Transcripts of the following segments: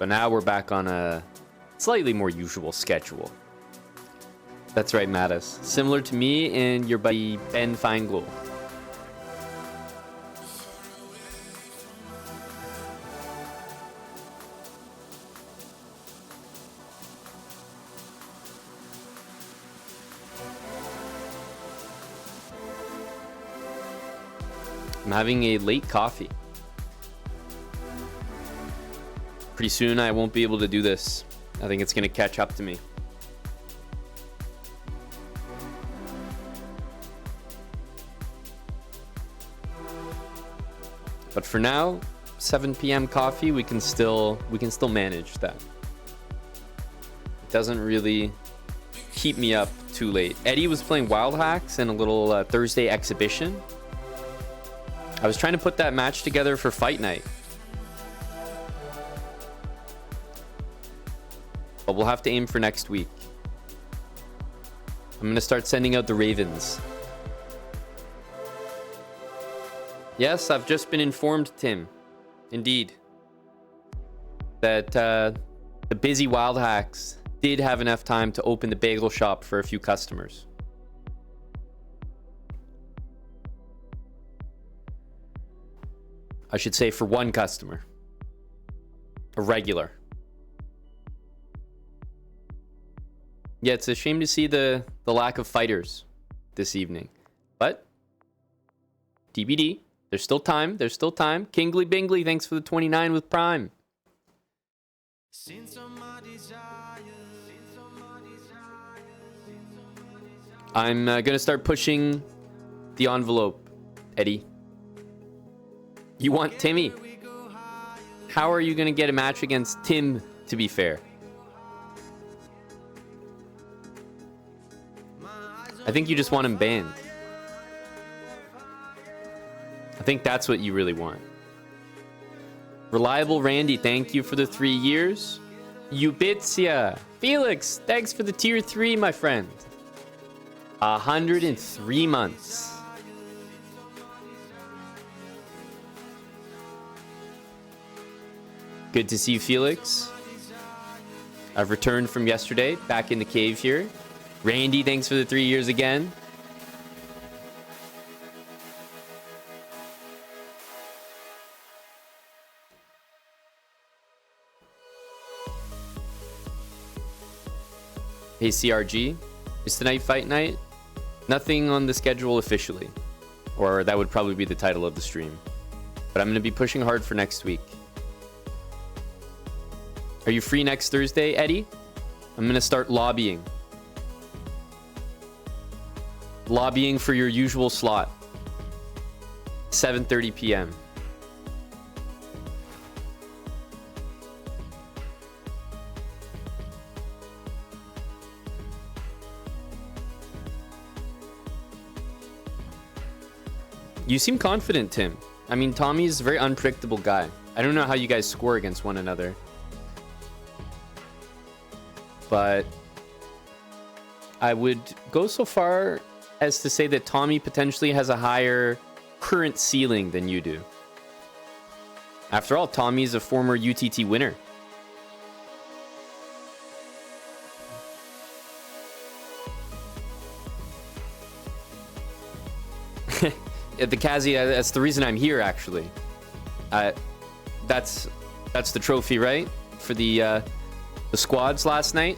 But now we're back on a slightly more usual schedule. That's right, Mattis. Similar to me and your buddy Ben Feingold. I'm having a late coffee. Pretty soon I won't be able to do this. I think it's going to catch up to me. But for now, 7 p.m. coffee, we can still manage that. It doesn't really keep me up too late. Eddie was playing Wildhacks in a little Thursday exhibition. I was trying to put that match together for fight night. But we'll have to aim for next week. I'm going to start sending out the Ravens. Yes, I've just been informed, Tim. Indeed. That the busy Wildhacks did have enough time to open the bagel shop for a few customers. I should say for one customer. A regular. Yeah, it's a shame to see the lack of fighters this evening. But TBD. There's still time. There's still time. Kingly Bingley, thanks for the 29 with Prime. I'm going to start pushing the envelope, Eddie. You want Timmy? How are you going to get a match against Tim, to be fair? I think you just want him banned. I think that's what you really want. Reliable Randy, thank you for the 3 years. Ubitsia. Felix, thanks for the tier 3, my friend. 103 months. Good to see you, Felix. I've returned from yesterday, back in the cave here. Randy, thanks for the 3 years again. Hey, CRG. Is tonight fight night? Nothing on the schedule officially. Or that would probably be the title of the stream. But I'm going to be pushing hard for next week. Are you free next Thursday, Eddie? I'm going to start lobbying. Lobbying for your usual slot. 7:30 p.m. You seem confident, Tim. I mean, Tommy's a very unpredictable guy. I don't know how you guys score against one another. But I would go so far as to say that Tommy potentially has a higher current ceiling than you do. After all, Tommy's a former UTT winner. The Kazi, that's the reason I'm here, actually. That's the trophy, right? For the squads last night.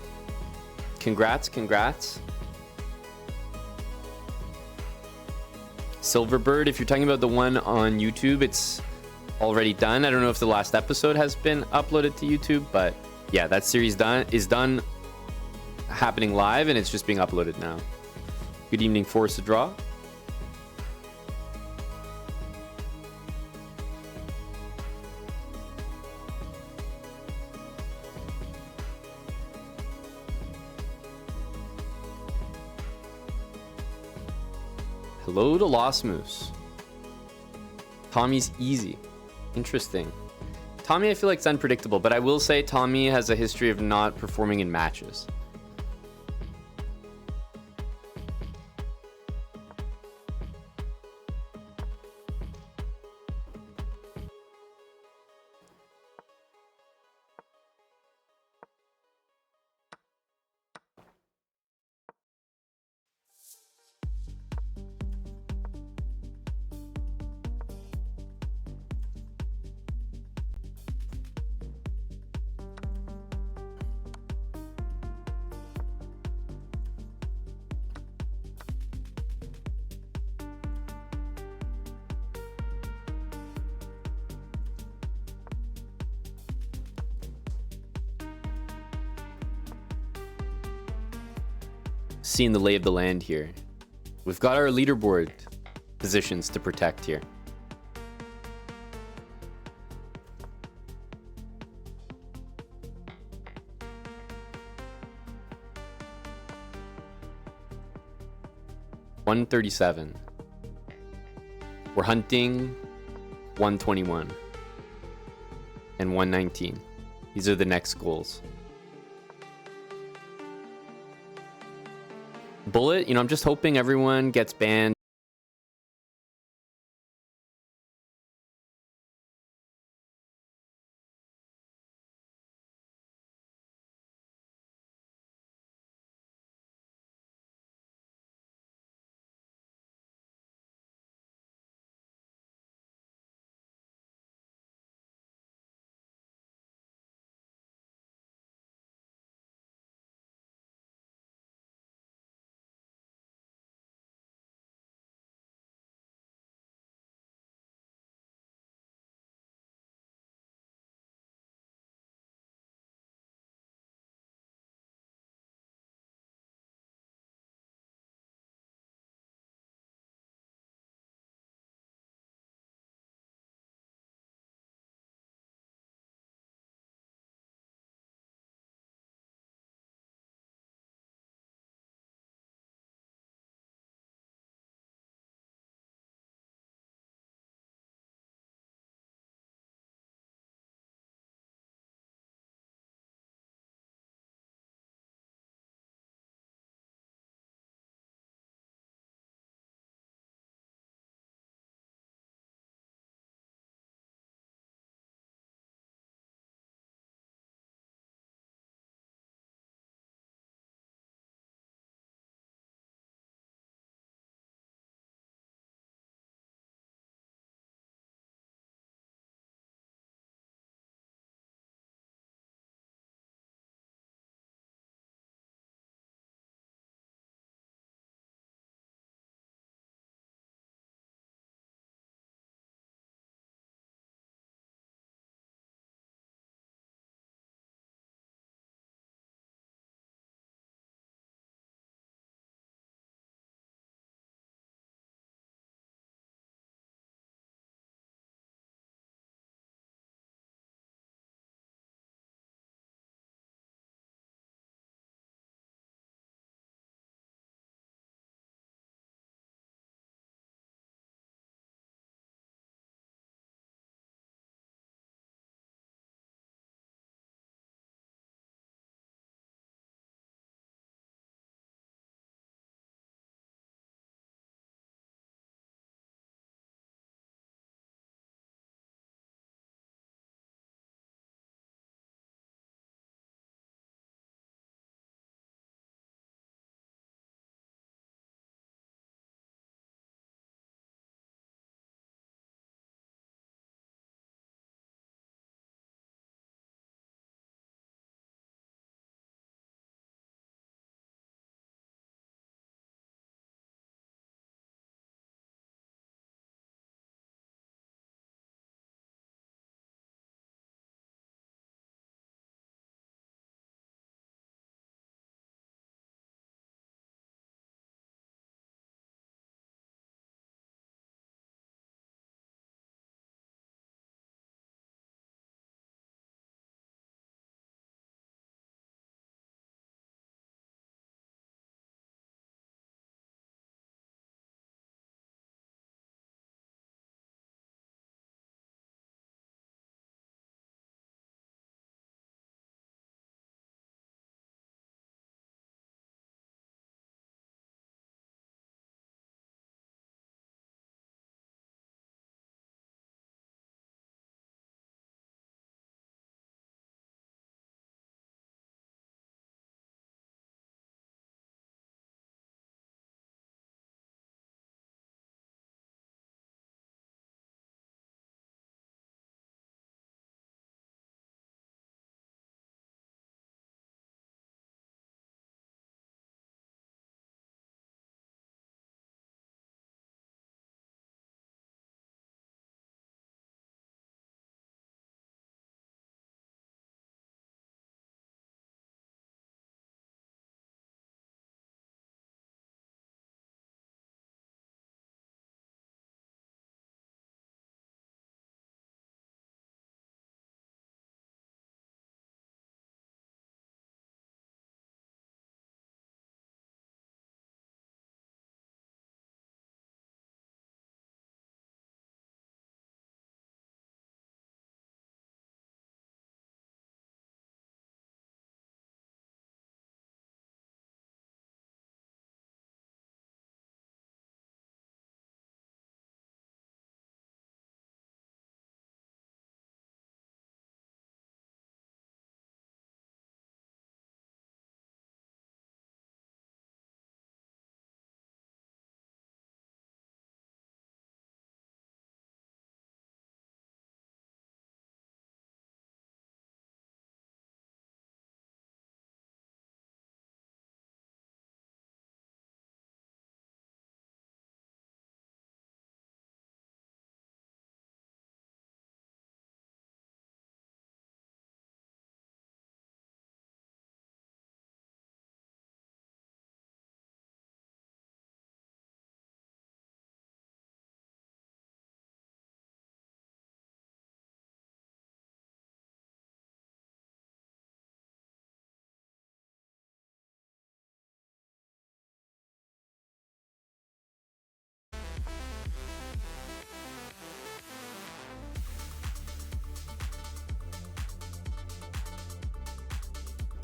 Congrats. Silverbird, if you're talking about the one on YouTube, it's already done. I don't know if the last episode has been uploaded to YouTube, but yeah, that series is done, happening live, and it's just being uploaded now. Good evening, Force to Draw. Hello to Lost Moose. Tommy's easy. Interesting. Tommy, I feel like it's unpredictable, but I will say Tommy has a history of not performing in matches. seeing the lay of the land here. We've got our leaderboard positions to protect here. $137. We're hunting 121 and 119. These are the next goals. Bullet, I'm just hoping everyone gets banned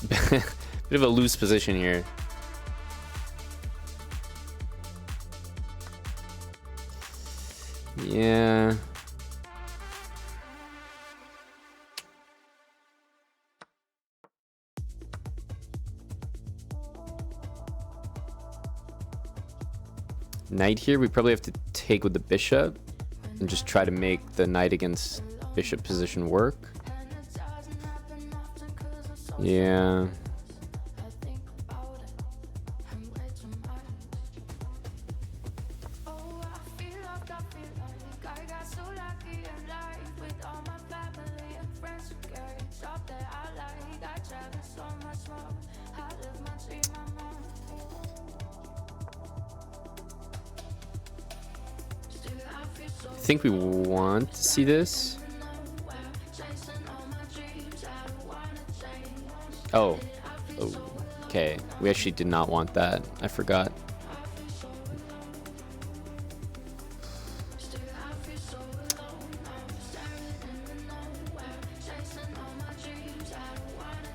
Bit of a loose position here. Yeah. Knight here, we probably have to take with the bishop and just try to make the knight against bishop position work. Yeah. I think we want to see this. Oh. Okay. We actually did not want that. I forgot.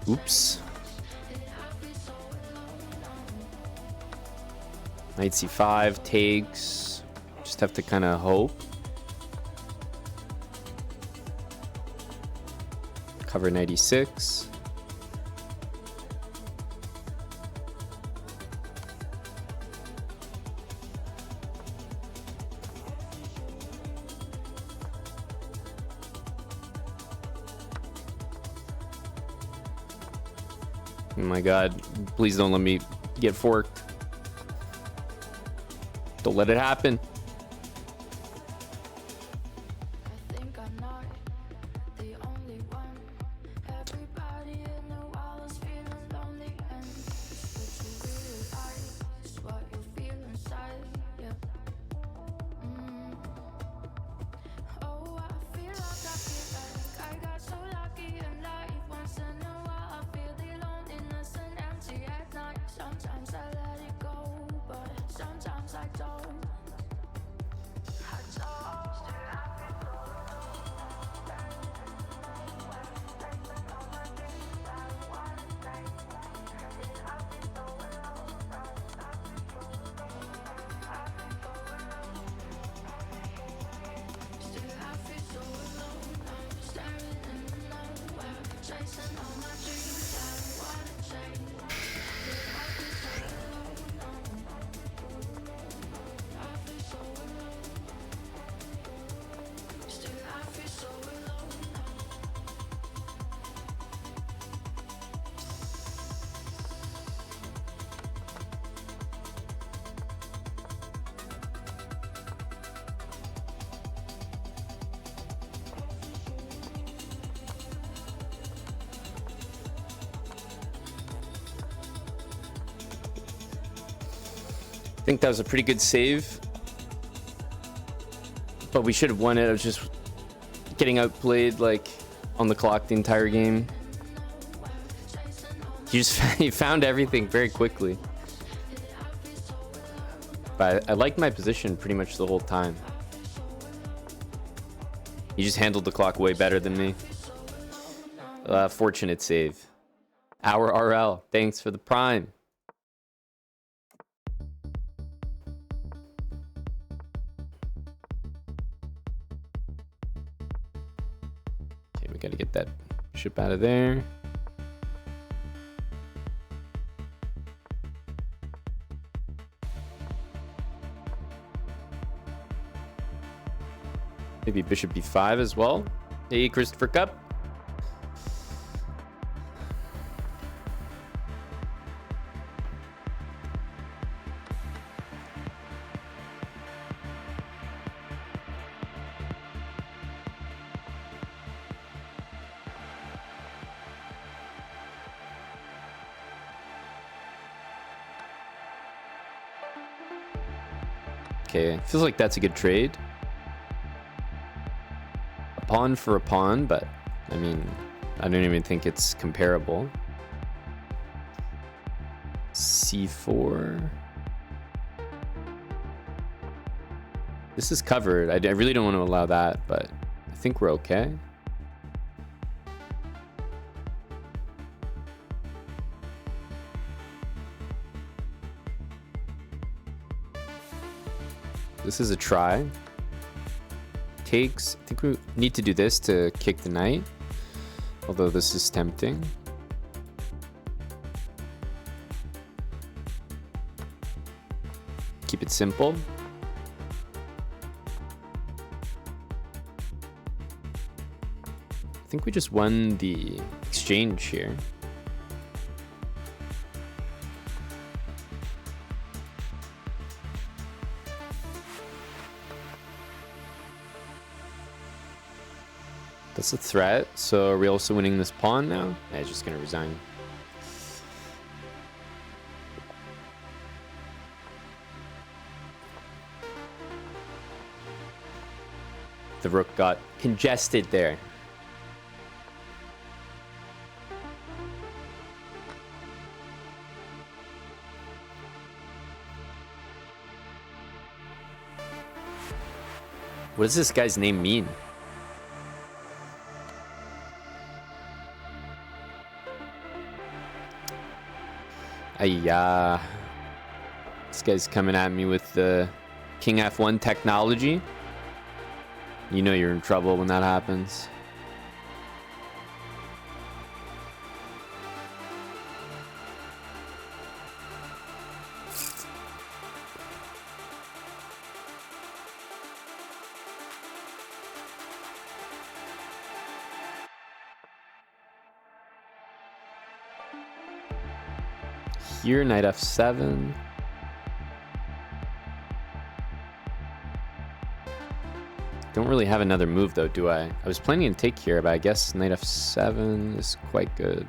Oops. Knight c5 takes. Just have to kind of hope. Cover 96. Oh my god, please don't let me get forked. Don't let it happen. I think that was a pretty good save, but we should have won it. I was just getting outplayed like on the clock the entire game. He found everything very quickly, but I liked my position pretty much the whole time. He just handled the clock way better than me. Fortunate save. Our RL, thanks for the prime. We got to get that bishop out of there. Maybe bishop b5 as well. Hey, Christopher Cup. Okay, feels like that's a good trade. A pawn for a pawn, but I mean, I don't even think it's comparable. C4. This is covered. I really don't want to allow that, but I think we're okay. This is a try. Takes. I think we need to do this to kick the knight. Although this is tempting. Keep it simple. I think we just won the exchange here. That's a threat. So are we also winning this pawn now? Yeah, he's just gonna resign. The rook got congested there. What does this guy's name mean? Ayya. This guy's coming at me with the King F1 technology. You know you're in trouble when that happens. Here, knight f7. Don't really have another move though, do I? I was planning to take here, but I guess knight f7 is quite good.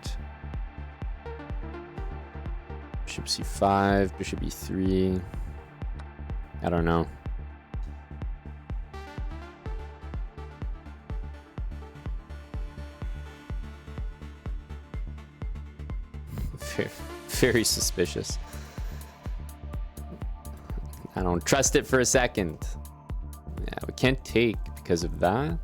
Bishop c5, bishop e3. I don't know. Very suspicious. I don't trust it for a second. Yeah, we can't take because of that.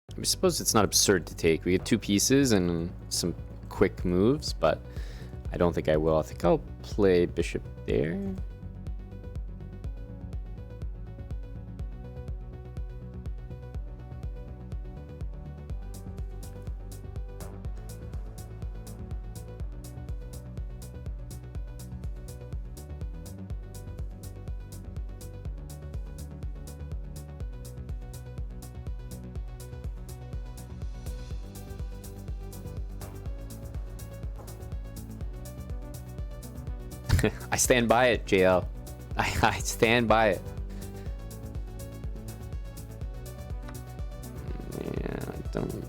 I suppose it's not absurd to take. We get two pieces and some quick moves, but I don't think I will. I think I'll play bishop there. I stand by it, JL. I stand by it. Yeah, I don't.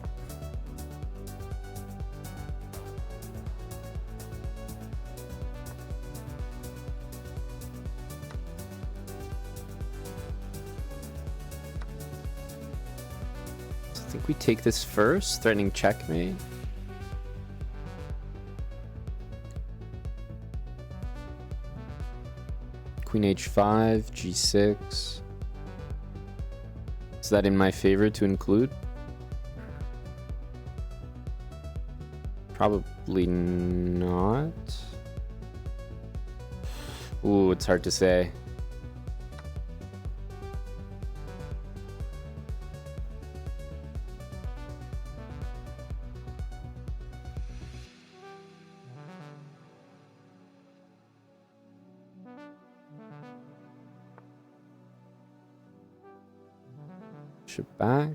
I think we take this first, threatening checkmate. Queen h5, g6. Is that in my favor to include? Probably not. Ooh, it's hard to say. Bishop back.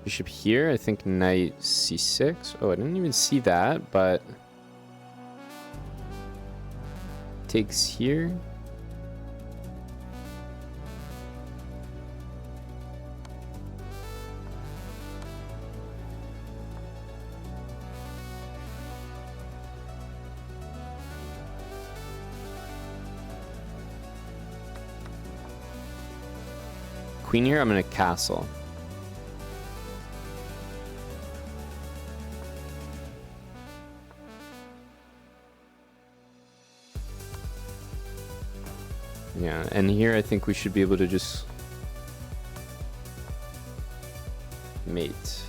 Bishop here, I think knight c6. Oh, I didn't even see that, but takes here. Queen here, I'm gonna castle. Yeah, and here I think we should be able to just mate.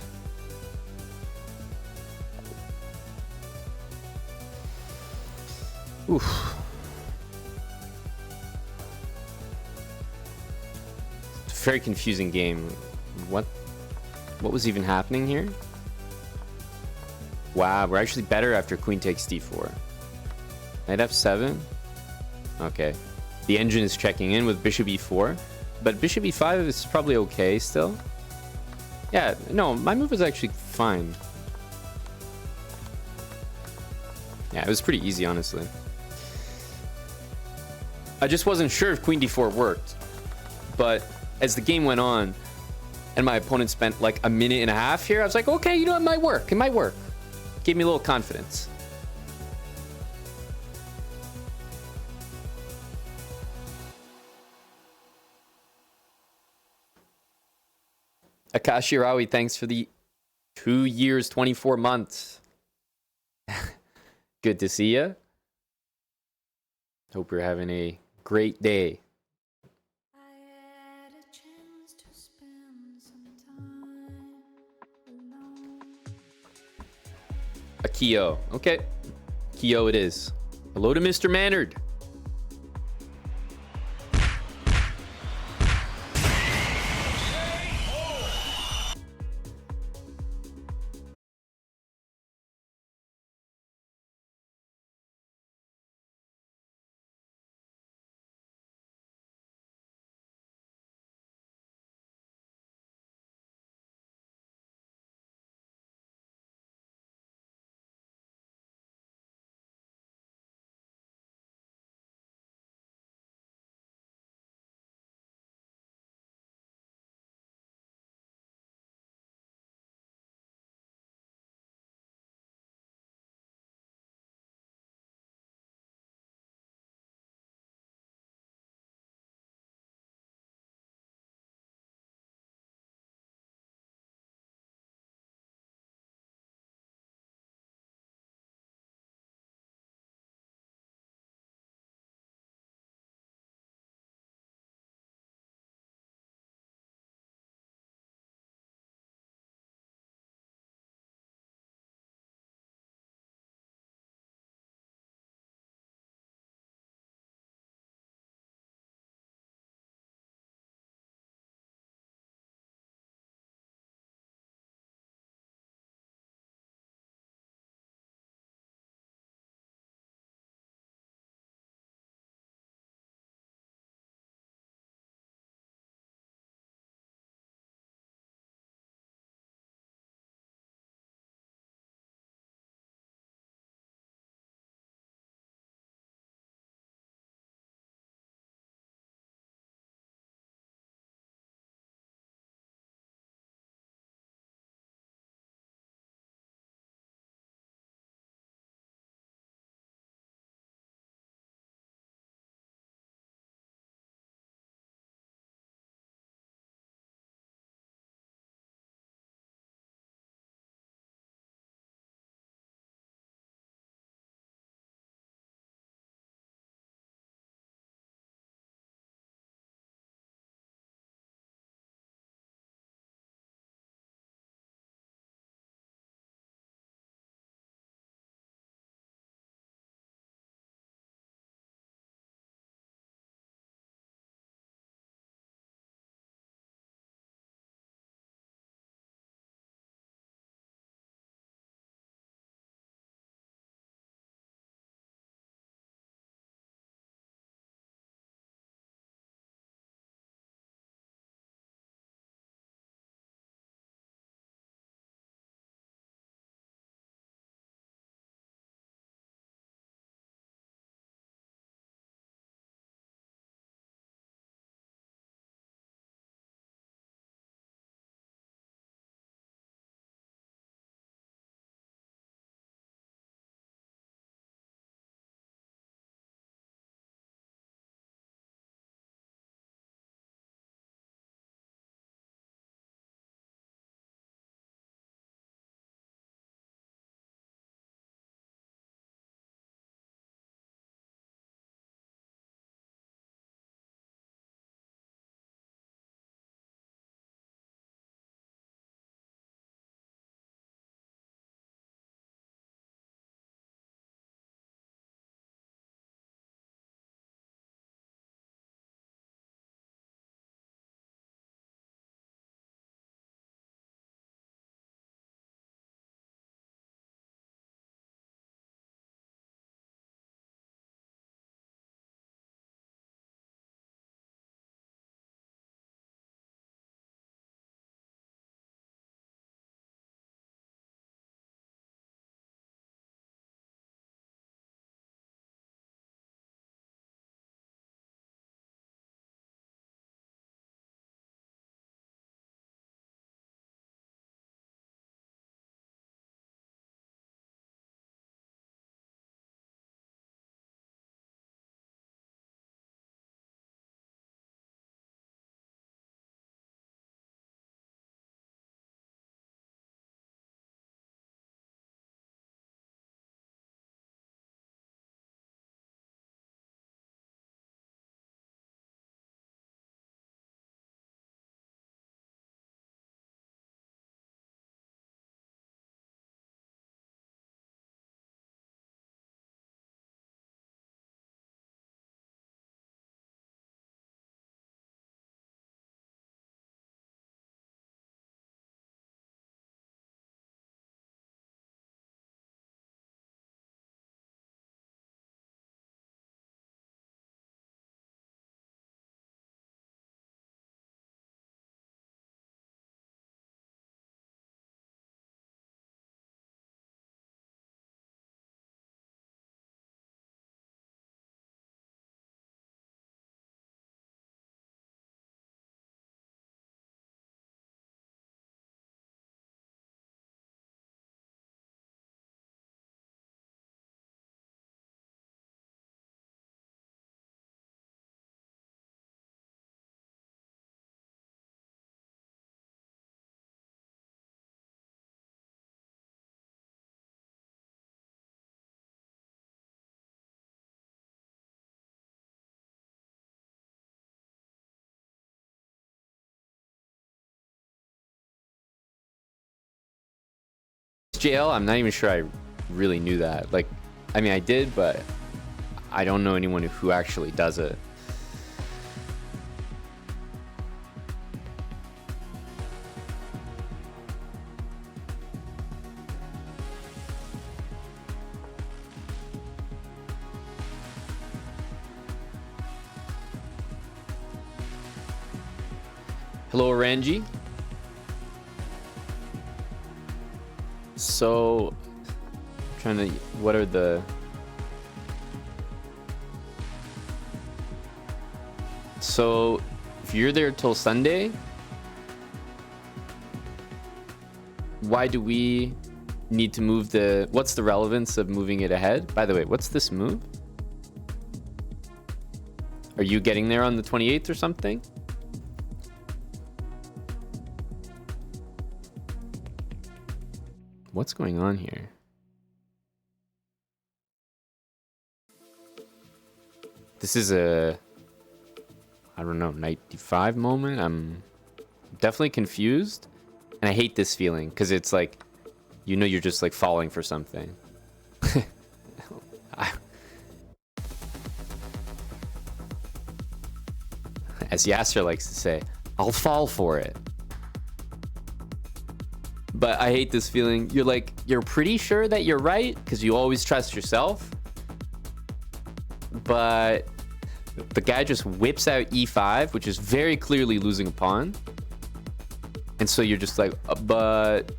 Oof. Very confusing game. What was even happening here? Wow, we're actually better after queen takes d4. Knight f7. Okay. The engine is checking in with bishop e4, but bishop e5 is probably okay still. Yeah, no, my move was actually fine. Yeah, it was pretty easy, honestly. I just wasn't sure if queen d4 worked, but as the game went on and my opponent spent like a minute and a half here, I was like, okay, you know, it might work. It might work. Gave me a little confidence. Akashi Rawi, thanks for the 2 years, 24 months. Good to see you. Hope you're having a great day. A Kyo. Okay. Kyo it is. Hello to Mr. Mannard. JL, I'm not even sure I really knew that. Like, I mean, I did, but I don't know anyone who actually does it. Hello, Ranji. So, trying to, what are the... So, if you're there till Sunday, why do we need to move the... What's the relevance of moving it ahead? By the way, what's this move? Are you getting there on the 28th or something? What's going on here? This is a, I don't know, knight d5 moment. I'm definitely confused. And I hate this feeling because it's like, you know, you're just like falling for something. As Yasser likes to say, I'll fall for it. But I hate this feeling. You're like, you're pretty sure that you're right because you always trust yourself. But the guy just whips out e5, which is very clearly losing a pawn. And so you're just like, but,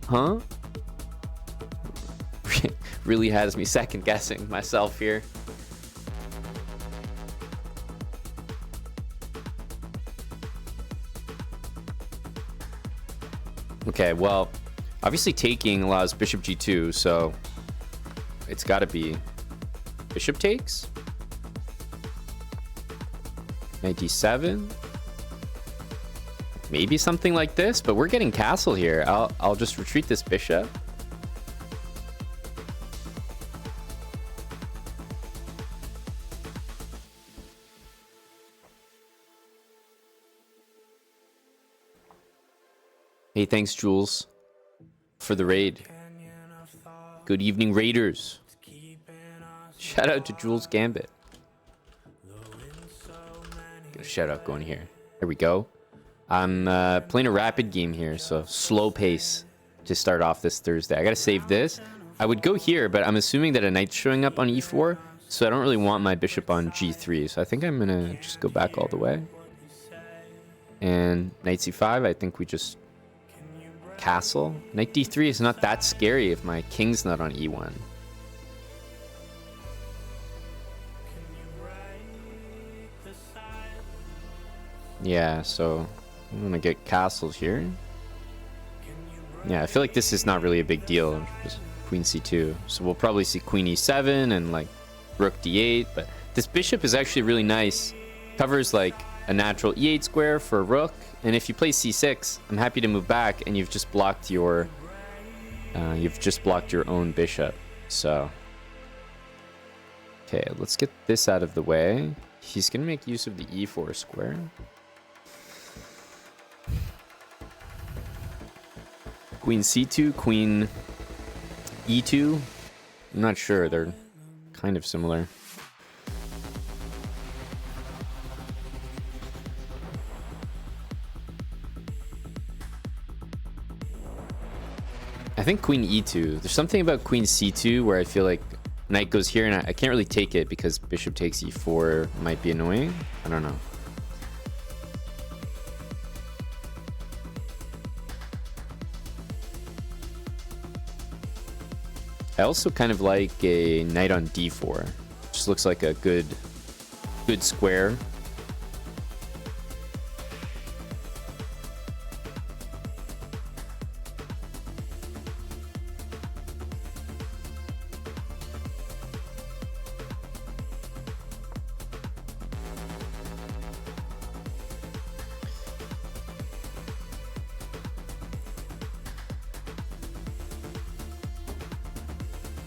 huh? Really has me second guessing myself here. Okay, well, obviously taking allows bishop g2, so it's got to be bishop takes. Knight d7. Maybe something like this, but we're getting castle here. I'll just retreat this bishop. Hey, thanks, Jules, for the raid. Good evening, Raiders. Shout out to Jules Gambit. Get a shout out going here. Here we go. I'm playing a rapid game here, so slow pace to start off this Thursday. I gotta save this. I would go here, but I'm assuming that a knight's showing up on e4, so I don't really want my bishop on g3. So I think I'm gonna just go back all the way. And knight c5, I think we just castle. Knight d3 is not that scary if my king's not on e1. Yeah, so I'm gonna get castles here. Yeah, I feel like this is not really a big deal. Just queen c2. So we'll probably see queen e7 and like rook d8. But this bishop is actually really nice. Covers like a natural e8 square for a rook. And if you play c6, I'm happy to move back, and you've just blocked your own bishop. So, okay, let's get this out of the way. He's gonna make use of the e4 square. Queen c2, queen e2. I'm not sure. They're kind of similar. I think queen e2. There's something about queen c2 where I feel like knight goes here, and I can't really take it because bishop takes e4 might be annoying. I don't know. I also kind of like a knight on d4. Just looks like a good square.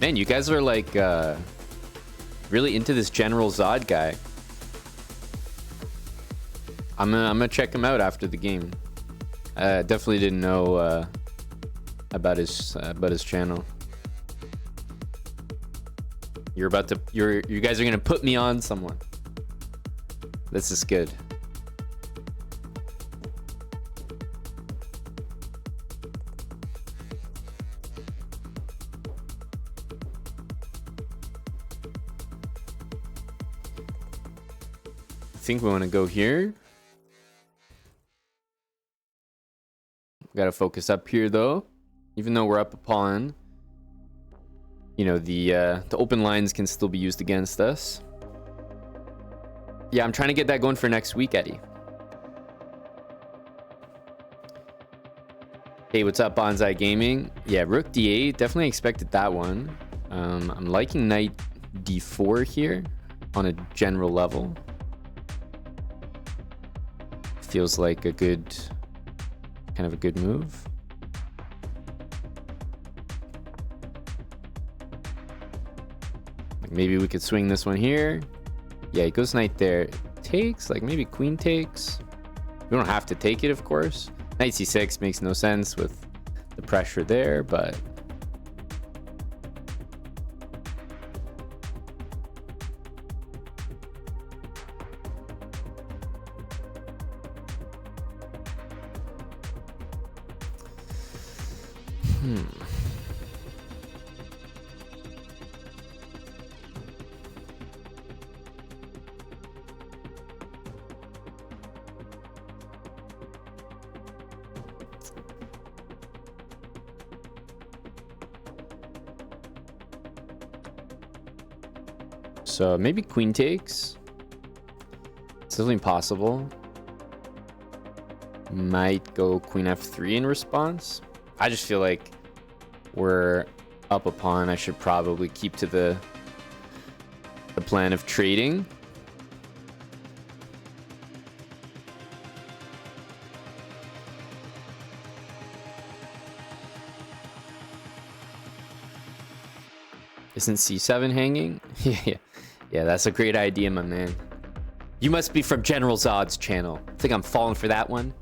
Man, you guys are like really into this General Zod guy. I'm gonna check him out after the game. I definitely didn't know about his channel. You guys are gonna put me on someone. This is good. I think we want to go here. Got to focus up here though. Even though we're up a pawn, you know, the open lines can still be used against us. Yeah, I'm trying to get that going for next week, Eddie. Hey, what's up, Bonsai Gaming? Yeah, Rook D8, definitely expected that one. I'm liking Knight D4 here on a general level. Feels like a good, kind of a good move. Like maybe we could swing this one here. Yeah, it goes knight there. Takes, like maybe queen takes. We don't have to take it, of course. Knight c6 makes no sense with the pressure there, but so maybe queen takes. It's definitely possible. Might go queen f3 in response. I just feel like we're up a pawn. I should probably keep to the plan of trading. Isn't c7 hanging? Yeah, that's a great idea, my man. You must be from General Zod's channel. I think I'm falling for that one.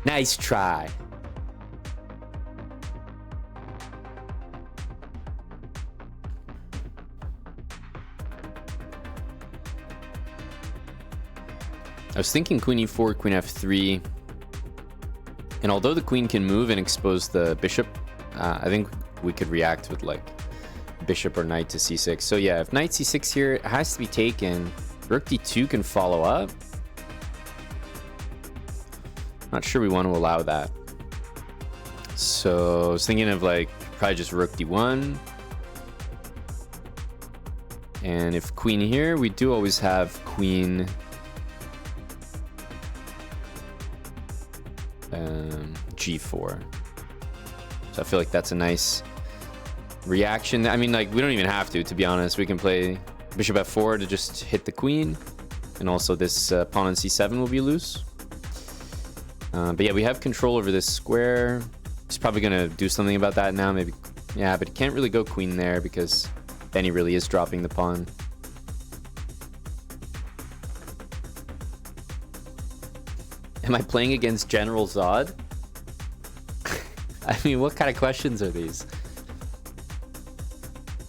Nice try. I was thinking queen e4, queen f3. And although the queen can move and expose the bishop, I think we could react with like bishop or knight to c6. So yeah, if knight c6 here, it has to be taken. Rook d2 can follow up. Not sure we want to allow that. So I was thinking of like probably just rook d1. And if queen here, we do always have queen g4. So I feel like that's a nice reaction. I mean, like, we don't even have to be honest. We can play bishop f4 to just hit the queen, and also this pawn on c7 will be loose. But yeah, we have control over this square. He's probably gonna do something about that now, maybe. Yeah, but he can't really go queen there because then he really is dropping the pawn. Am I playing against General Zod? I mean, what kind of questions are these?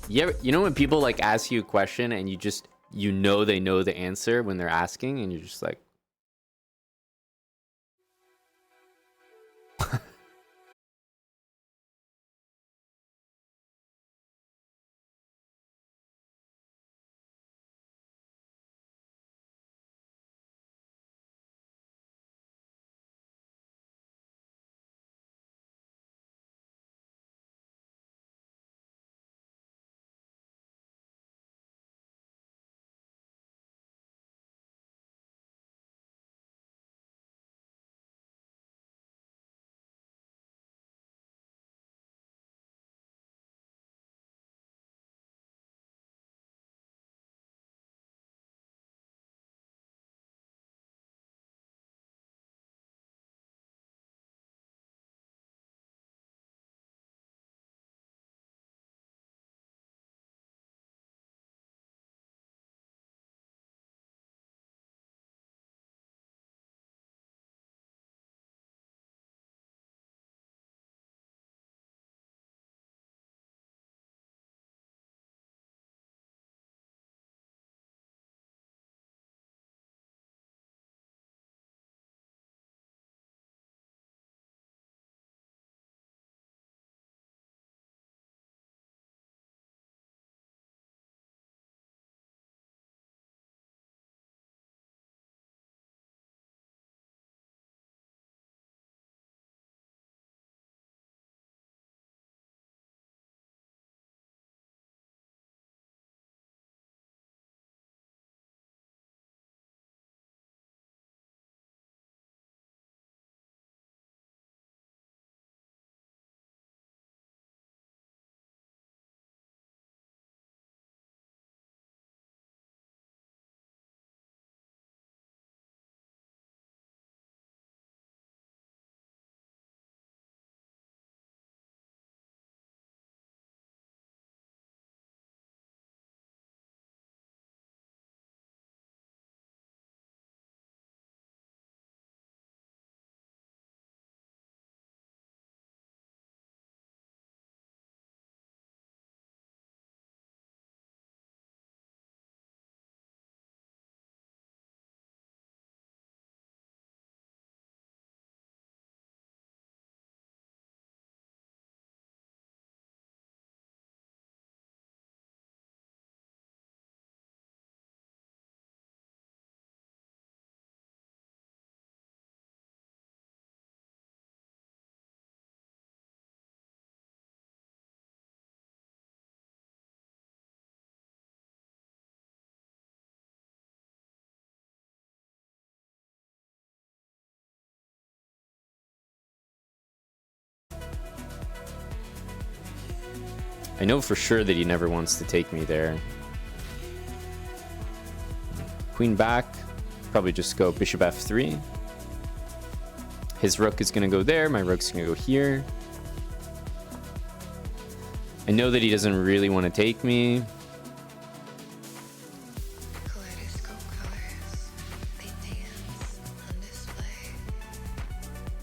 You know when people like ask you a question and you know they know the answer when they're asking, and you're just like, I know for sure that he never wants to take me there. Queen back. Probably just go bishop f3. His rook is going to go there. My rook's going to go here. I know that he doesn't really want to take me.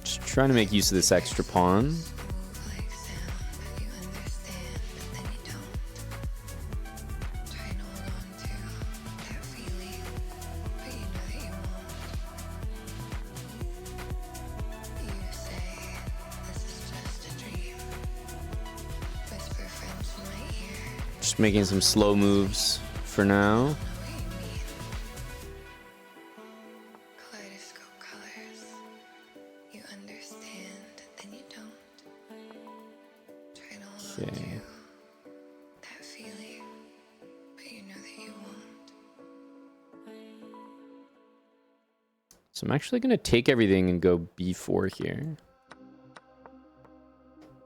Just trying to make use of this extra pawn. Just making some slow moves for now. Okay. So I'm actually going to take everything and go b4 here.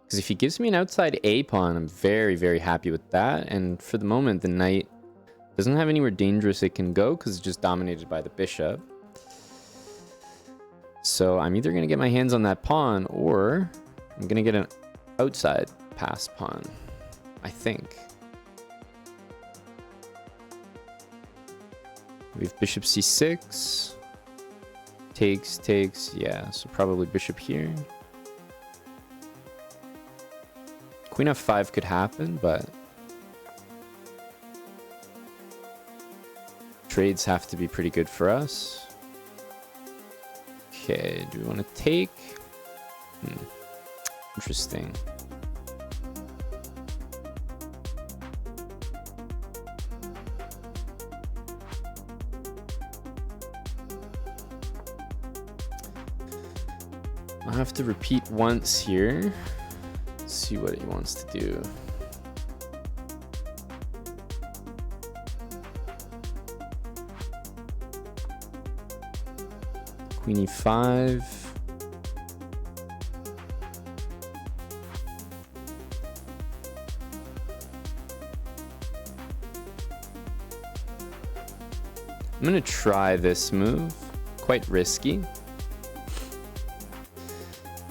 Because if he gives me an outside A pawn, I'm very, very happy with that. And for the moment, the knight doesn't have anywhere dangerous it can go because it's just dominated by the bishop. So I'm either going to get my hands on that pawn or I'm going to get an outside pass pawn, I think. We have bishop c6. Takes. Yeah, so probably bishop here. Queen f5 could happen, but trades have to be pretty good for us. Okay, do we want to take? Interesting. I'll have to repeat once here. See what he wants to do. Queen e5. I'm gonna try this move. Quite risky.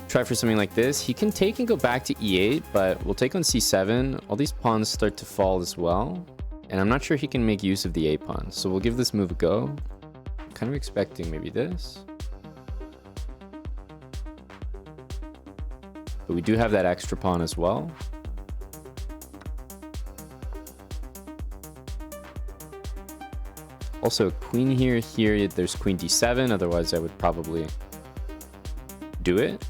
Try for something like this. He can take and go back to e8, but we'll take on c7. All these pawns start to fall as well. And I'm not sure he can make use of the a pawn. So we'll give this move a go. I'm kind of expecting maybe this. But we do have that extra pawn as well. Also, queen here, there's queen d7. Otherwise, I would probably do it.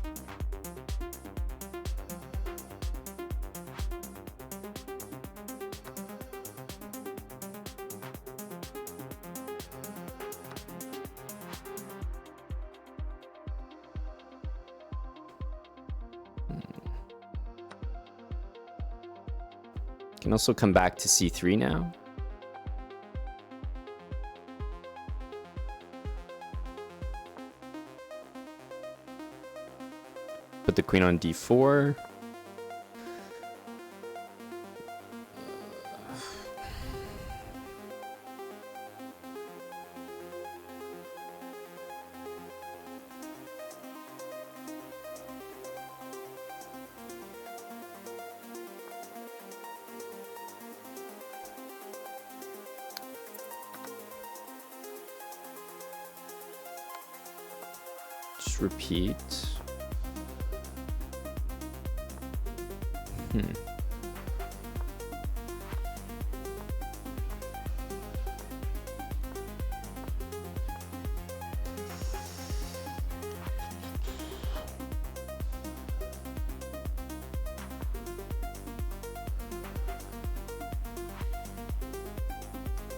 Can also come back to c3 now. Put the queen on d4. Just repeat.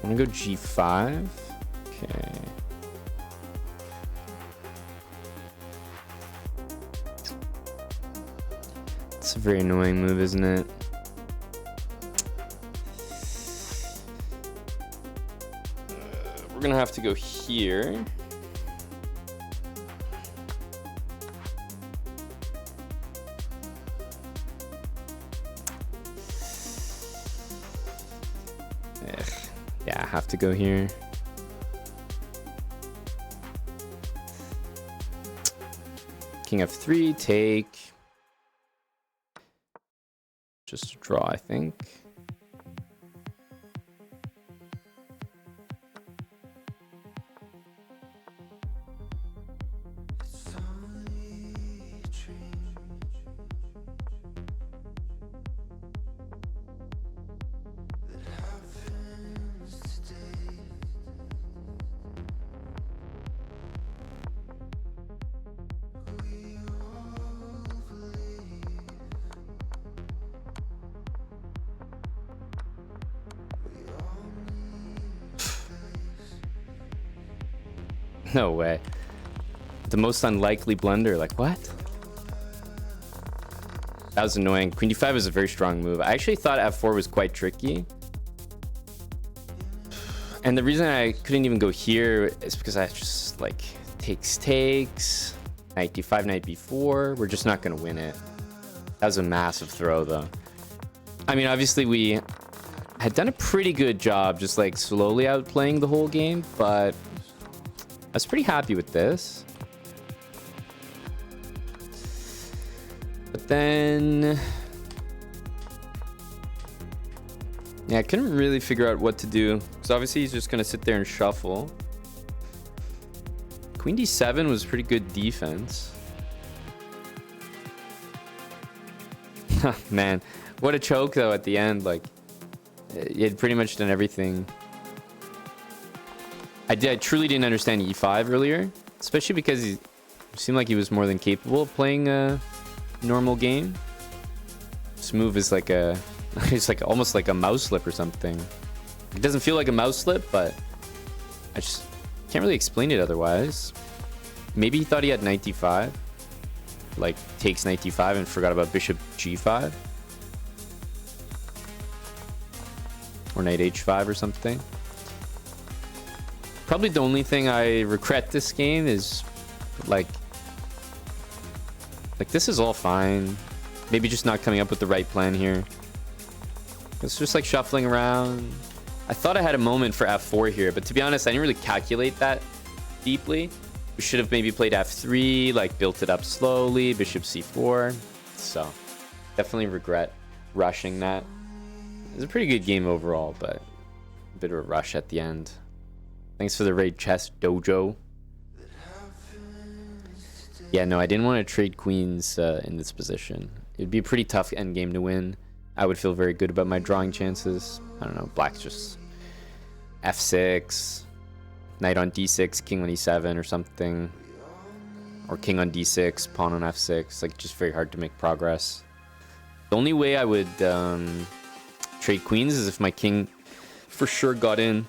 I'm gonna go g5. Okay. It's a very annoying move, isn't it? We're gonna have to go here. Ugh. Yeah, I have to go here. King f3, take. Just a draw, I think. No way. The most unlikely blunder. Like, what? That was annoying. Queen d5 is a very strong move. I actually thought f4 was quite tricky. And the reason I couldn't even go here is because I just, like, takes. Knight d5, knight b4. We're just not going to win it. That was a massive throw, though. I mean, obviously, we had done a pretty good job just, like, slowly outplaying the whole game, but I was pretty happy with this. But then, yeah, I couldn't really figure out what to do. So obviously he's just gonna sit there and shuffle. Queen d7 was pretty good defense. Man, what a choke though at the end. Like, he had pretty much done everything. I truly didn't understand e5 earlier, especially because he seemed like he was more than capable of playing a normal game. This move is like it's like almost like a mouse slip or something. It doesn't feel like a mouse slip, but I just can't really explain it otherwise. Maybe he thought he had knight d5, like takes knight d5 and forgot about bishop g5 or knight h5 or something. Probably the only thing I regret this game is like this is all fine. Maybe just not coming up with the right plan here. It's just like shuffling around. I thought I had a moment for f4 here, but to be honest, I didn't really calculate that deeply. We should have maybe played f3, like built it up slowly, bishop c4. So definitely regret rushing that. It was a pretty good game overall, but a bit of a rush at the end. Thanks for the raid, Chess Dojo. Yeah, no, I didn't want to trade queens in this position. It'd be a pretty tough endgame to win. I would feel very good about my drawing chances. I don't know, black's just f6, knight on d6, king on e7 or something. Or king on d6, pawn on f6. Like, just very hard to make progress. The only way I would trade queens is if my king for sure got in.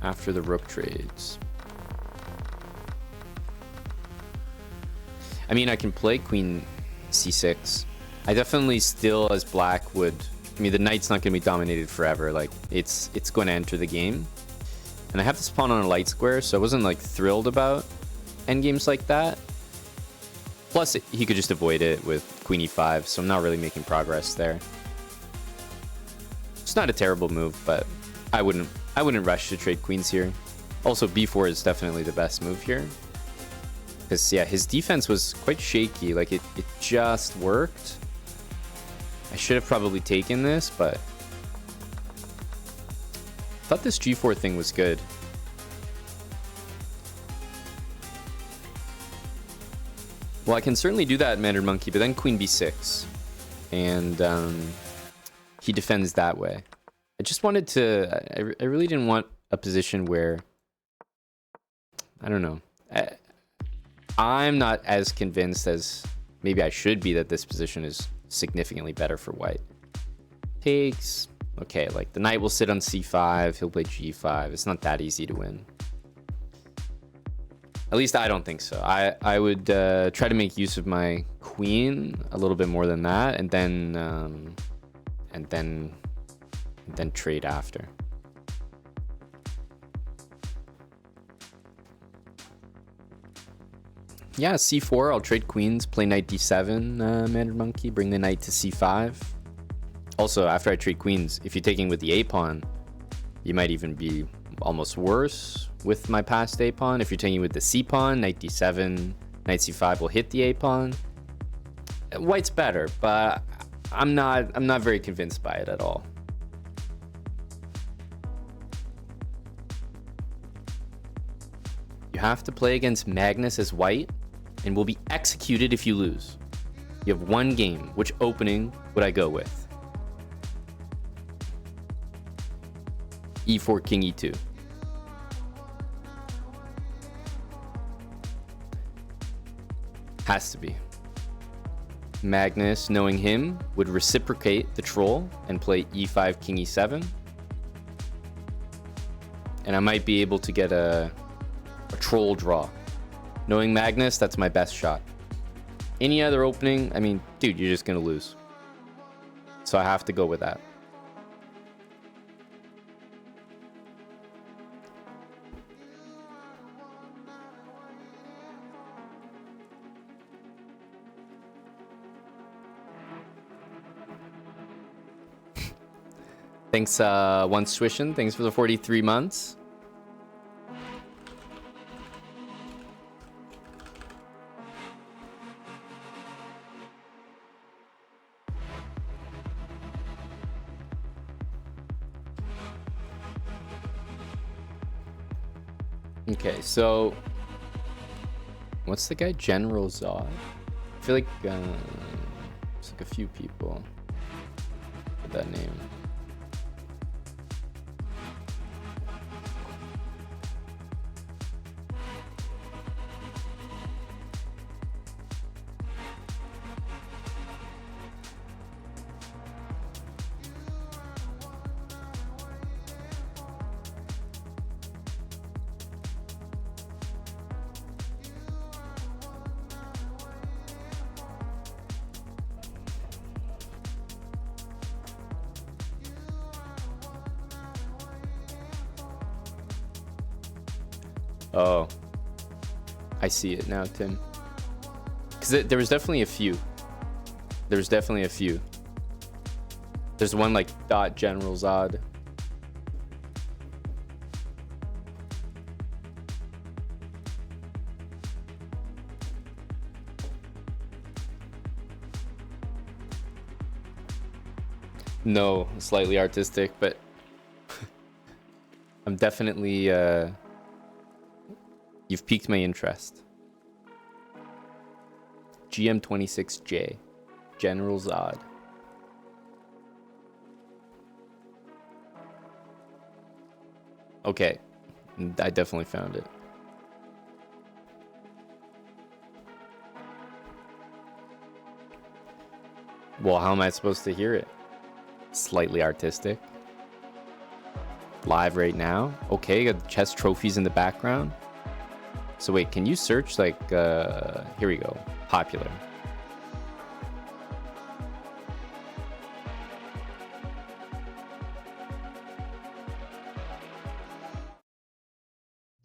After the rook trades. I mean, I can play queen c6. I definitely still, as black, would... I mean, the knight's not going to be dominated forever. Like, it's going to enter the game. And I have this pawn on a light square, so I wasn't, like, thrilled about endgames like that. Plus, he could just avoid it with queen e5, so I'm not really making progress there. It's not a terrible move, but I wouldn't rush to trade queens here. Also, b4 is definitely the best move here. Because, yeah, his defense was quite shaky. Like, it just worked. I should have probably taken this, but I thought this g4 thing was good. Well, I can certainly do that, Mandarin Monkey, but then queen b6. And he defends that way. I just wanted to... I really didn't want a position where... I don't know. I'm not as convinced as maybe I should be that this position is significantly better for white. Takes... Okay, like the knight will sit on c5. He'll play g5. It's not that easy to win. At least I don't think so. I would try to make use of my queen a little bit more than that, and then and then trade after. Yeah, c4, I'll trade queens, play knight d7, Mandarin Monkey, bring the knight to c5. Also, after I trade queens, if you're taking with the a-pawn, you might even be almost worse with my passed a-pawn. If you're taking with the c-pawn, knight d7, knight c5 will hit the a-pawn. White's better, but I'm not very convinced by it at all. You have to play against Magnus as white and will be executed if you lose. You have one game. Which opening would I go with? e4, king e2. Has to be. Magnus, knowing him, would reciprocate the troll and play e5, king e7. And I might be able to get a troll draw. Knowing Magnus, that's my best shot. Any other opening, I mean, dude, you're just gonna lose. So I have to go with that. Thanks, One Swishin. Thanks for the 43 months. Okay, so what's the guy? General Zod? I feel like there's like a few people with that name. Oh, I see it now, Tim. Because there was definitely a few. There's definitely a few. There's one like Dot General Zod. No, slightly artistic, but I'm definitely you've piqued my interest. GM26J, General Zod. Okay, I definitely found it. Well, how am I supposed to hear it? Slightly artistic. Live right now. Okay, got chess trophies in the background. So wait, can you search like, here we go, popular.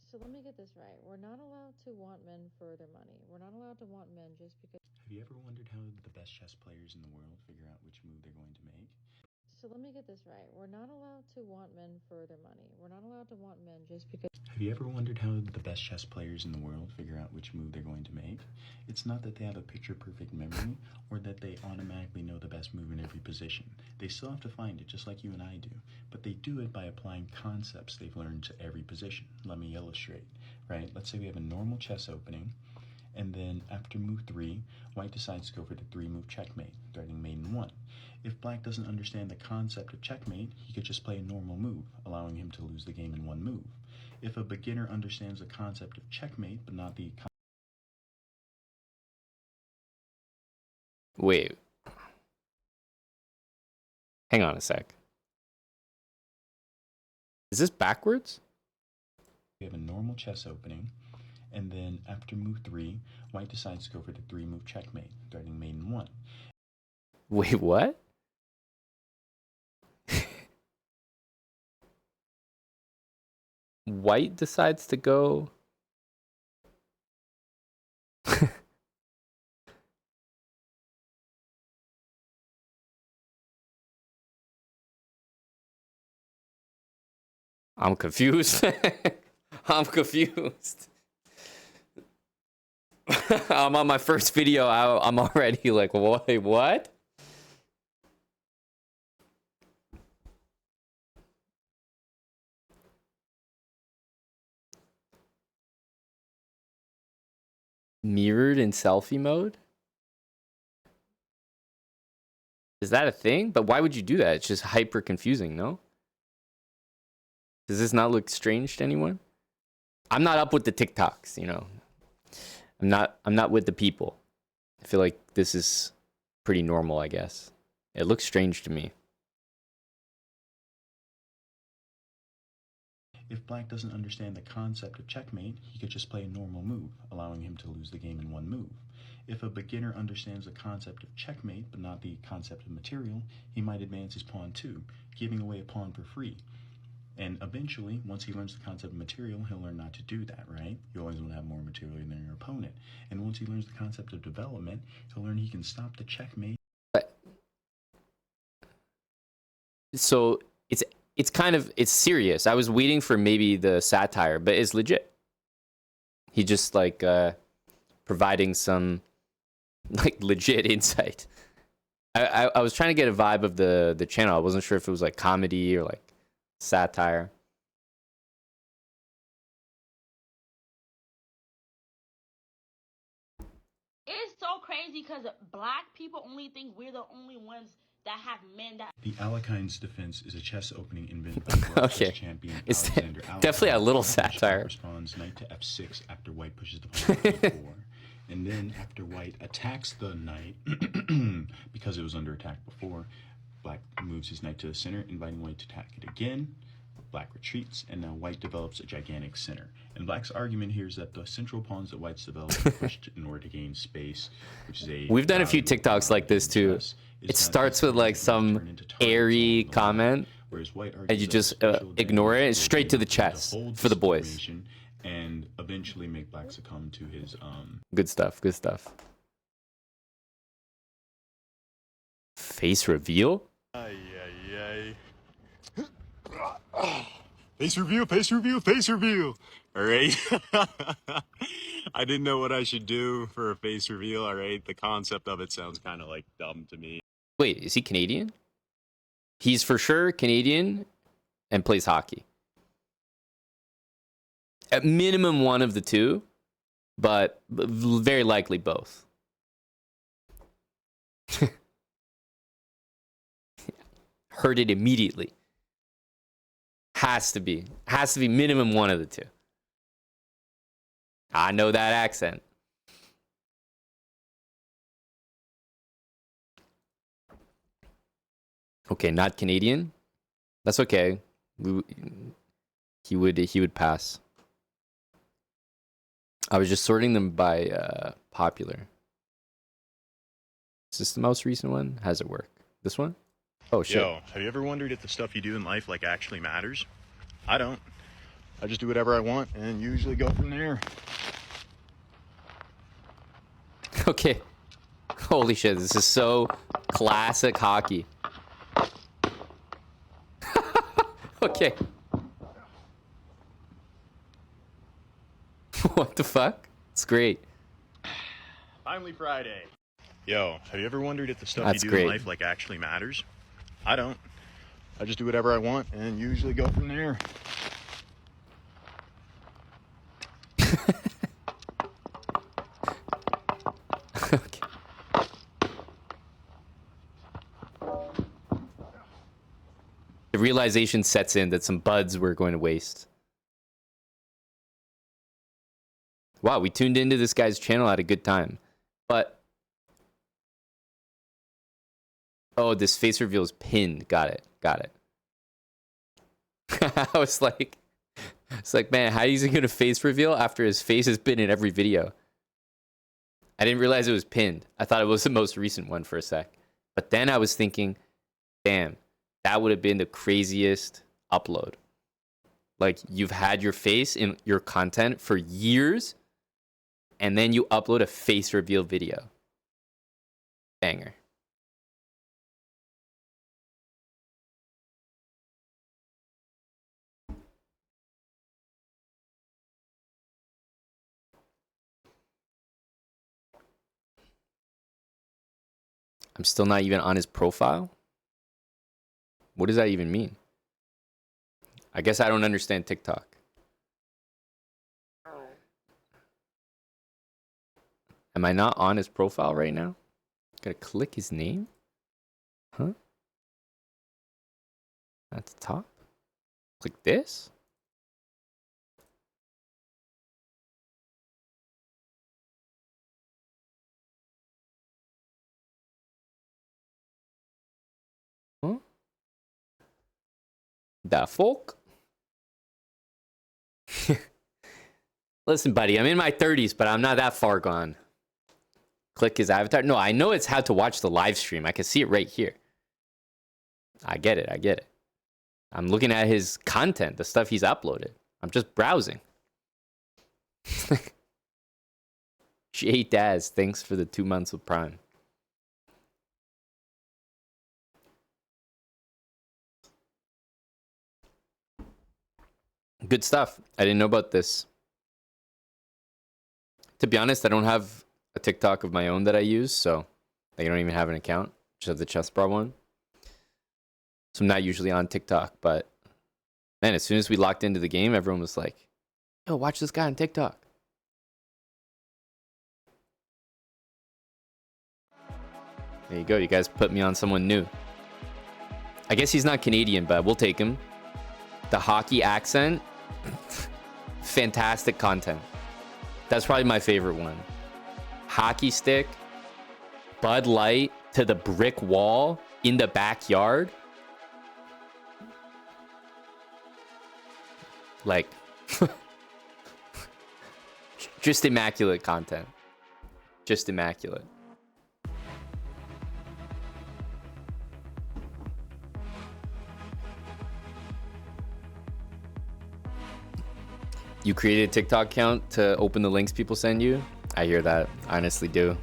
So let me get this right. We're not allowed to want men for their money. We're not allowed to want men just because... Have you ever wondered how the best chess players in the world figure out which move they're going to make? So let me get this right. We're not allowed to want men for their money. We're not allowed to want men just because... Have you ever wondered how the best chess players in the world figure out which move they're going to make? It's not that they have a picture-perfect memory or that they automatically know the best move in every position. They still have to find it, just like you and I do. But they do it by applying concepts they've learned to every position. Let me illustrate, right? Let's say we have a normal chess opening, and then after move 3, white decides to go for the 3-move checkmate, threatening maiden 1. If black doesn't understand the concept of checkmate, he could just play a normal move, allowing him to lose the game in one move. If a beginner understands the concept of checkmate, but not the... Wait. Hang on a sec. Is this backwards? We have a normal chess opening, and then after move 3, white decides to go for the 3-move checkmate, threatening maiden 1. Wait, what? White decides to go. I'm confused. I'm confused. I'm on my first video. I'm already like, wait, what? Mirrored in selfie mode? Is that a thing? But why would you do that? It's just hyper confusing, no? Does this not look strange to anyone? I'm not up with the TikToks, you know. I'm not with the people. I feel like this is pretty normal, I guess. It looks strange to me. If black doesn't understand the concept of checkmate, he could just play a normal move, allowing him to lose the game in one move. If a beginner understands the concept of checkmate, but not the concept of material, he might advance his pawn too, giving away a pawn for free. And eventually, once he learns the concept of material, he'll learn not to do that, right? You always want to have more material than your opponent. And once he learns the concept of development, he'll learn he can stop the checkmate. So it's kind of, it's serious. I was waiting for maybe the satire, but it's legit. He just like providing some like legit insight. I was trying to get a vibe of the channel. I wasn't sure if it was like comedy or like satire. It's so crazy because black people only think we're the only ones that have men that. The Alekine's defense is a chess opening invented by the world chess champion It's Alexander Alekhine. definitely a little Which satire. responds knight to f6 after white pushes the pawn to e4. And then after white attacks the knight, because it was under attack before, black moves his knight to the center, inviting white to attack it again. Black retreats, and now white develops a gigantic center. And black's argument here is that the central pawns that white's developed are pushed in order to gain space, which is a... We've done a few TikToks like this too. It starts with like some airy comment, whereas white and you just ignore it, and straight to the chess for the boys. And eventually make black succumb to his Good stuff, good stuff. Face reveal? Face reveal, face reveal, face reveal. All right. I didn't know what I should do for a face reveal. All right. The concept of it sounds kind of like dumb to me. Wait, is he Canadian? He's for sure Canadian and plays hockey. At minimum one of the two, but very likely both. Heard it immediately. Has to be minimum one of the two. I know that accent. Okay, not Canadian. That's okay. He would pass. I was just sorting them by popular. Is this the most recent one? How's it work? This one? Oh shit. Yo, have you ever wondered if the stuff you do in life like actually matters? I don't. I just do whatever I want and usually go from there. Okay. Holy shit, this is so classic hockey. Okay. What the fuck? It's great. Finally Friday. Yo, have you ever wondered if the stuff That's you do great. in life like actually matters? I don't. I just do whatever I want and usually go from there. Okay. The realization sets in that some buds were going to waste. Wow, we tuned into this guy's channel at a good time. But oh, this face reveal is pinned. Got it. I was like, it's like, man, how is he gonna face reveal after his face has been in every video? I didn't realize it was pinned. I thought it was the most recent one for a sec. But then I was thinking, damn, that would have been the craziest upload. Like you've had your face in your content for years, and then you upload a face reveal video. Banger. I'm still not even on his profile? What does that even mean? I guess I don't understand TikTok. Am I not on his profile right now? Gotta click his name? Huh? At the top? Click this? Huh? The fuck? Listen, buddy, I'm in my 30s, but I'm not that far gone. Click his avatar. No, I know it's how to watch the live stream. I can see it right here. I get it. I get it. I'm looking at his content, the stuff he's uploaded. I'm just browsing. Jay Daz, thanks for the 2 months of Prime. Good stuff. I didn't know about this. To be honest, I don't have a TikTok of my own that I use, so I don't even have an account. Just have the chest bar one. So I'm not usually on TikTok, but man, as soon as we locked into the game, everyone was like, yo, watch this guy on TikTok. There you go. You guys put me on someone new. I guess he's not Canadian, but we'll take him. The hockey accent. Fantastic content. That's probably my favorite one. Hockey stick, Bud Light to the brick wall in the backyard. Like, just immaculate content. Just immaculate. You created a TikTok account to open the links people send you? I hear that. I honestly do.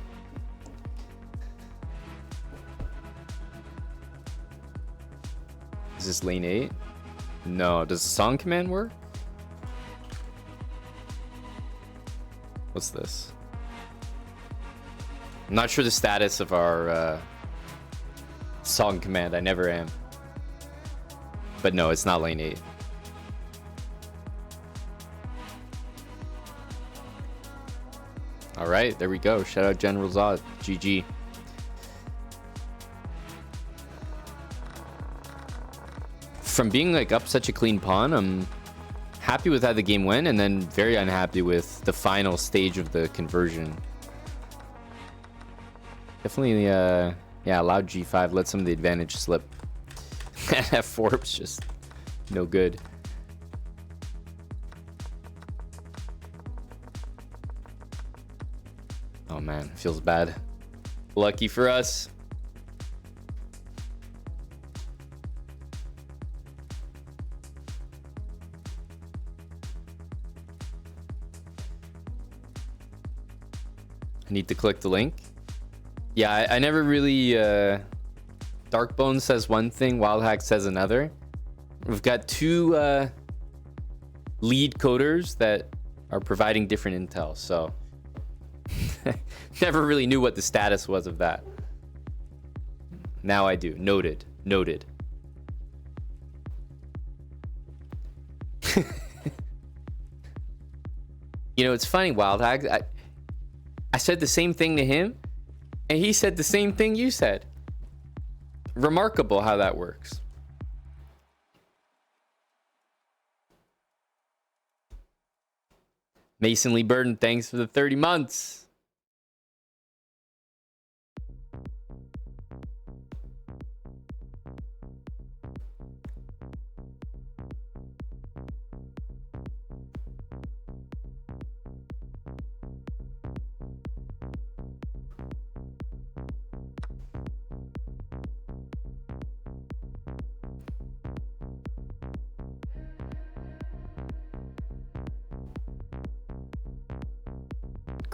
Is this lane 8? No. Does the song command work? What's this? I'm not sure the status of our song command. I never am. But no, it's not lane 8. All right, there we go. Shout out General Zod. GG. From being like up such a clean pawn, I'm happy with how the game went, and then very unhappy with the final stage of the conversion. Definitely, yeah, allowed G5, let some of the advantage slip. F4 was just no good. Oh man, feels bad. Lucky for us. I need to click the link. Yeah, I never really... Darkbone says one thing, Wildhacks says another. We've got two lead coders that are providing different intel, so... Never really knew what the status was of that. Now I do. Noted. Noted. You know, it's funny, Wildhacks. I said the same thing to him, and he said the same thing you said. Remarkable how that works. Mason Lee Burton, thanks for the 30 months.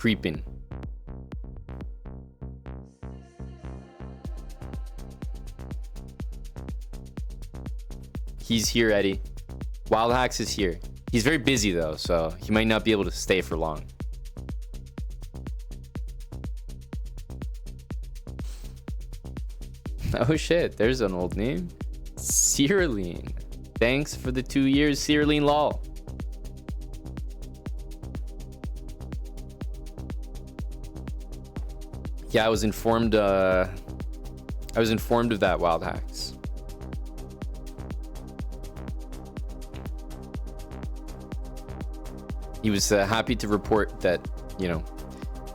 creeping. He's here, Eddie. Wildhacks is here. He's very busy though, so he might not be able to stay for long. Oh shit, there's an old name. Cyrilene. Thanks for the 2 years, Cyrilene lol. Yeah, I was informed of that, Wildhacks. He was happy to report that,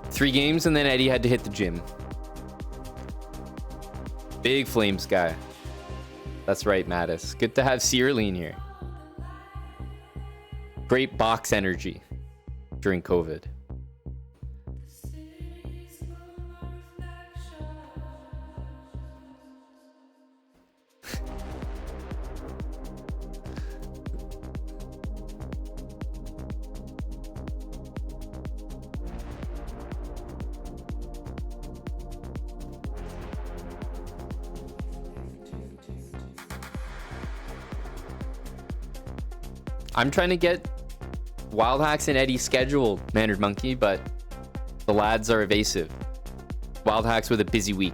3 games and then Eddie had to hit the gym. Big Flames guy. That's right, Mattis. Good to have Cyrilene here. Great box energy during COVID. I'm trying to get Wildhacks and Eddie scheduled, Mannered Monkey, but the lads are evasive. Wildhacks with a busy week.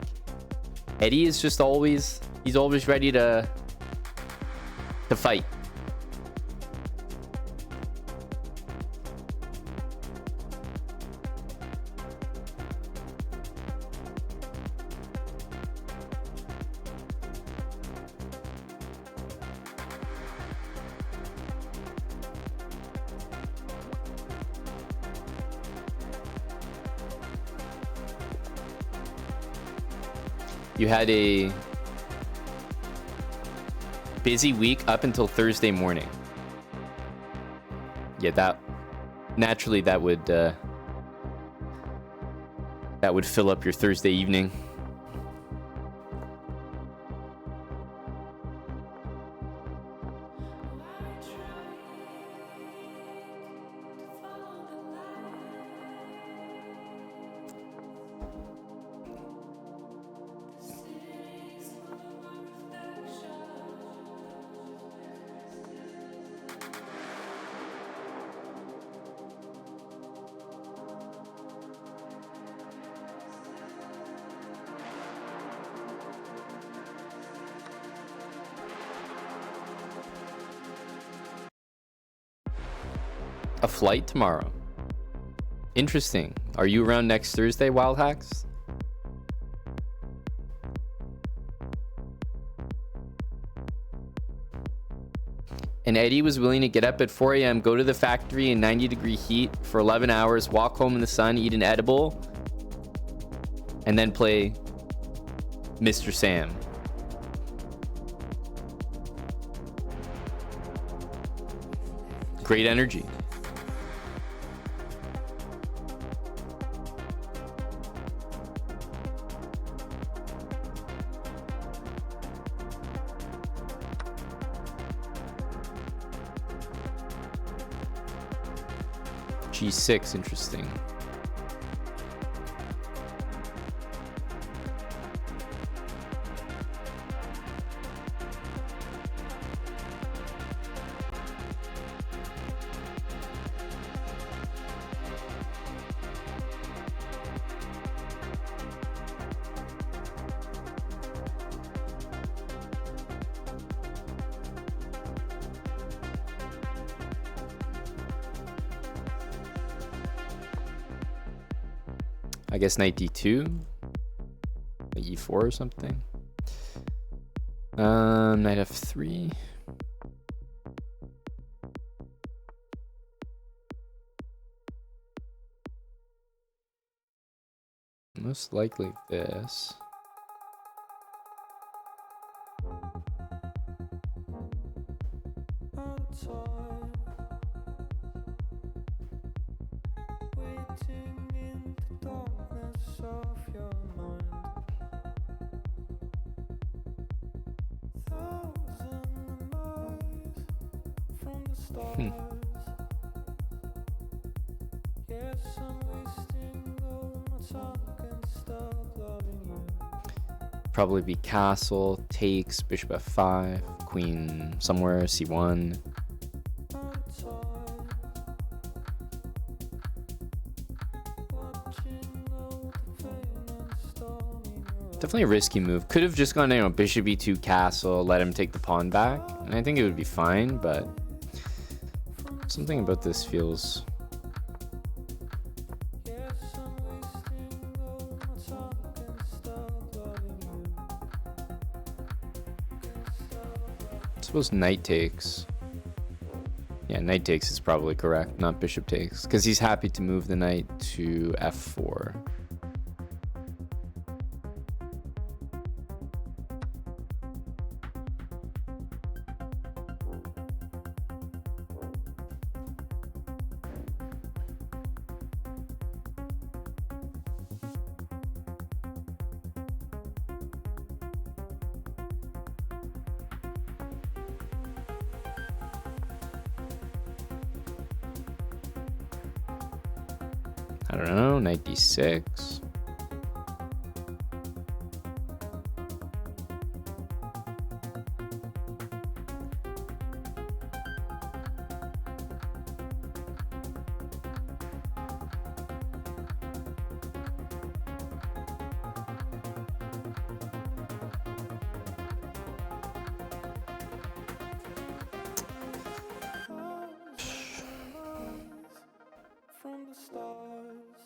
Eddie is just always ready to fight. You had a busy week up until Thursday morning. Yeah, that would fill up your Thursday evening. A flight tomorrow. Interesting. Are you around next Thursday, Wildhacks? And Eddie was willing to get up at 4 a.m., go to the factory in 90-degree heat for 11 hours, walk home in the sun, eat an edible, and then play Mr. Sam. Great energy. G6, interesting. I guess knight d2, e4 or something. Knight f3. Most likely this. Probably be castle, takes, bishop f5, queen somewhere, c1. Definitely a risky move. Could have just gone, you know, bishop e2 castle, let him take the pawn back, and I think it would be fine, but something about this feels... I suppose knight takes. Yeah, knight takes is probably correct, not bishop takes, because he's happy to move the knight to f4. I don't know, knight d6. From the stars,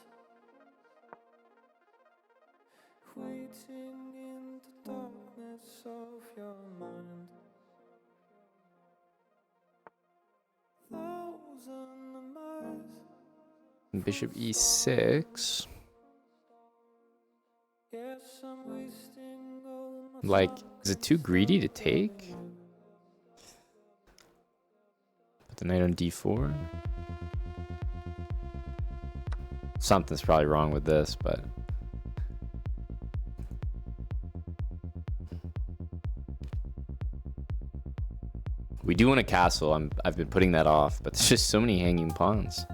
waiting in the darkness of your mind. Thousand miles. Bishop e6. Yes, I'm wasting all my Like, is it too greedy to take? Put the knight on d4. Something's probably wrong with this, but we do want a castle. I've been putting that off, but there's just so many hanging pawns.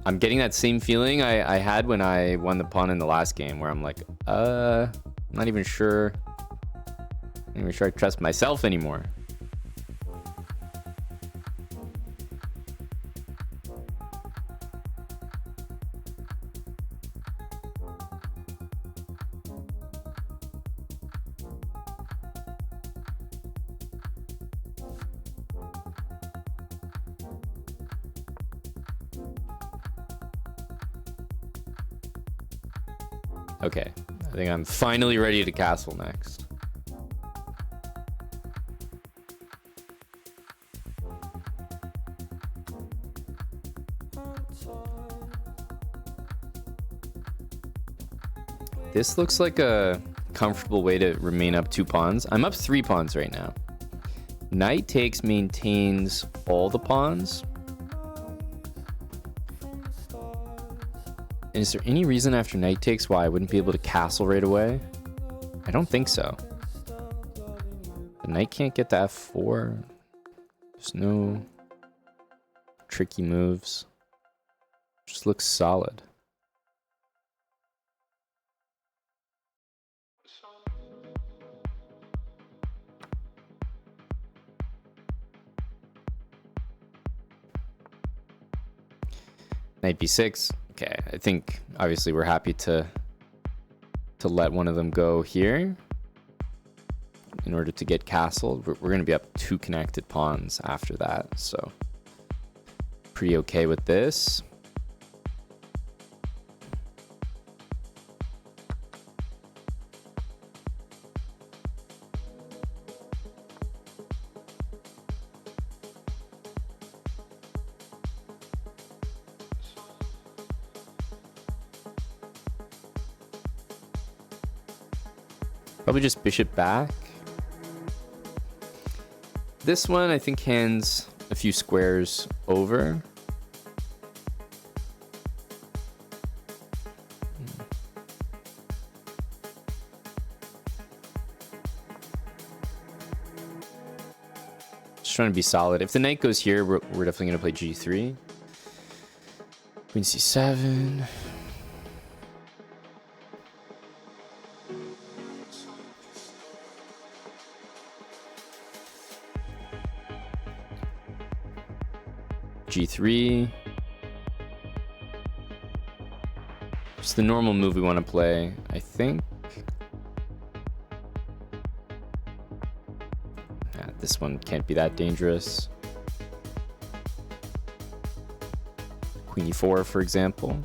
I'm getting that same feeling I had when I won the pawn in the last game, where I'm like, not even sure. Not even sure I trust myself anymore. Okay, I think I'm finally ready to castle next. This looks like a comfortable way to remain up 2 pawns. I'm up 3 pawns right now. Knight takes maintains all the pawns. And is there any reason after knight takes why I wouldn't be able to castle right away? I don't think so. The knight can't get to f4. There's no tricky moves. Just looks solid. Knight b6. Okay, I think obviously we're happy to let one of them go here in order to get castled. We're going to be up 2 connected pawns after that, so pretty okay with this. Probably just bishop back. This one I think hands a few squares over. Just trying to be solid. If the knight goes here, we're definitely going to play g3. Queen c7. G3. Just the normal move we want to play, I think. This one can't be that dangerous. Queen e4, for example.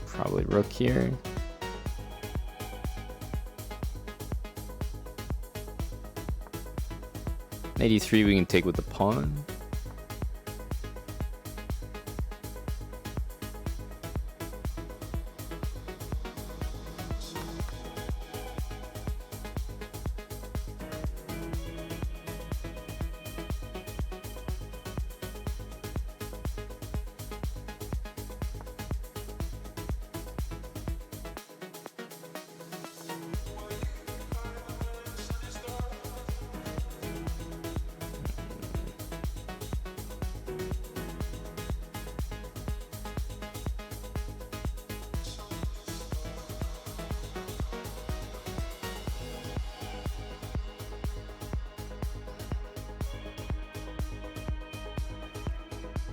Probably rook here. Knight e3 we can take with the pawn.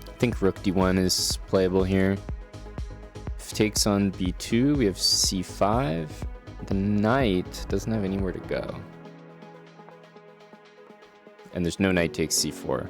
I think rook d1 is playable here. If takes on b2, we have c5. The knight doesn't have anywhere to go. And there's no knight takes c4.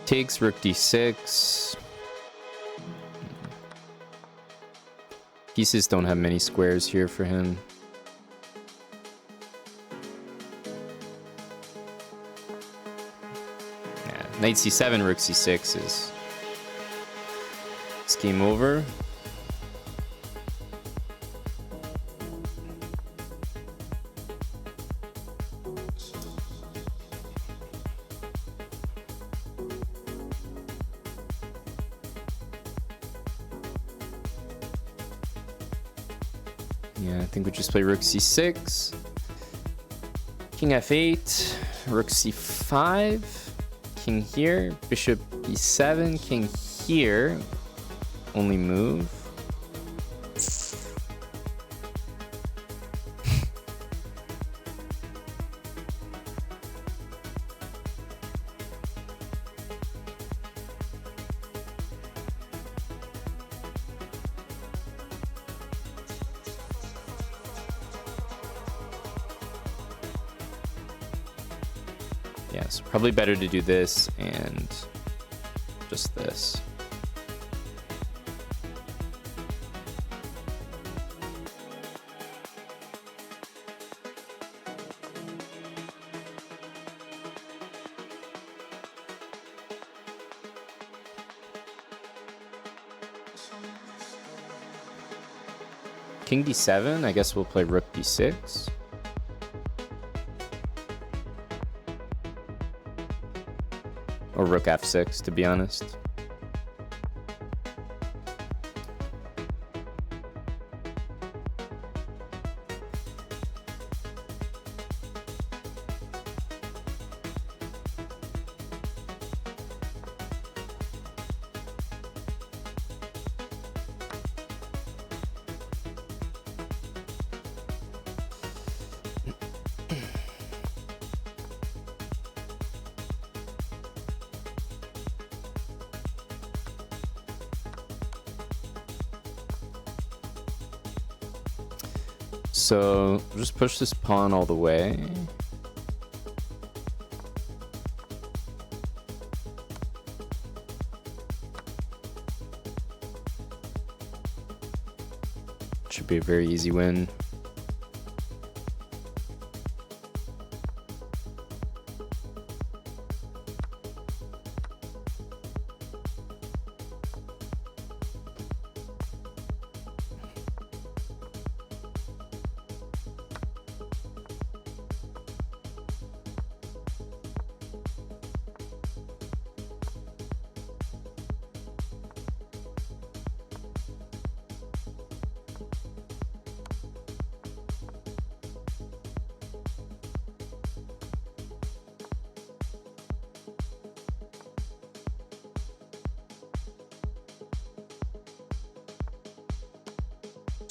Takes rook d6. Pieces don't have many squares here for him. Yeah, knight c7, rook c6 is... It's game over. Yeah, I think we just play rook c6, king f8, rook c5, king here, bishop e7, king here, only move. Yeah, so probably better to do this and just this. King d7, I guess we'll play rook d6. Or rook f6, to be honest. So just push this pawn all the way. Should be a very easy win.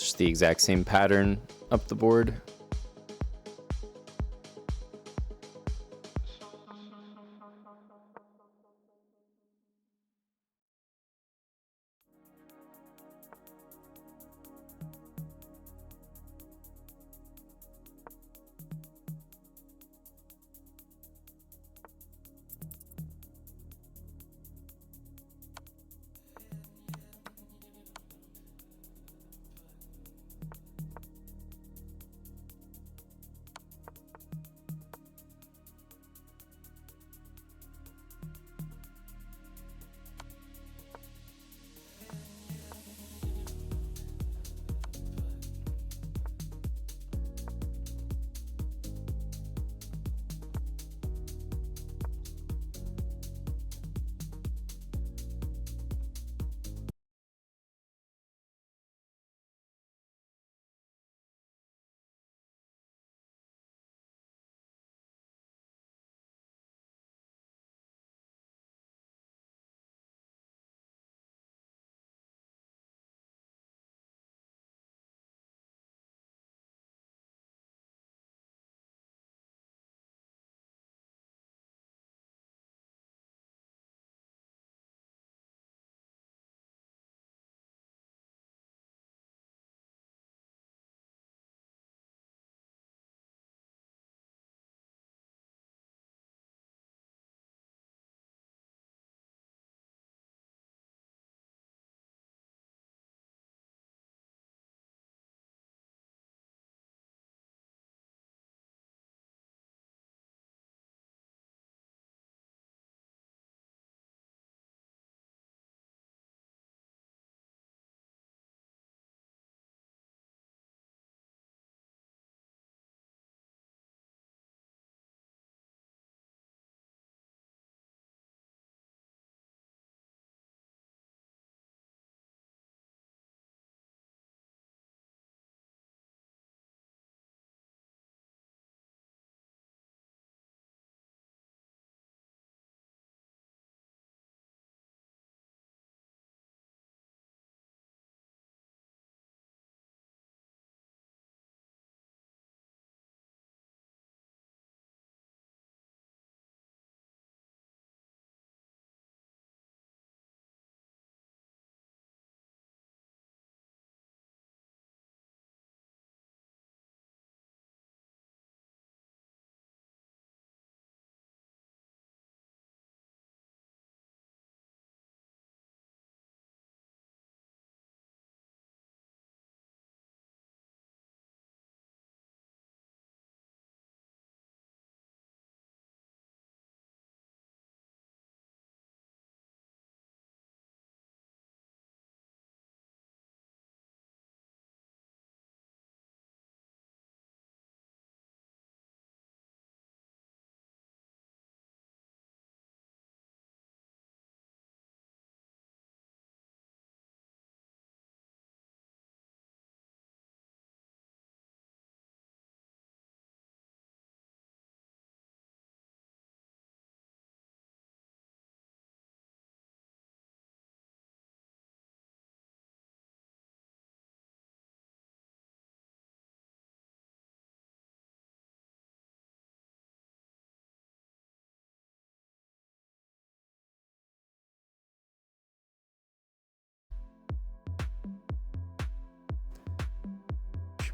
Just the exact same pattern up the board.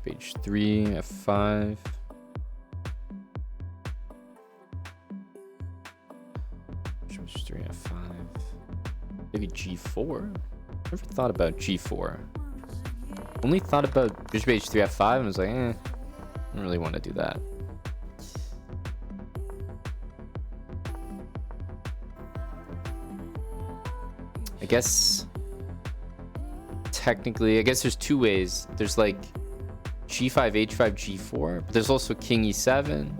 Page 3, F5. Page 3, F5. Maybe G4? Never thought about G4. Only thought about Bishop H3, F5 and was like, I don't really want to do that. I guess technically, I guess there's two ways. There's like G5, H5, G4, but there's also King E7,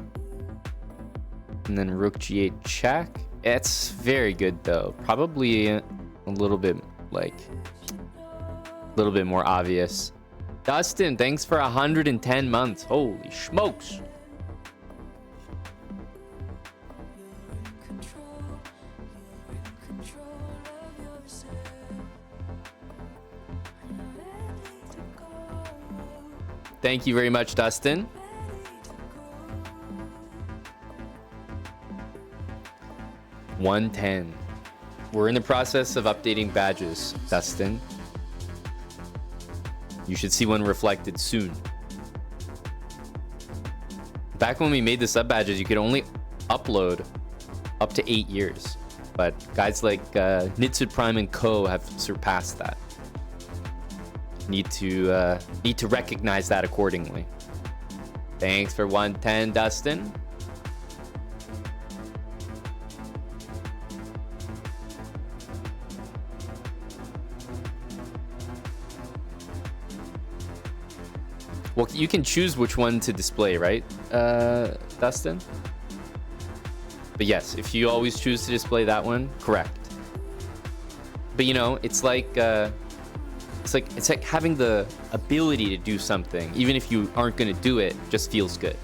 and then Rook G8 check. It's very good though. Probably a little bit like a little bit more obvious. Dustin, thanks for 110 months. Holy smokes. Thank you very much, Dustin. $110. We're in the process of updating badges, Dustin. You should see one reflected soon. Back when we made the sub badges, you could only upload up to 8 years. But guys like Nitsud Prime and Co. have surpassed that. Need to recognize that accordingly. Thanks for 110, Dustin. Well, you can choose which one to display, right, Dustin? But yes, if you always choose to display that one, correct. But you know, it's like having the ability to do something, even if you aren't gonna do it, just feels good.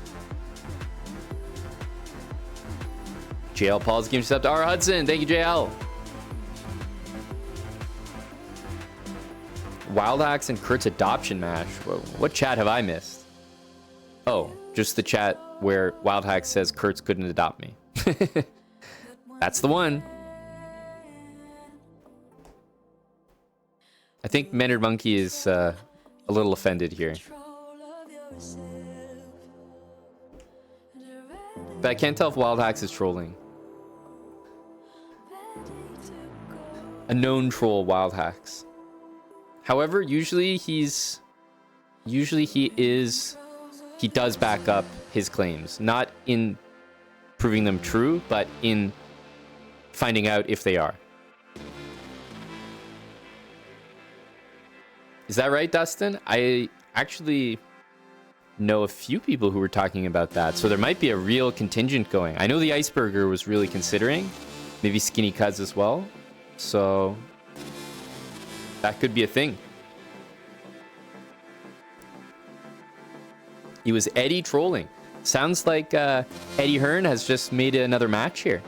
JL Paul's game sub to R Hudson. Thank you, JL. Wildhacks and Kurt's adoption match. What chat have I missed? Oh, just the chat where Wildhacks says Kurtz couldn't adopt me. That's the one. I think Mannered Monkey is a little offended here. But I can't tell if Wildhacks is trolling. A known troll, Wildhacks. However, usually he does back up his claims, not in proving them true, but in finding out if they are. Is that right, Dustin? I actually know a few people who were talking about that, so there might be a real contingent going. I know the Iceberger was really considering, maybe Skinny Cuz as well, so that could be a thing. It was Eddie trolling. Sounds like Eddie Hearn has just made another match here.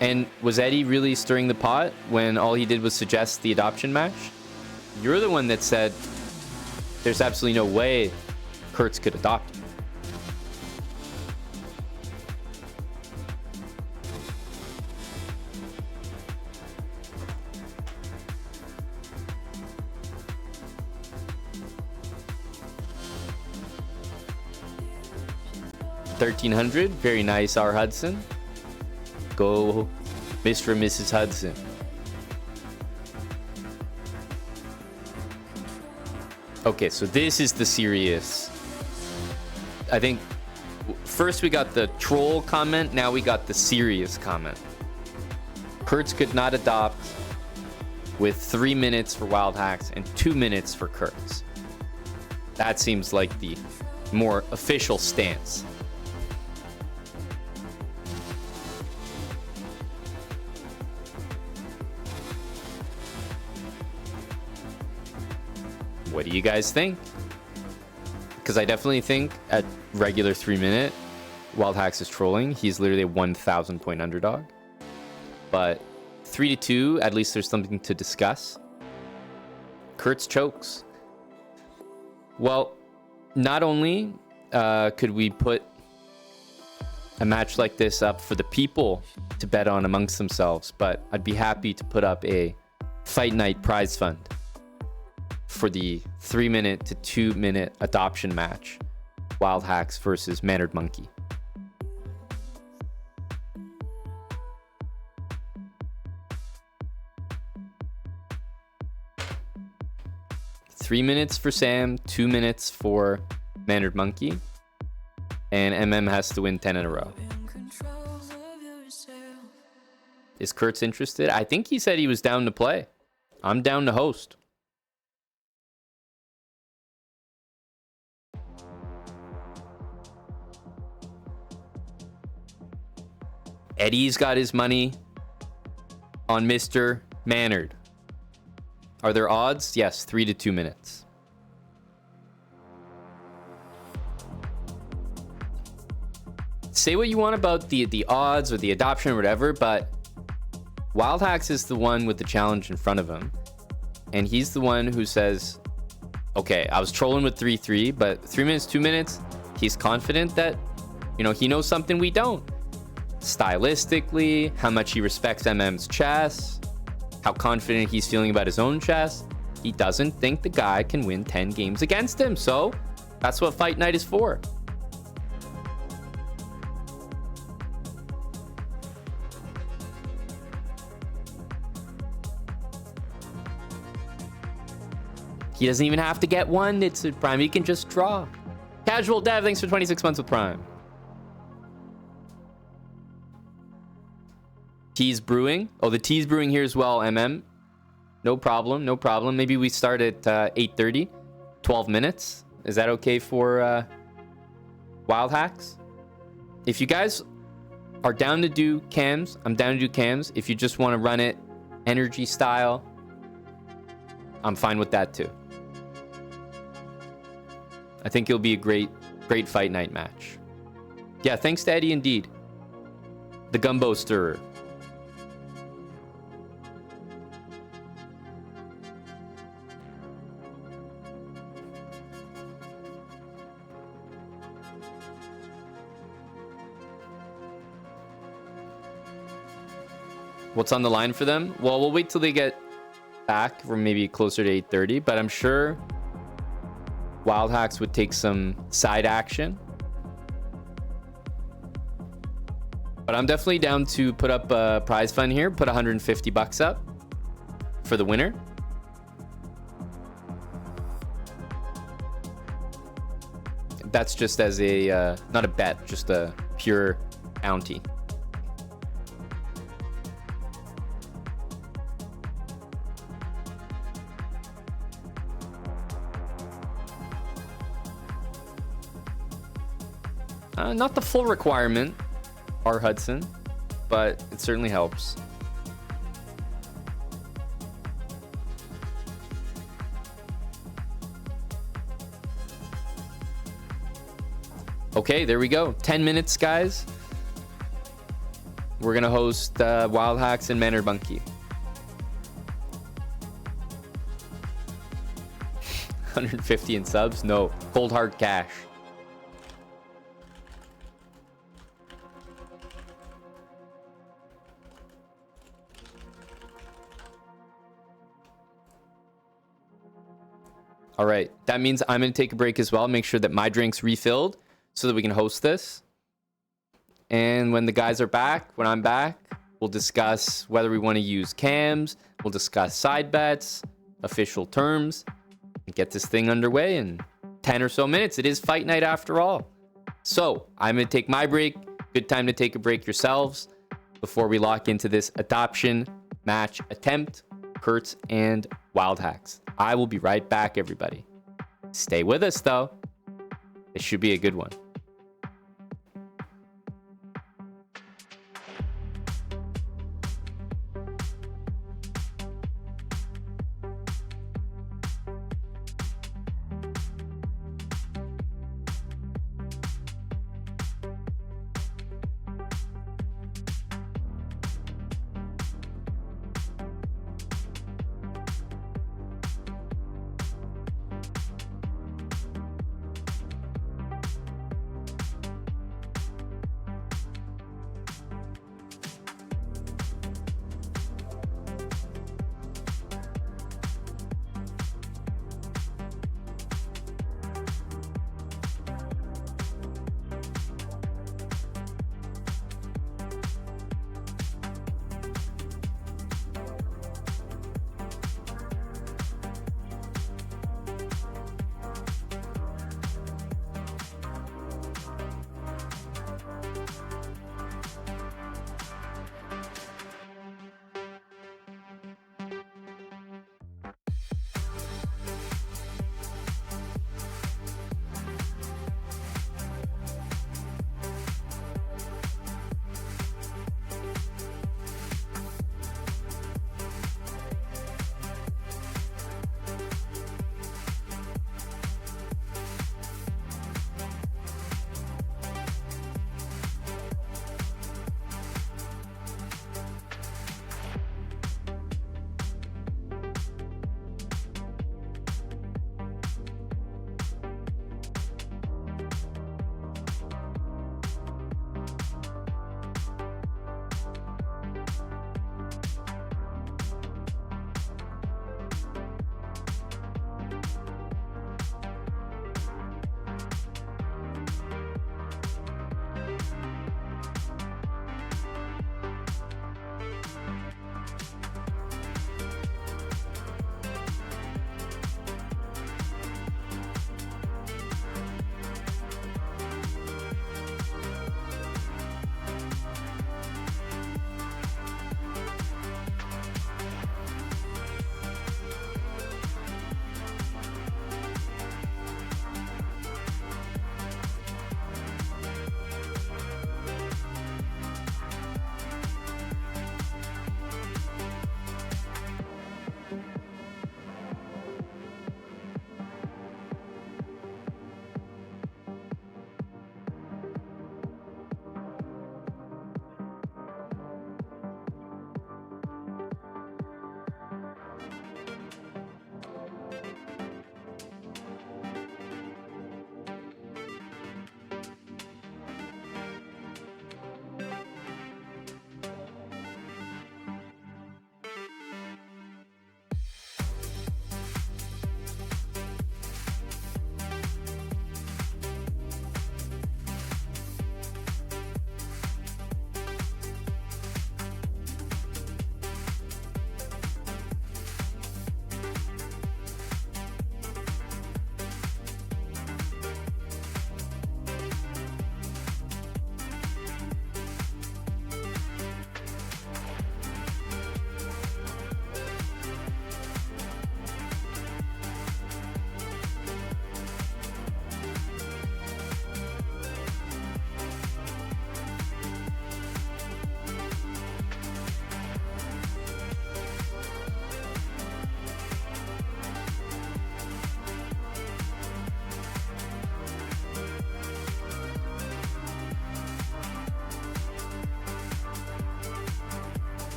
And was Eddie really stirring the pot when all he did was suggest the adoption match? You're the one that said there's absolutely no way Kurtz could adopt him. $1,300, very nice, R. Hudson. Go, Mr. and Mrs. Hudson. Okay, so this is the serious. I think first we got the troll comment, now we got the serious comment. Kurtz could not adopt with 3 minutes for Wildhacks and 2 minutes for Kurtz. That seems like the more official stance. What do you guys think? Because I definitely think at regular 3 minute, Wildhacks is trolling. He's literally a 1,000 point underdog. But 3-2, at least there's something to discuss. Kurtz chokes. Well, not only could we put a match like this up for the people to bet on amongst themselves, but I'd be happy to put up a Fight Night prize fund for the 3 minute to 2 minute adoption match, Wildhacks versus Mannered Monkey. Three minutes for Sam, 2 minutes for Mannered Monkey, and MM has to win 10 in a row. Is Kurtz interested? I think he said he was down to play. I'm down to host. Eddie's got his money on Mr. Mannered. Are there odds? Yes, 3 to 2 minutes. Say what you want about the odds or the adoption or whatever, but Wildhacks is the one with the challenge in front of him. And he's the one who says, okay, I was trolling with 3-3, but 3 minutes, 2 minutes, he's confident that, you know, he knows something we don't. Stylistically, how much he respects MM's chess, how confident he's feeling about his own chess. He doesn't think the guy can win 10 games against him. So that's what Fight Night is for. He doesn't even have to get one. It's a Prime. He can just draw. Casual Dev, thanks for 26 months with Prime. Tea's brewing. Oh, the tea's brewing here as well, MM. No problem, no problem. Maybe we start at 8:30, 12 minutes. Is that okay for Wildhacks? If you guys are down to do cams, I'm down to do cams. If you just want to run it energy style, I'm fine with that too. I think it'll be a great Fight Night match. Yeah, thanks to Eddie indeed. The Gumbo Stirrer. What's on the line for them? Well, we'll wait till they get back. We're maybe closer to 8:30, but I'm sure Wildhacks would take some side action. But I'm definitely down to put up a prize fund here. Put 150 bucks up for the winner. That's just as a, not a bet, just a pure bounty. Not the full requirement, R. Hudson, but it certainly helps. Okay, there we go. 10 minutes, guys. We're going to host Wildhacks and Manor Bunky. 150 in subs? No. Cold hard cash. All right, that means I'm going to take a break as well. Make sure that my drink's refilled so that we can host this. And when the guys are back, when I'm back, we'll discuss whether we want to use cams. We'll discuss side bets, official terms, and get this thing underway in 10 or so minutes. It is Fight Night after all. So I'm going to take my break. Good time to take a break yourselves before we lock into this adoption match attempt. Kurtz and Wildhacks. I will be right back, everybody. Stay with us, though. It should be a good one.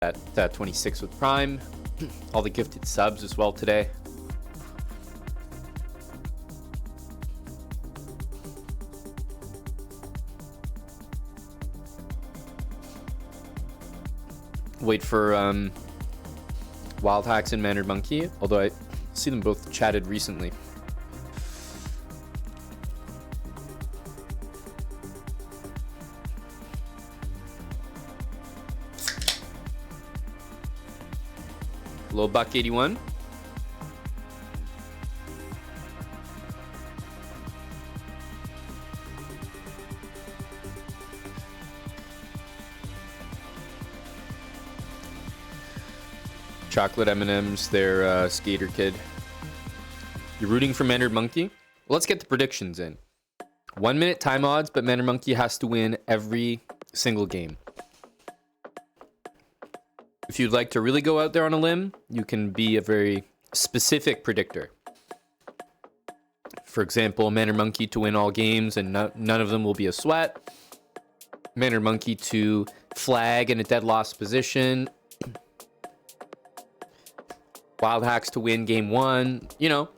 at 26 with Prime. All the gifted subs as well today. Wait for Wildhacks and Mannered Monkey, although I see them both chatted recently. Little buck 81. Chocolate M&M's, their skater kid. You're rooting for Mannered Monkey? Well, let's get the predictions in. 1 minute time odds, but Mannered Monkey has to win every single game. If you'd like to really go out there on a limb, you can be a very specific predictor. For example, Mannered Monkey to win all games and none of them will be a sweat. Mannered Monkey to flag in a dead loss position. Wildhacks to win game 1, you know.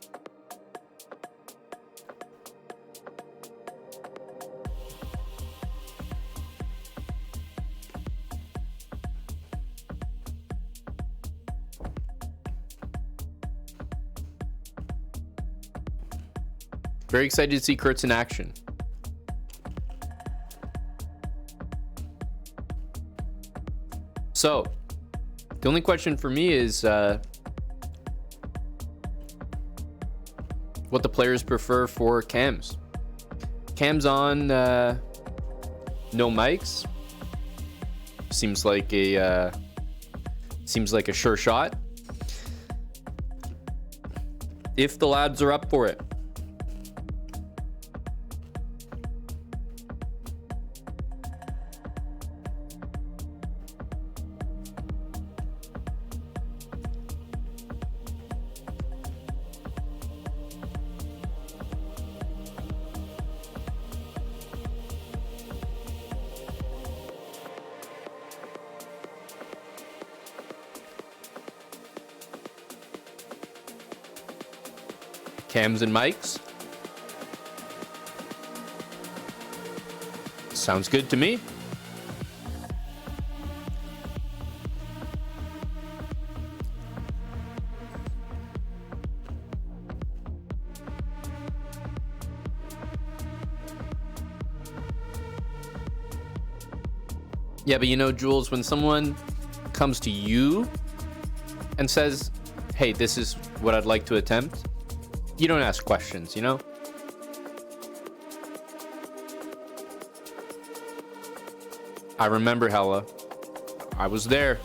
Very excited to see Kurtz in action. So, the only question for me is what the players prefer for cams. Cams on, no mics. Seems like a sure shot. If the lads are up for it. Cams and mics. Sounds good to me. Yeah, but you know, Jules, when someone comes to you and says, hey, this is what I'd like to attempt, you don't ask questions, you know? I remember Hella. I was there.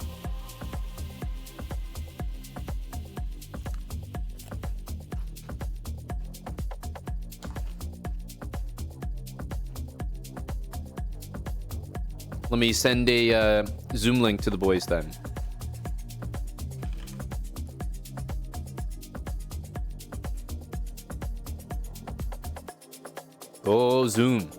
Let me send a Zoom link to the boys then. Go Zoom.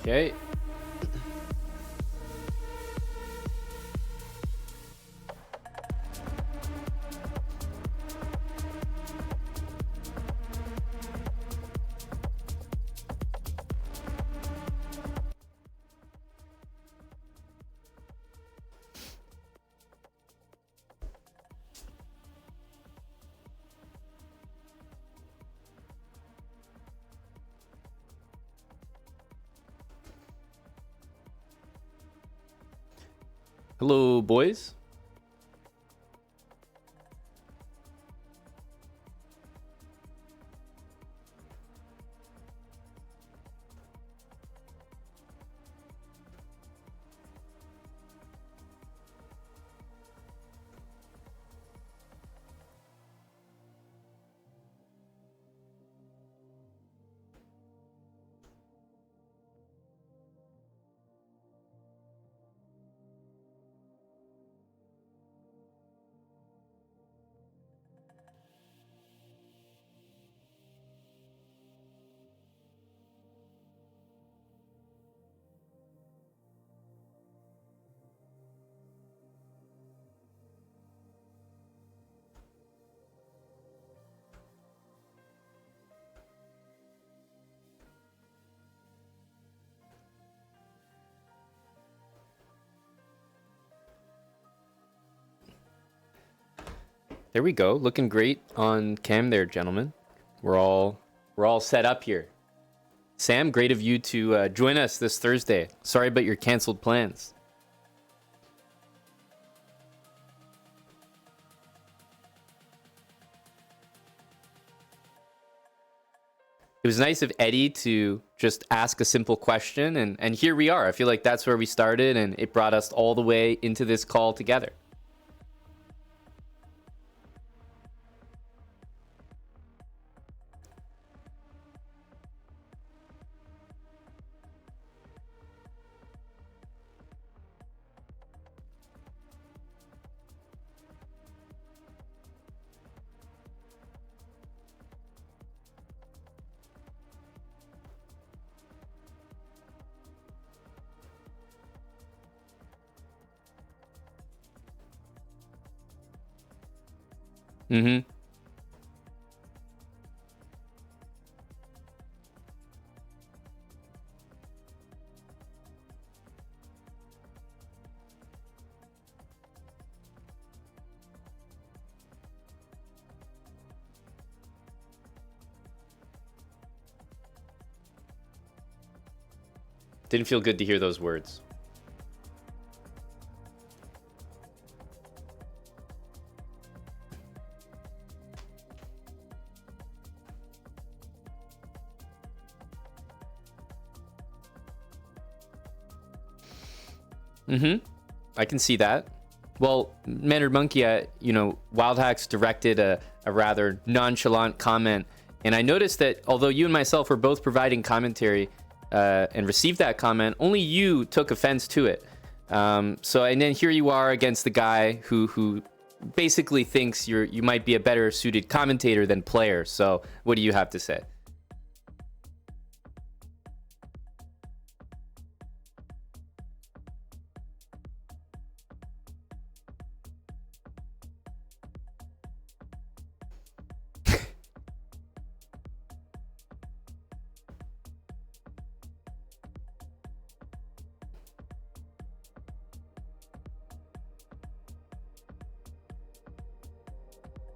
Okay. Hello, boys. There we go. Looking great on cam there, gentlemen. We're all set up here. Sam, great of you to join us this Thursday. Sorry about your canceled plans. It was nice of Eddie to just ask a simple question, and here we are. I feel like that's where we started, and it brought us all the way into this call together. Mm-hmm. Didn't feel good to hear those words. Mm-hmm. I can see that. Well, Mannered Monkey, Wildhacks directed a rather nonchalant comment, and I noticed that although you and myself were both providing commentary and received that comment, only you took offense to it. And then here you are against the guy who basically thinks you might be a better suited commentator than player. So what do you have to say?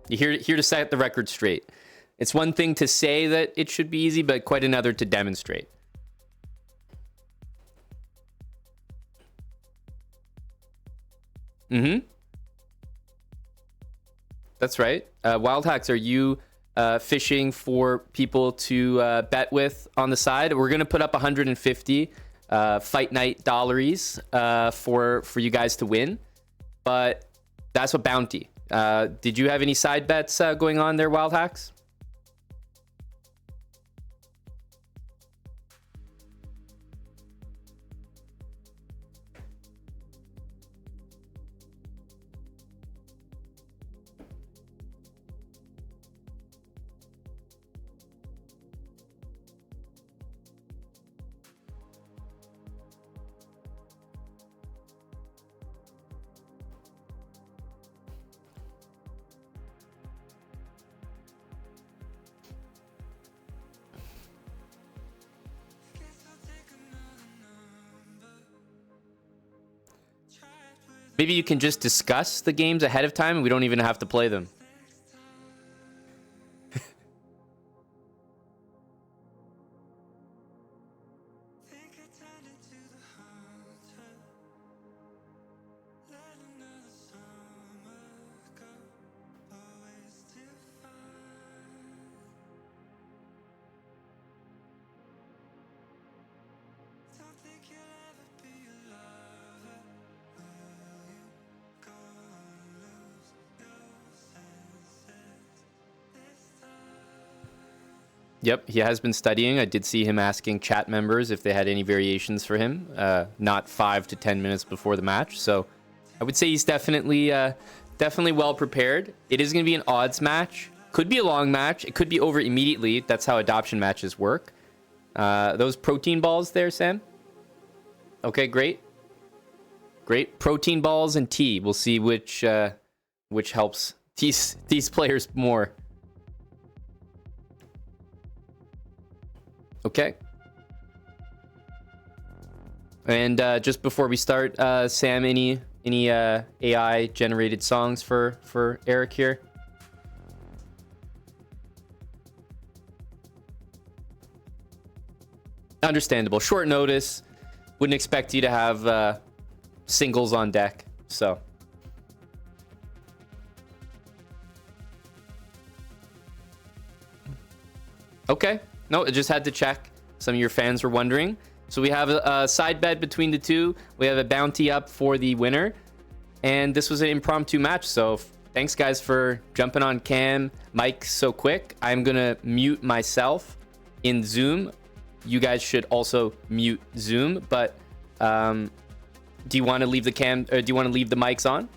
You're here to set the record straight. It's one thing to say that it should be easy, but quite another to demonstrate. Mm-hmm. That's right. Wildhacks, are you fishing for people to bet with on the side? We're going to put up 150 fight night dollaries for you guys to win, but that's a bounty. Did you have any side bets going on there, Wildhacks? Maybe you can just discuss the games ahead of time and we don't even have to play them. Yep, he has been studying. I did see him asking chat members if they had any variations for him, not 5 to 10 minutes before the match. So I would say he's definitely well prepared. It is going to be an odds match. Could be a long match. It could be over immediately. That's how adoption matches work. Those protein balls there, Sam? Okay, great. Great. Protein balls and tea. We'll see which helps these players more. Okay. And just before we start, Sam, any AI generated songs for Eric here? Understandable. Short notice. Wouldn't expect you to have singles on deck. So. Okay. No, I just had to check. Some of your fans were wondering. So we have a side bet between the two. We have a bounty up for the winner. And this was an impromptu match. So thanks, guys, for jumping on cam. Mike, so quick. I'm going to mute myself in Zoom. You guys should also mute Zoom. But do you want to leave the cam, or do you want to leave the mics on?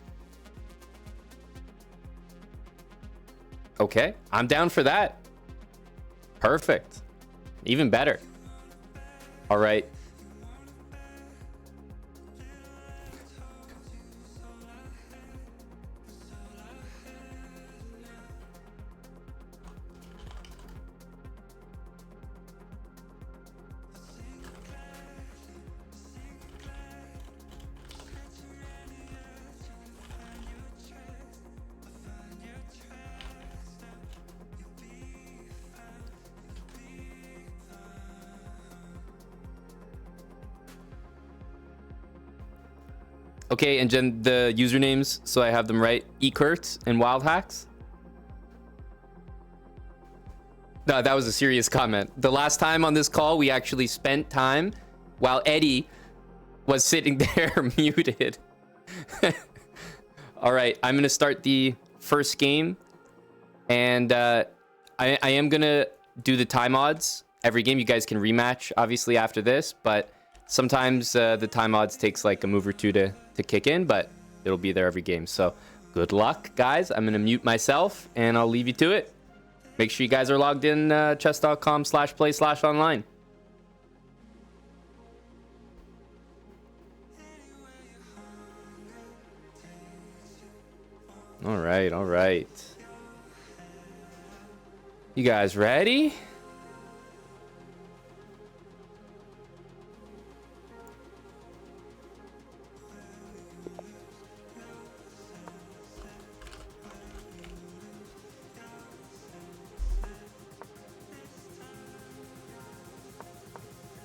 Okay, I'm down for that. Perfect. Even better. All right. Okay, and then the usernames, so I have them right. Ekurt and Wildhacks. No, that was a serious comment. The last time on this call, we actually spent time while Eddie was sitting there muted. All right, I'm going to start the first game. And I am going to do the time odds every game. You guys can rematch, obviously, after this. But sometimes the time odds takes like a move or two to kick in, but it'll be there every game. So good luck, guys. I'm going to mute myself, and I'll leave you to it. Make sure you guys are logged in, chess.com/play/online. All right, all right. You guys ready?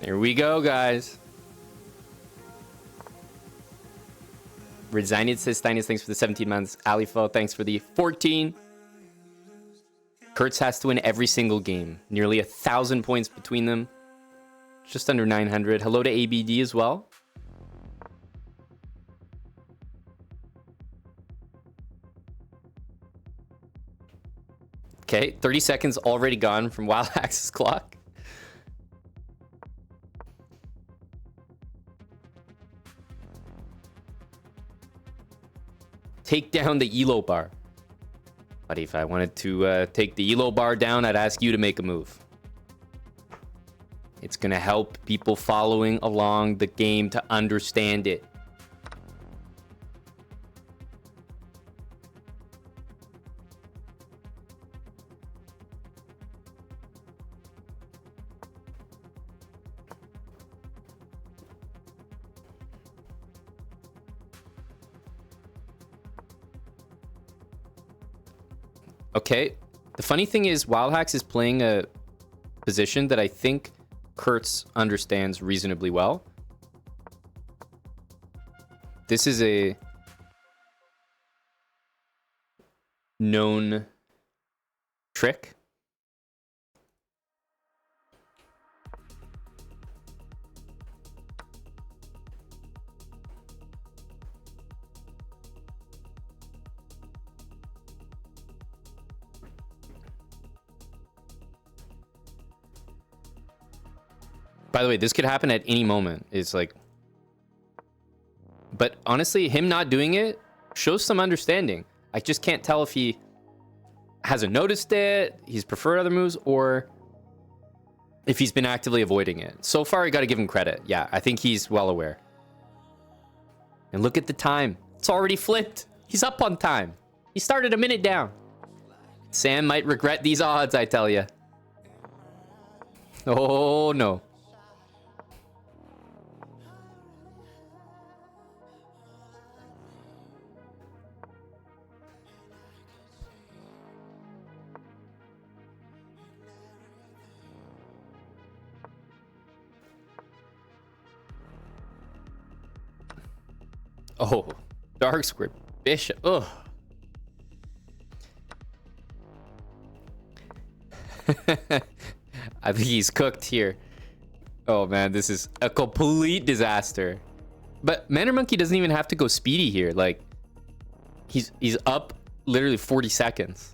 Here we go, guys. Resigned says Steinius, thanks for the 17 months. Alifo, thanks for the 14. Kurtz has to win every single game. Nearly 1,000 points between them. Just under 900. Hello to ABD as well. Okay, 30 seconds already gone from Wildhacks' clock. Take down the ELO bar. But if I wanted to take the ELO bar down, I'd ask you to make a move. It's going to help people following along the game to understand it. Okay, the funny thing is Wildhacks is playing a position that I think Kurtz understands reasonably well. This is a known trick. By the way, this could happen at any moment. It's like, but honestly, him not doing it shows some understanding. I just can't tell if he hasn't noticed it, he's preferred other moves, or if he's been actively avoiding it. So far, I got to give him credit. Yeah, I think he's well aware. And look at the time. It's already flipped. He's up on time. He started a minute down. Sam might regret these odds, I tell you. Oh, no. Oh, dark square bishop. Ugh. I think he's cooked here. Oh man, this is a complete disaster. But Manor Monkey doesn't even have to go speedy here. Like, he's up literally 40 seconds.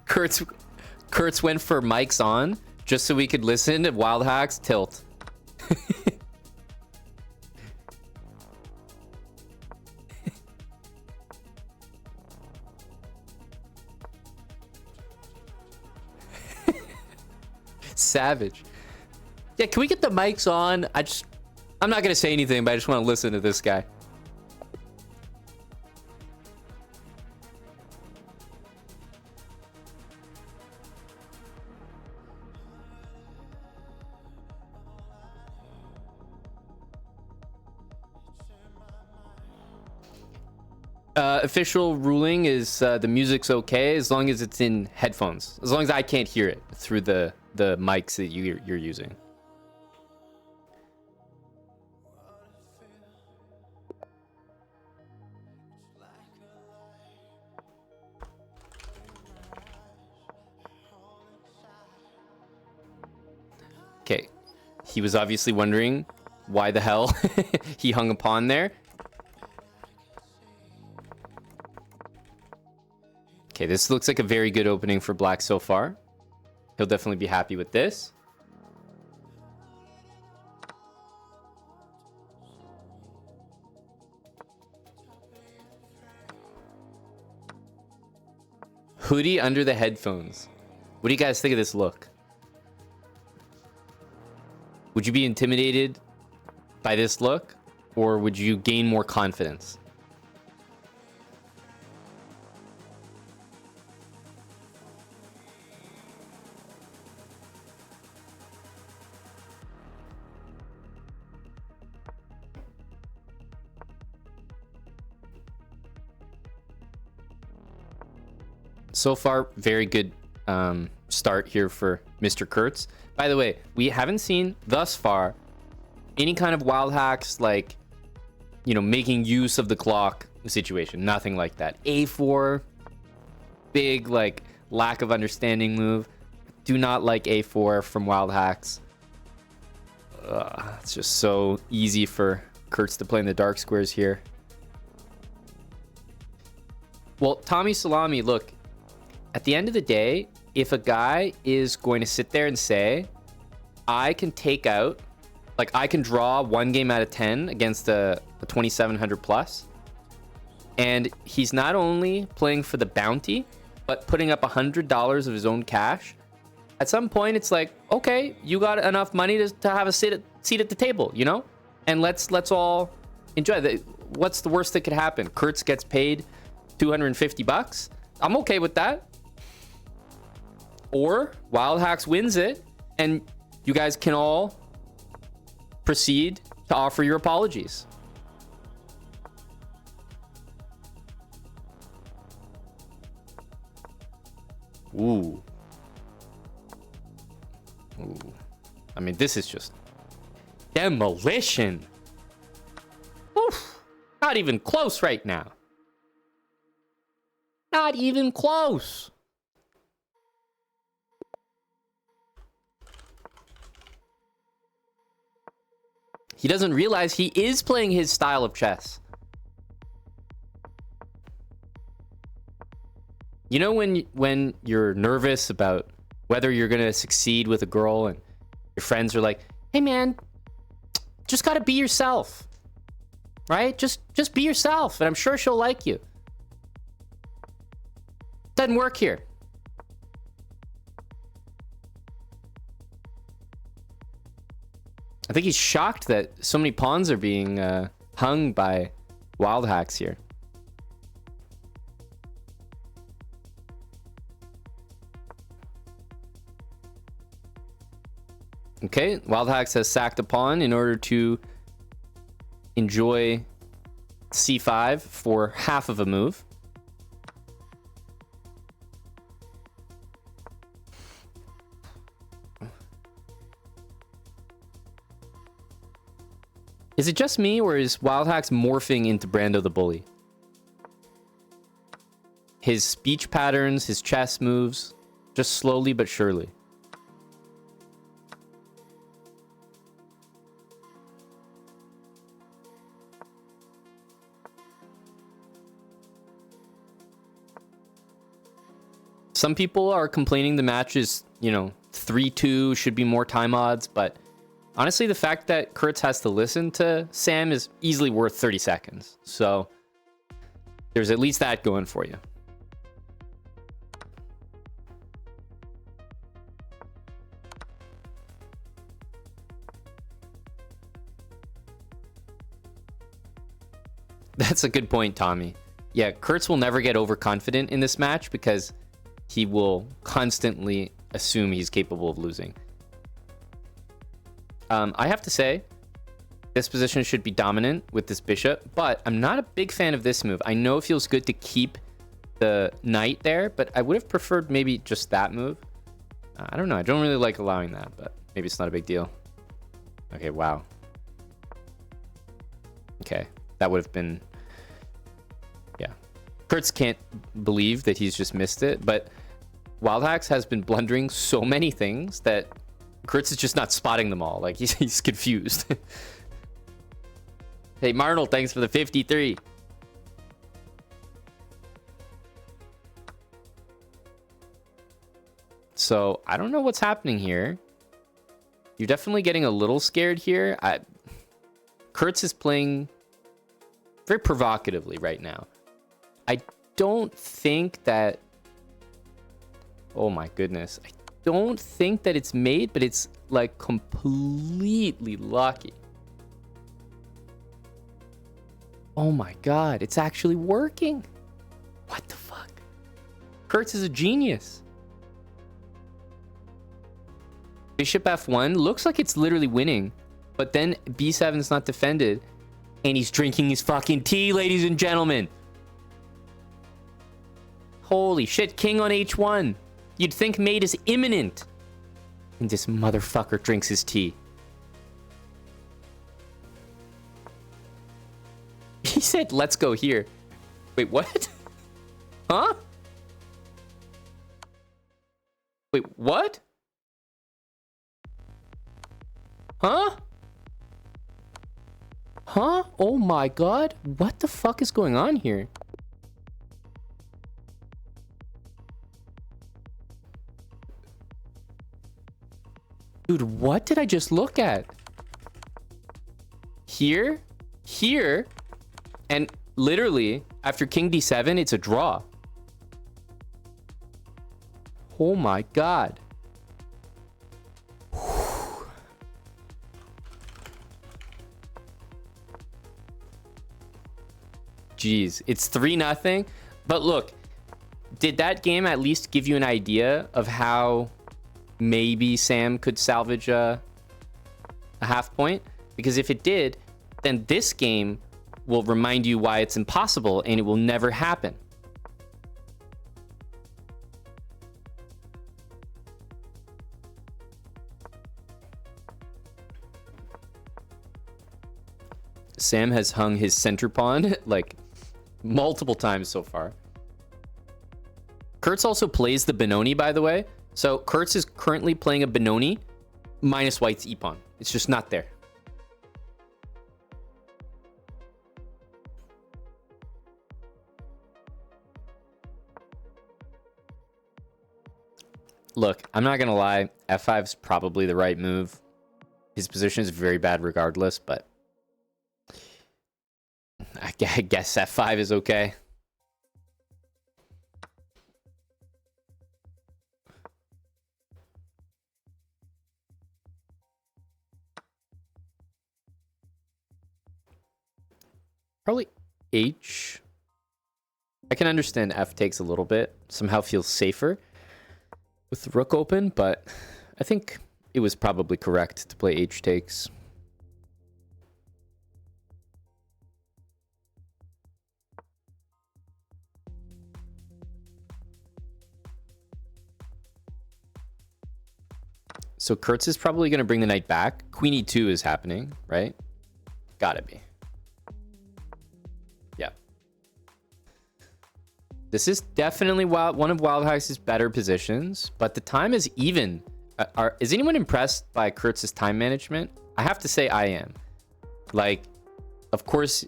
Kurtz went for mics on just so we could listen to Wildhacks tilt. Savage. Yeah, can we get the mics on? I'm not gonna say anything, but I just want to listen to this guy. Official ruling is the music's okay as long as it's in headphones. As long as I can't hear it through the mics that you're using. Okay, he was obviously wondering why the hell he hung a pawn there. Okay, this looks like a very good opening for black so far. He'll definitely be happy with this. Hoodie under the headphones. What do you guys think of this look? Would you be intimidated by this look, or would you gain more confidence? So far, very good start here for Mr. Kurtz. By the way, we haven't seen thus far any kind of wild hacks like, you know, making use of the clock situation. Nothing like that. A4, big like lack of understanding move. Do not like A4 from wild hacks. It's just so easy for Kurtz to play in the dark squares here. Well, Tommy Salami, look, at the end of the day, if a guy is going to sit there and say, I can take out, like I can draw one game out of 10 against a 2700 plus, and he's not only playing for the bounty, but putting up $100 of his own cash, at some point it's like, okay, you got enough money to have a seat at the table, you know? And let's all enjoy it. What's the worst that could happen? Kurtz gets paid $250. I'm okay with that. Or Wildhacks wins it, and you guys can all proceed to offer your apologies. Ooh. Ooh. I mean, this is just demolition. Oof. Not even close right now. Not even close. He doesn't realize he is playing his style of chess. You know when you're nervous about whether you're gonna succeed with a girl and your friends are like, "Hey man, just gotta be yourself, right? Just be yourself, and I'm sure she'll like you." Doesn't work here. I think he's shocked that so many pawns are being hung by Wildhacks here. Okay, Wildhacks has sacked a pawn in order to enjoy c5 for half of a move. Is it just me, or is Wildhacks morphing into Brando the Bully? His speech patterns, his chess moves, just slowly but surely. Some people are complaining the match is, 3-2, should be more time odds, but honestly, the fact that Kurtz has to listen to Sam is easily worth 30 seconds. So there's at least that going for you. That's a good point, Tommy. Yeah, Kurtz will never get overconfident in this match because he will constantly assume he's capable of losing. I have to say, this position should be dominant with this bishop, but I'm not a big fan of this move. I know it feels good to keep the knight there, but I would have preferred maybe just that move. I don't know. I don't really like allowing that, but maybe it's not a big deal. Okay, wow. Okay, that would have been... Yeah. Kurtz can't believe that he's just missed it, but Wildhacks has been blundering so many things that Kurtz is just not spotting them all. Like, he's confused. Hey, Marnell, thanks for the 53. So, I don't know what's happening here. You're definitely getting a little scared here. Kurtz is playing very provocatively right now. I don't think that... Oh my goodness. I don't think that it's made, but it's like completely lucky. Oh my god, it's actually working. What the fuck? Kurtz is a genius. Bishop f1 looks like it's literally winning, but then b7 is not defended, and he's drinking his fucking tea, ladies and gentlemen. Holy shit, king on h1. You'd think mate is imminent. And this motherfucker drinks his tea. He said, let's go here. Wait, what? Huh? Wait, what? Huh? Huh? Oh my god. What the fuck is going on here? Dude, what did I just look at? Here, here, and literally, after king d7, it's a draw. Oh my god. Jeez, it's 3-0. But look, did that game at least give you an idea of how maybe Sam could salvage a half point? Because if it did, then this game will remind you why it's impossible and it will never happen. Sam has hung his center pawn like multiple times so far. Kurtz also plays the Benoni, by the way. So Kurtz is currently playing a Benoni minus white's e-pawn. It's just not there. Look, I'm not gonna lie. F5 is probably the right move. His position is very bad regardless, but I guess F5 is okay. Probably H. I can understand F takes a little bit. Somehow feels safer with the rook open, but I think it was probably correct to play H takes. So Kurtz is probably going to bring the knight back. Queen E2 is happening, right? Gotta be. Yeah. This is definitely one of Wildhacks' better positions, but the time is even. Is anyone impressed by Kurtz's time management? I have to say I am. Like, of course,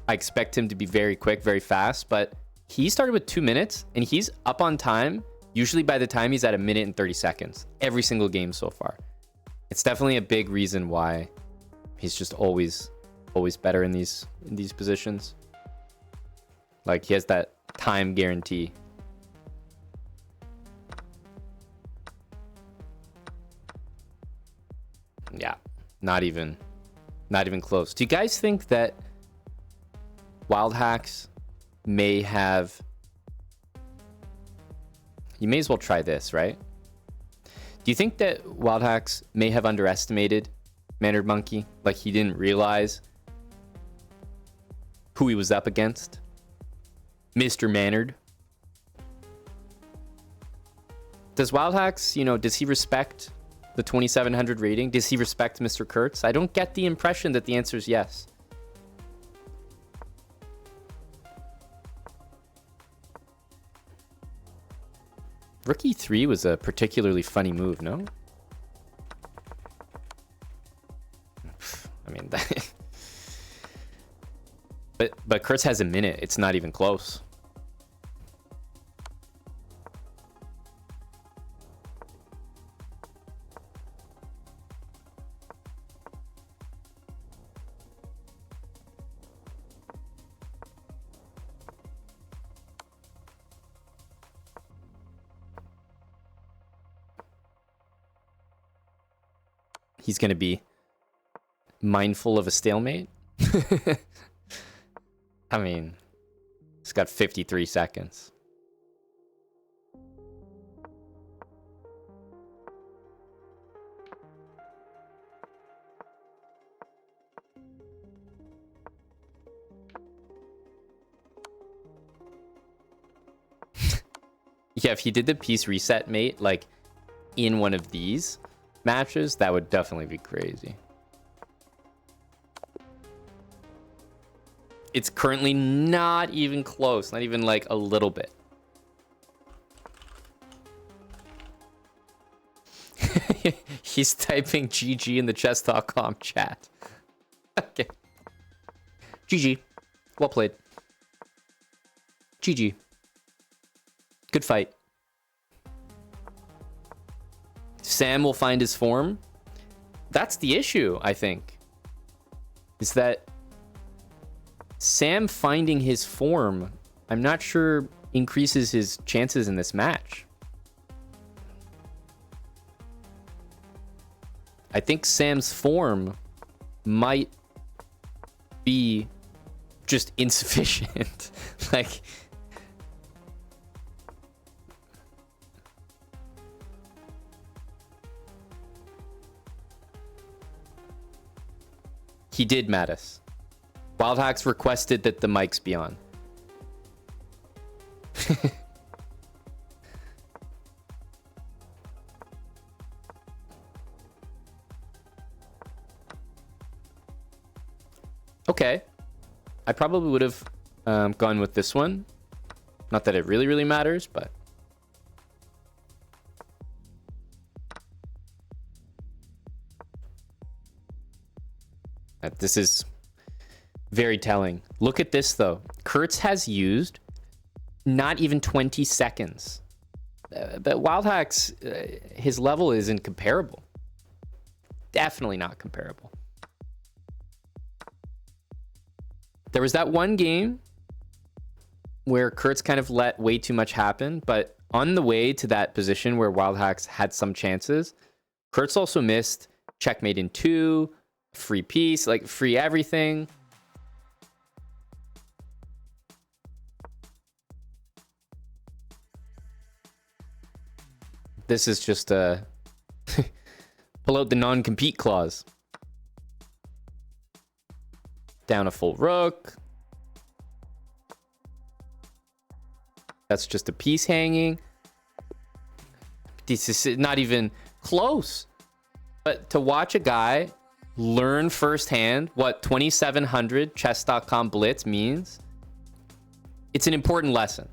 I expect him to be very quick, very fast, but he started with 2 minutes, and he's up on time, usually by the time he's at 1 minute and 30 seconds. Every single game so far. It's definitely a big reason why he's just always better in these positions. Like, he has that time guarantee. Yeah, not even close. Do you guys think that Wildhacks may have... You may as well try this, right? Do you think that Wildhacks may have underestimated Mannered Monkey? Like, he didn't realize who he was up against? Mr. Mannered. Does Wildhacks, does he respect the 2700 rating? Does he respect Mr. Kurtz? I don't get the impression that the answer is yes. Rook E3 was a particularly funny move, no? I mean, but Kurtz has 1 minute. It's not even close. He's going to be mindful of a stalemate. I mean, he's got 53 seconds. Yeah, if he did the piece reset mate, like, in one of these matches, that would definitely be crazy. It's currently not even close, not even like a little bit. He's typing GG in the chess.com chat. Okay. GG. Well played. GG. Good fight. Sam will find his form. That's the issue, I think. Is that Sam finding his form, I'm not sure increases his chances in this match. I think Sam's form might be just insufficient. Like, he did, Mattis. Wildhacks requested that the mics be on. Okay. I probably would have gone with this one. Not that it really matters, but... This is very telling. Look at this, though. Kurtz has used not even 20 seconds But Wildhacks, his level is incomparable. Definitely not comparable. There was that one game where Kurtz kind of let way too much happen, but on the way to that position where Wildhacks had some chances, Kurtz also missed checkmate in 2, free piece, like free everything. This is just a pull out the non-compete clause. Down a full rook. That's just a piece hanging. This is not even close. But to watch a guy learn firsthand what 2700 chess.com blitz means, it's an important lesson.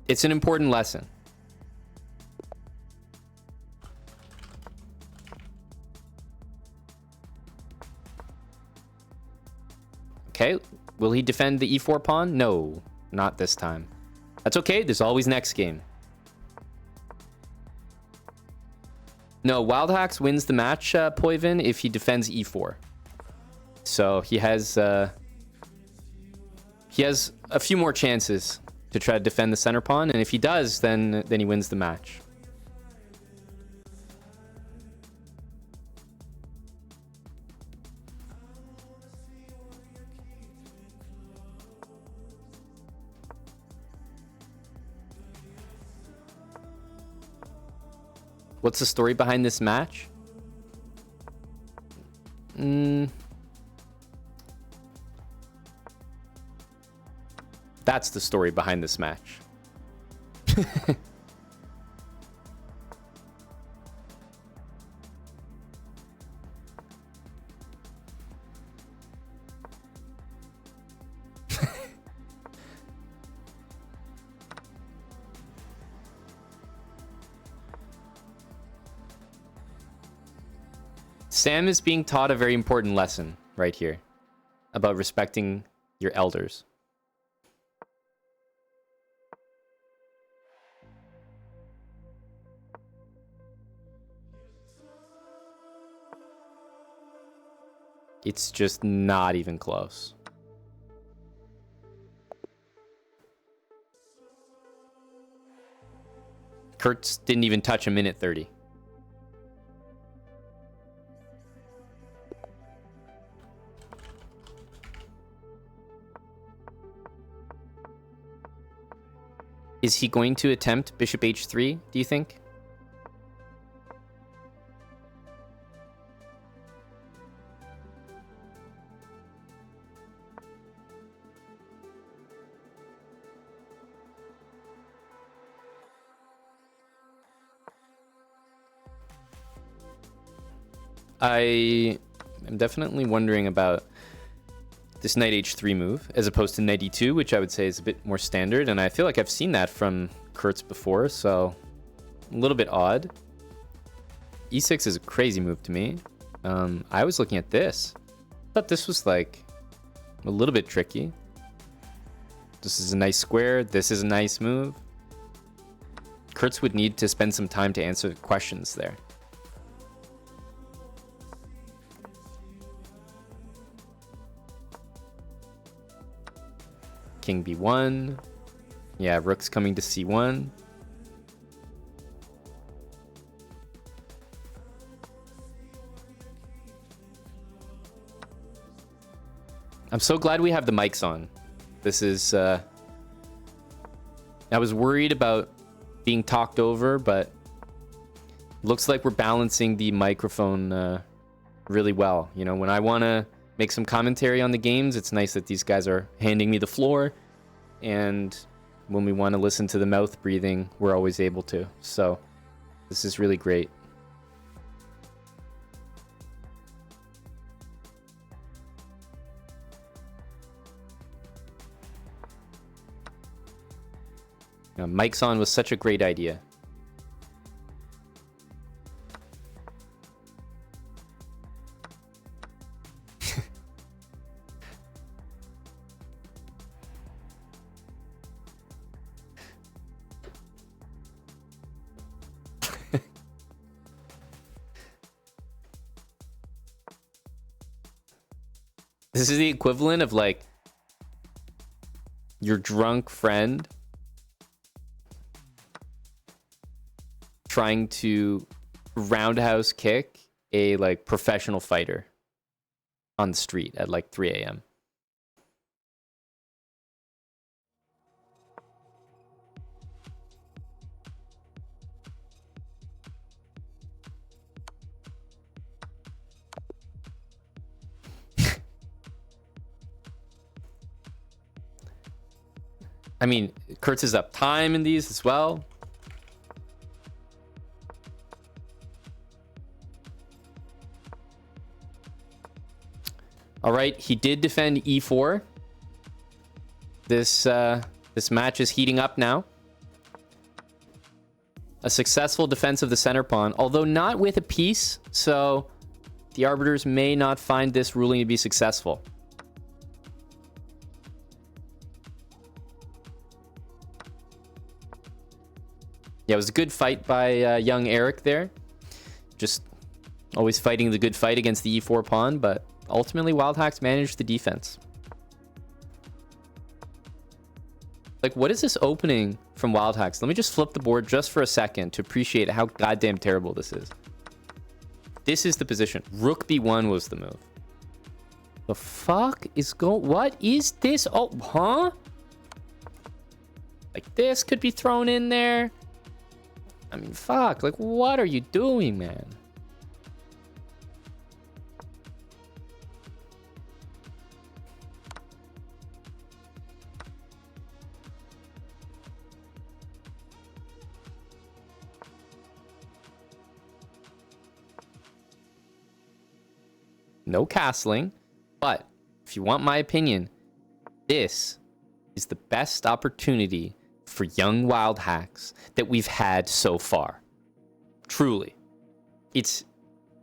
It's an important lesson. Okay, will he defend the e4 pawn? No, not this time. That's okay, there's always next game. No, Wildhacks wins the match, Poivin, if he defends e4. So he has a few more chances to try to defend the center pawn, and if he does, then he wins the match. What's the story behind this match? That's the story behind this match. Sam is being taught a very important lesson right here about respecting your elders. It's just not even close. Kurtz didn't even touch a minute 30. Is he going to attempt bishop h3, do you think? I am definitely wondering about this knight h3 move as opposed to knight e2, which I would say is a bit more standard, and I feel like I've seen that from Kurtz before, so a little bit odd. e6 is a crazy move to me. I was looking at this. I thought this was like a little bit tricky. This is a nice square. This is a nice move. Kurtz would need to spend some time to answer questions there. King b1. Yeah, rook's coming to c1. I'm so glad we have the mics on. This is... I was worried about being talked over, but looks like we're balancing the microphone really well. You know, when I want to make some commentary on the games, it's nice that these guys are handing me the floor, and when we want to listen to the mouth breathing, we're always able to. So this is really great. Mike's on was such a great idea. This is the equivalent of like your drunk friend trying to roundhouse kick a like professional fighter on the street at like 3 a.m. I mean, Kurtz is up time in these as well. All right, he did defend e4. This match is heating up now. A successful defense of the center pawn, although not with a piece, so the arbiters may not find this ruling to be successful. Yeah, it was a good fight by young Eric there. Just always fighting the good fight against the e4 pawn, but ultimately Wildhacks managed the defense. Like, what is this opening from Wildhacks? Let me just flip the board just for a second to appreciate how goddamn terrible this is. This is the position. Rook b1 was the move. The fuck is going... What is this? Oh, huh? Like, this could be thrown in there. I mean, fuck. Like, what are you doing, man? No castling, but if you want my opinion, this is the best opportunity for young Wildhacks that we've had so far. Truly. It's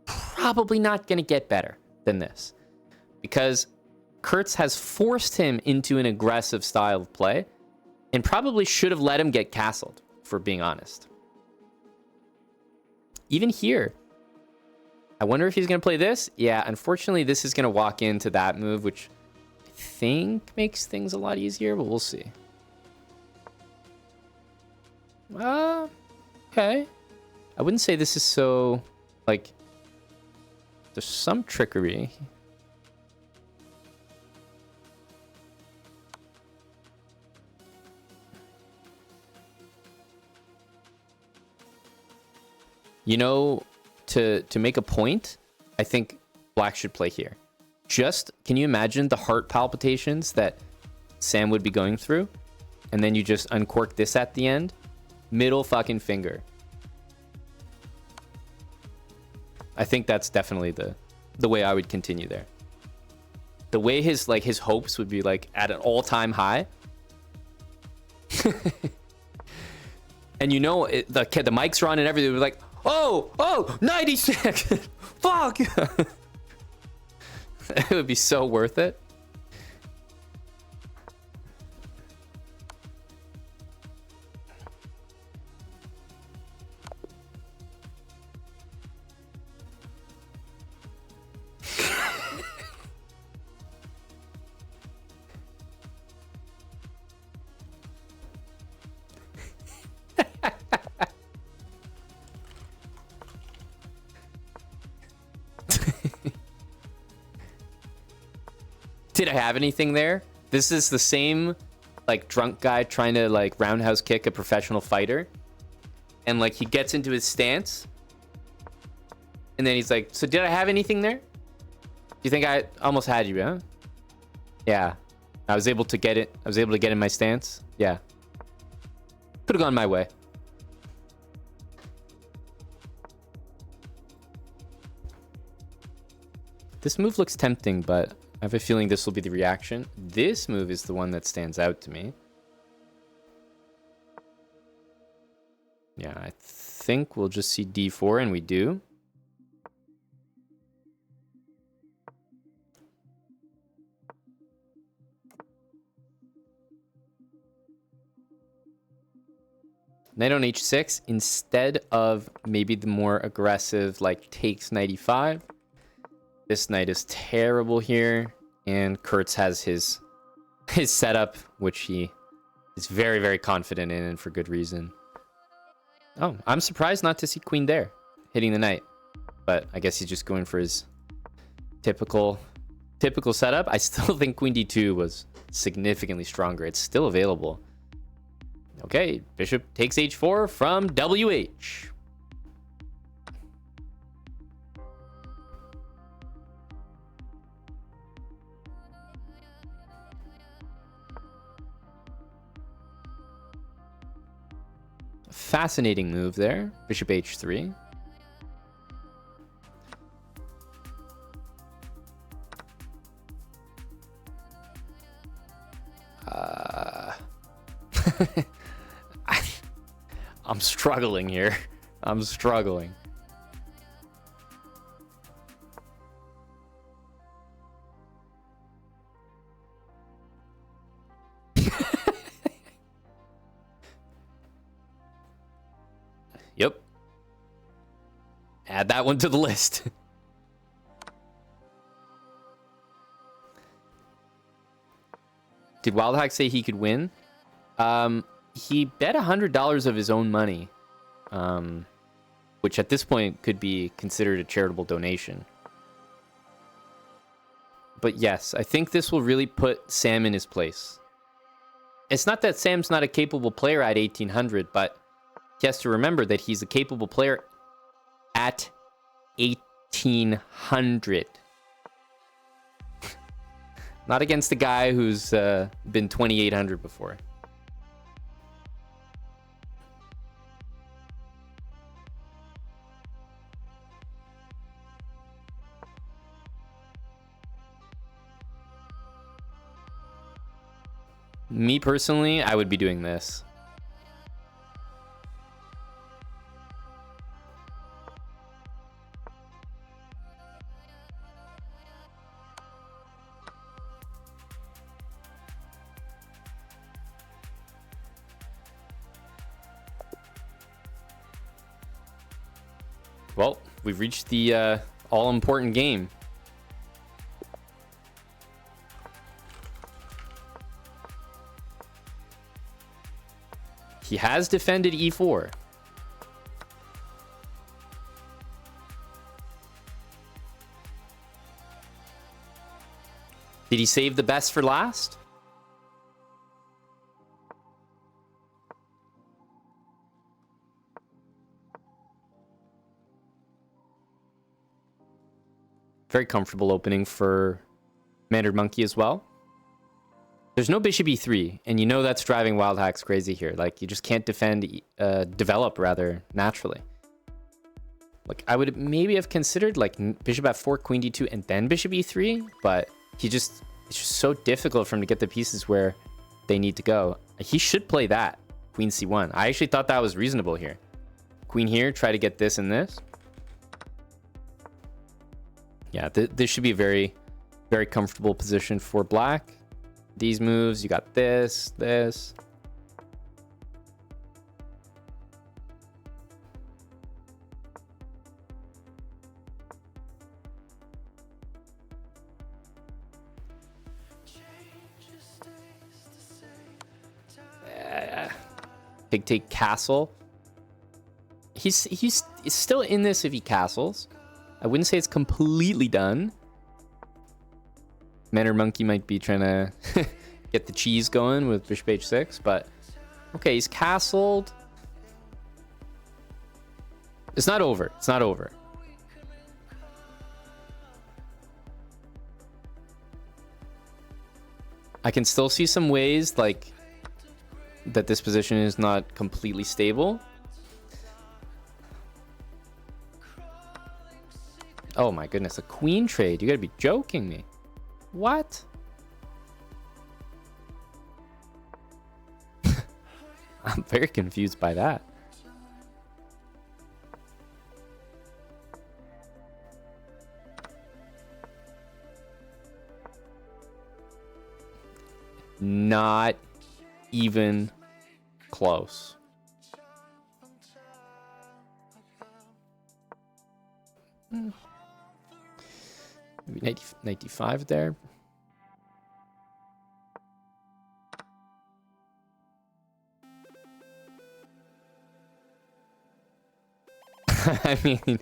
probably not going to get better than this because Kurtz has forced him into an aggressive style of play and probably should have let him get castled, for being honest. Even here, I wonder if he's going to play this. Yeah, unfortunately, this is going to walk into that move, which I think makes things a lot easier, but we'll see. Okay. I wouldn't say this is so, like, there's some trickery. You know, to make a point, I think black should play here. Just, can you imagine the heart palpitations that Sam would be going through? And then you just uncork this at the end. Middle fucking finger. I think that's definitely the way I would continue there. The way his hopes would be like at an all-time high. And you know, the mics are on and everything. We're like, oh, 96. Fuck. It would be so worth it. Did I have anything there? This is the same like drunk guy trying to like roundhouse kick a professional fighter. And like he gets into his stance. And then he's like, so did I have anything there? You think I almost had you, huh? Yeah. I was able to get it. I was able to get in my stance. Yeah. Could have gone my way. This move looks tempting, but I have a feeling this will be the reaction. This move is the one that stands out to me. Yeah, I think we'll just see d4, and we do. Knight on h6 instead of maybe the more aggressive like takes 95. This knight is terrible here, And Kurtz has his setup, which he is very, very confident in, and for good reason. Oh, I'm surprised not to see queen there, hitting the knight. But I guess he's just going for his typical setup. I still think queen d2 was significantly stronger. It's still available. Okay, bishop takes h4 from WH. Fascinating move there. Bishop h3. I'm struggling here. I'm struggling. Yep. Add that one to the list. Did Wildhacks say he could win? He bet $100 of his own money, which at this point could be considered a charitable donation. But yes, I think this will really put Sam in his place. It's not that Sam's not a capable player at 1800, but he has to remember that he's a capable player at 1800. Not against a guy who's been 2800 before. Me personally, I would be doing this. Well, we've reached the all-important game. He has defended e4. Did he save the best for last? Very comfortable opening for Mandarin Monkey as well. There's no bishop e3, and you know that's driving Wildhacks crazy here. Like, you just can't develop rather naturally. Like, I would maybe have considered like bishop f4, queen d2, and then bishop e3, but it's just so difficult for him to get the pieces where they need to go. He should play that, queen c1. I actually thought that was reasonable here. Queen here, try to get this and this. Yeah, this should be a very, very comfortable position for black. These moves, you got this. Big take castle. He's still in this if he castles. I wouldn't say it's completely done. Mandarin Monkey might be trying to get the cheese going with bishop h6, but okay, he's castled. It's not over. It's not over. I can still see some ways like that this position is not completely stable. Oh my goodness, a queen trade. You gotta be joking me. What? I'm very confused by that. Not even close. Maybe 95 there. I mean,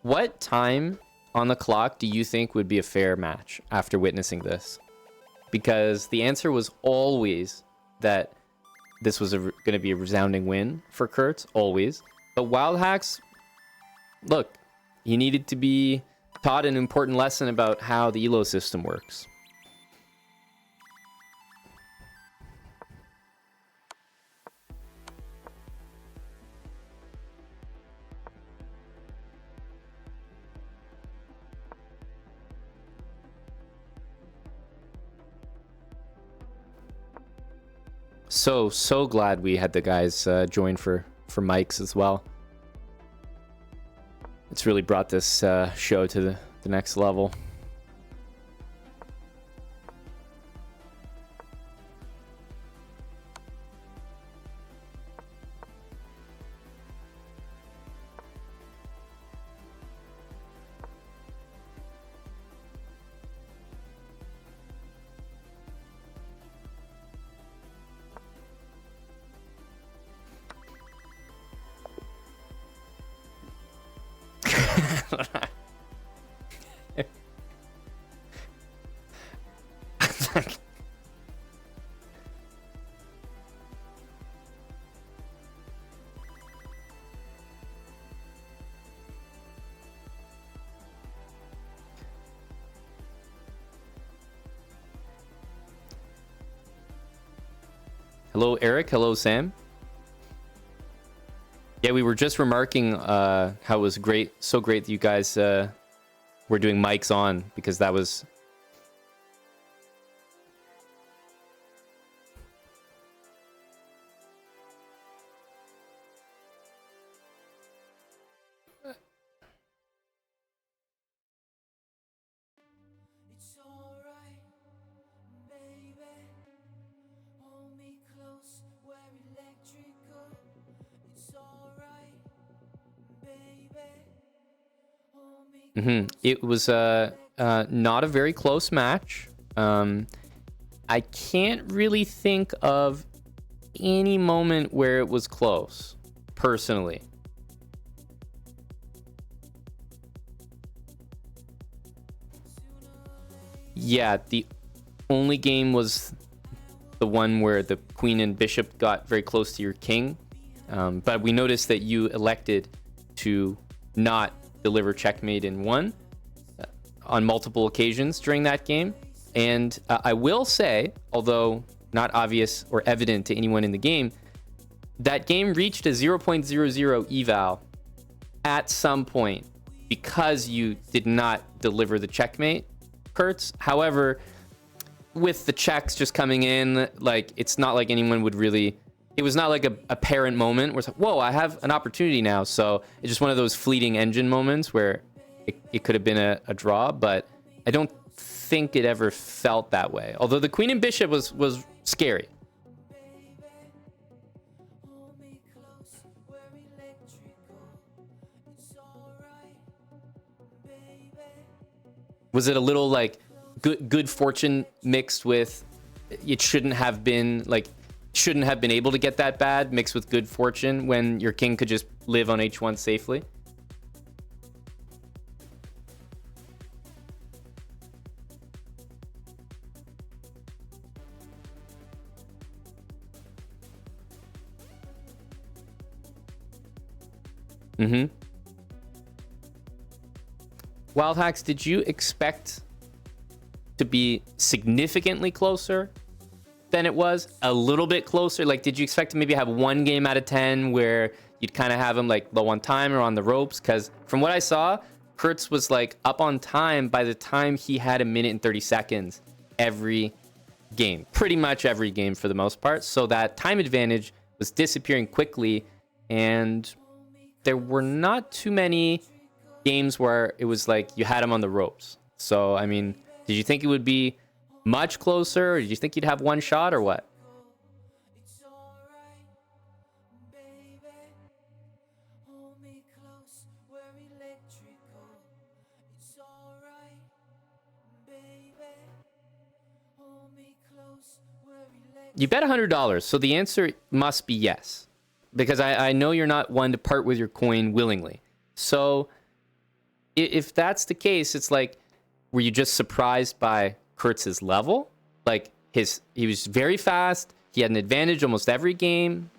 what time on the clock do you think would be a fair match after witnessing this? Because the answer was always that this was going to be a resounding win for Kurtz, always. But Wildhacks, look, he needed to be taught an important lesson about how the elo system works. So glad we had the guys join for mics as well. It's really brought this show to the next level. Hello, Eric. Hello, Sam. Yeah, we were just remarking how it was great, so great that you guys were doing mics on, because that was... It's alright, baby. Hold me close, we're electrical. It's alright, baby. Hold me It was not a very close match. I can't really think of any moment where it was close, personally. Yeah, the only game was the one where the queen and bishop got very close to your king. But we noticed that you elected to not deliver checkmate in one on multiple occasions during that game. And I will say, although not obvious or evident to anyone in the game, that game reached a 0.00 eval at some point because you did not deliver the checkmate, Kurtz. However, with the checks just coming in, like, it's not like anyone would really... It was not like a apparent moment where it's like, whoa, I have an opportunity now. So it's just one of those fleeting engine moments where it could have been a draw, but I don't think it ever felt that way. Although the queen and bishop was scary. hold me close, we're electrical. It's alright, baby. Was it a little like good fortune mixed with it shouldn't have been able to get that bad, mixed with good fortune when your king could just live on h1 safely? Wildhacks, did you expect to be significantly closer than it was? A little bit closer? Like, did you expect to maybe have one game out of 10 where you'd kind of have him like low on time or on the ropes? Because from what I saw, Kurtz was like up on time by the time he had 1 minute and 30 seconds every game. Pretty much every game for the most part. So that time advantage was disappearing quickly, and there were not too many games where it was like you had him on the ropes. So, I mean, did you think it would be much closer, or did you think you'd have one shot, or what? It's alright, baby. Hold me close, we're electrical. It's alright, baby. Hold me close, we're electrical. You bet $100, so the answer must be yes. Because I know you're not one to part with your coin willingly. So if that's the case, it's like, were you just surprised by Kurtz's level? Like he was very fast. He had an advantage almost every game.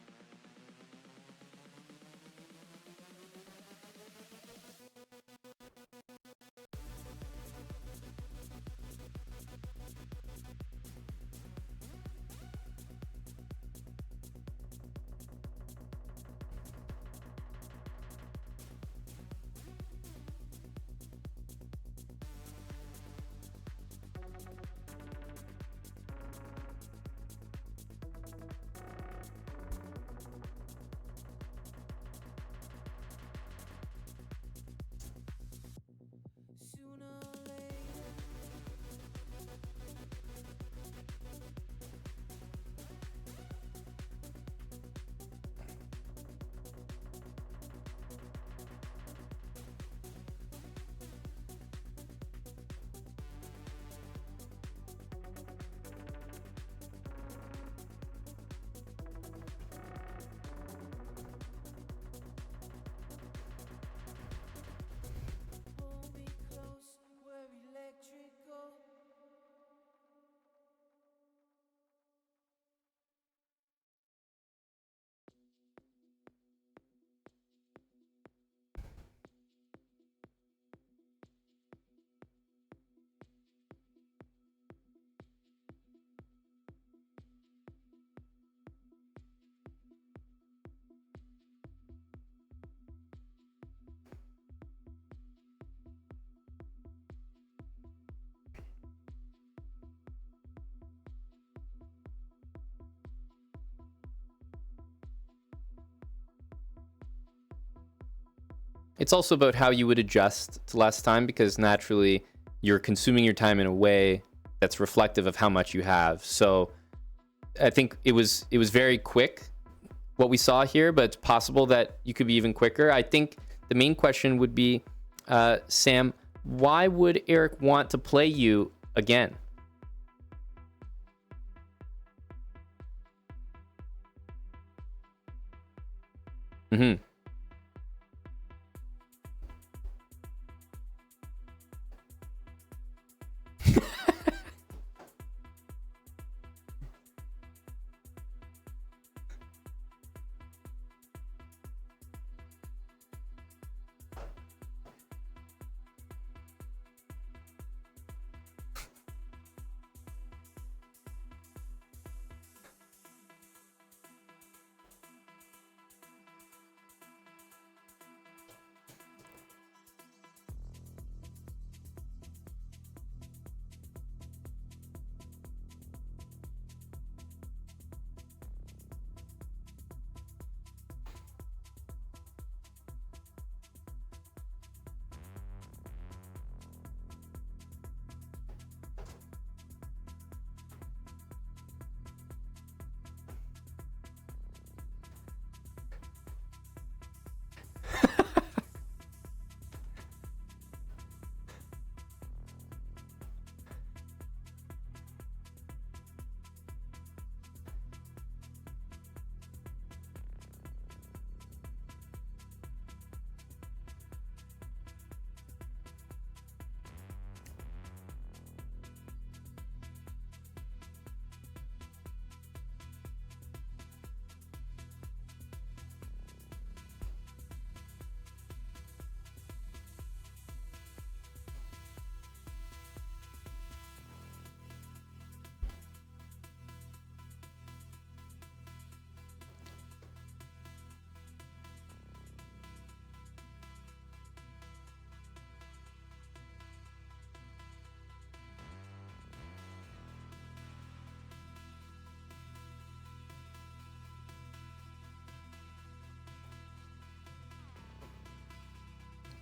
It's also about how you would adjust to less time, because naturally you're consuming your time in a way that's reflective of how much you have. So I think it was very quick what we saw here, but it's possible that you could be even quicker. I think the main question would be, Sam, why would Eric want to play you again? Mm-hmm.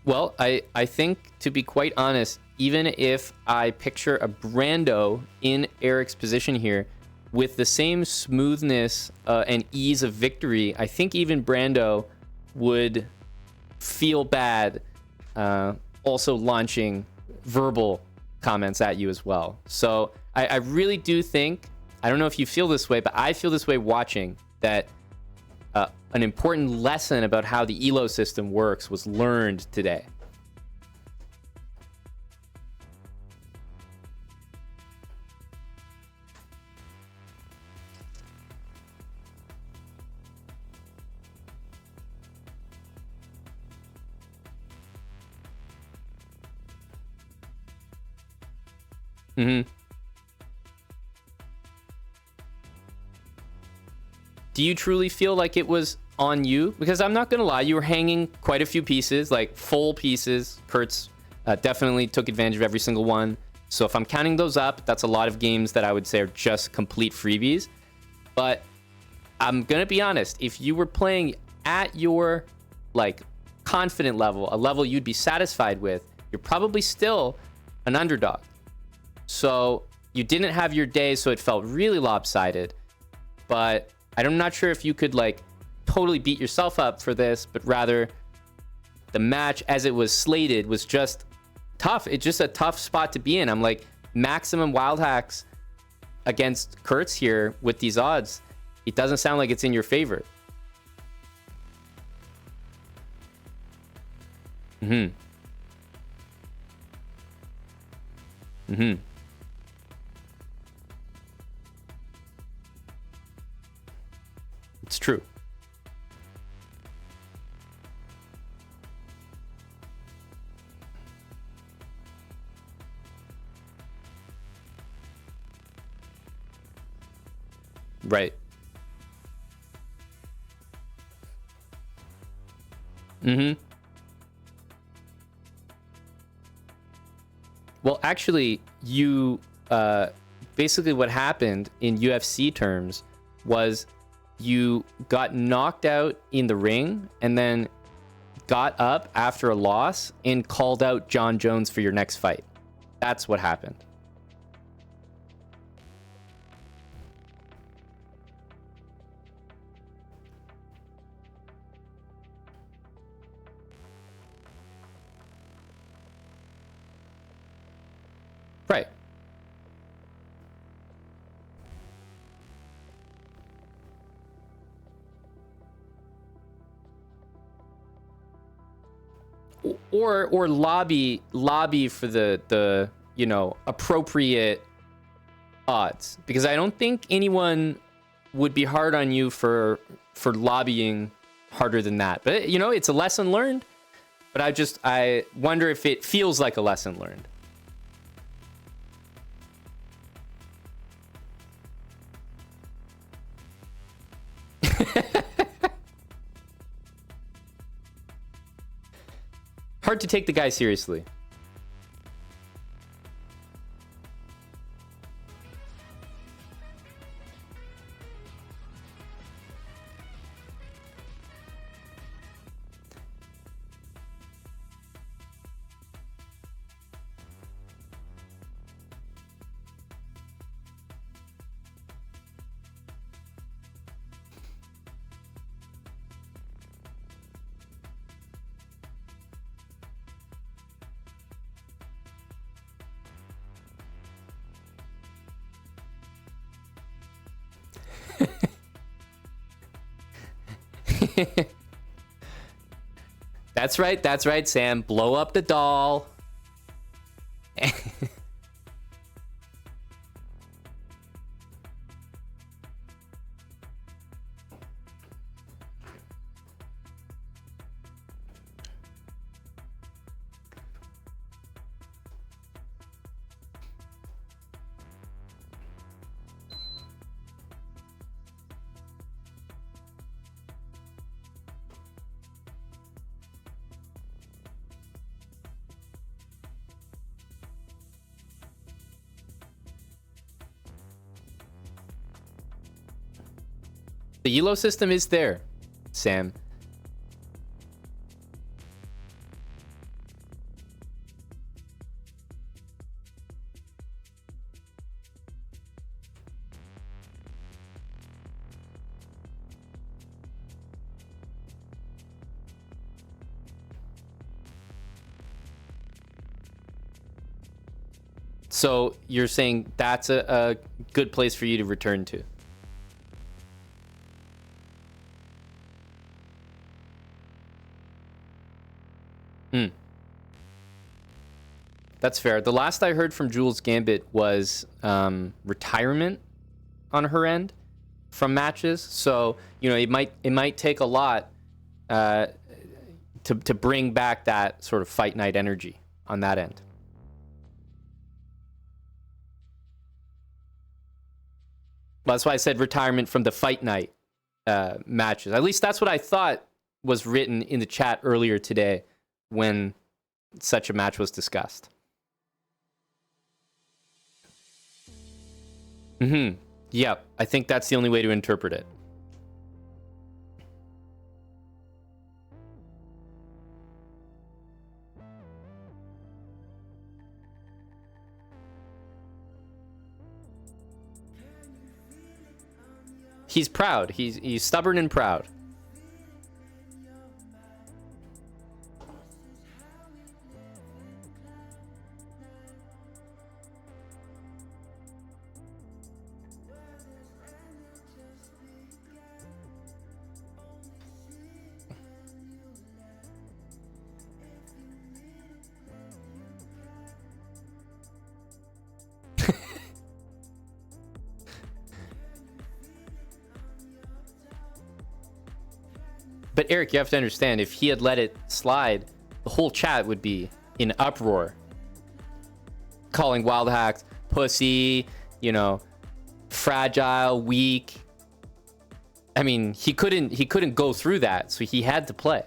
Well, I think, to be quite honest, even if I picture a Brando in Eric's position here, with the same smoothness and ease of victory, I think even Brando would feel bad also launching verbal comments at you as well. So I really do think, I don't know if you feel this way, but I feel this way watching, that an important lesson about how the elo system works was learned today. Mm-hmm. Do you truly feel like it was on you? Because I'm not gonna lie, you were hanging quite a few pieces, like full pieces. Kurtz definitely took advantage of every single one. So if I'm counting those up, that's a lot of games that I would say are just complete freebies. But I'm gonna be honest, if you were playing at your like confident level, a level you'd be satisfied with, you're probably still an underdog. So you didn't have your day, so it felt really lopsided. But I'm not sure if you could like totally beat yourself up for this, but rather the match as it was slated was just tough. It's just a tough spot to be in. I'm like, maximum Wildhacks against Kurtz here with these odds. It doesn't sound like it's in your favor. Mm-hmm. Mm-hmm. It's true. Right. Mm-hmm. Well, actually, you basically what happened in UFC terms was you got knocked out in the ring and then got up after a loss and called out John Jones for your next fight. That's what happened. Right. Or lobby for the you know, appropriate odds, because I don't think anyone would be hard on you for lobbying harder than that. But you know, it's a lesson learned. But I wonder if it feels like a lesson learned. Hard to take the guy seriously. That's right, Sam. Blow up the doll. The ELO system is there, Sam. So you're saying that's a good place for you to return to? That's fair. The last I heard from Jules Gambit was retirement on her end from matches. So, you know, it might take a lot to bring back that sort of fight night energy on that end. Well, that's why I said retirement from the fight night matches. At least that's what I thought was written in the chat earlier today when such a match was discussed. Yep, I think that's the only way to interpret it. He's proud. He's stubborn and proud. But Eric, you have to understand, if he had let it slide, the whole chat would be in uproar, calling Wildhacks pussy, you know, fragile, weak. I mean, he couldn't go through that, so he had to play.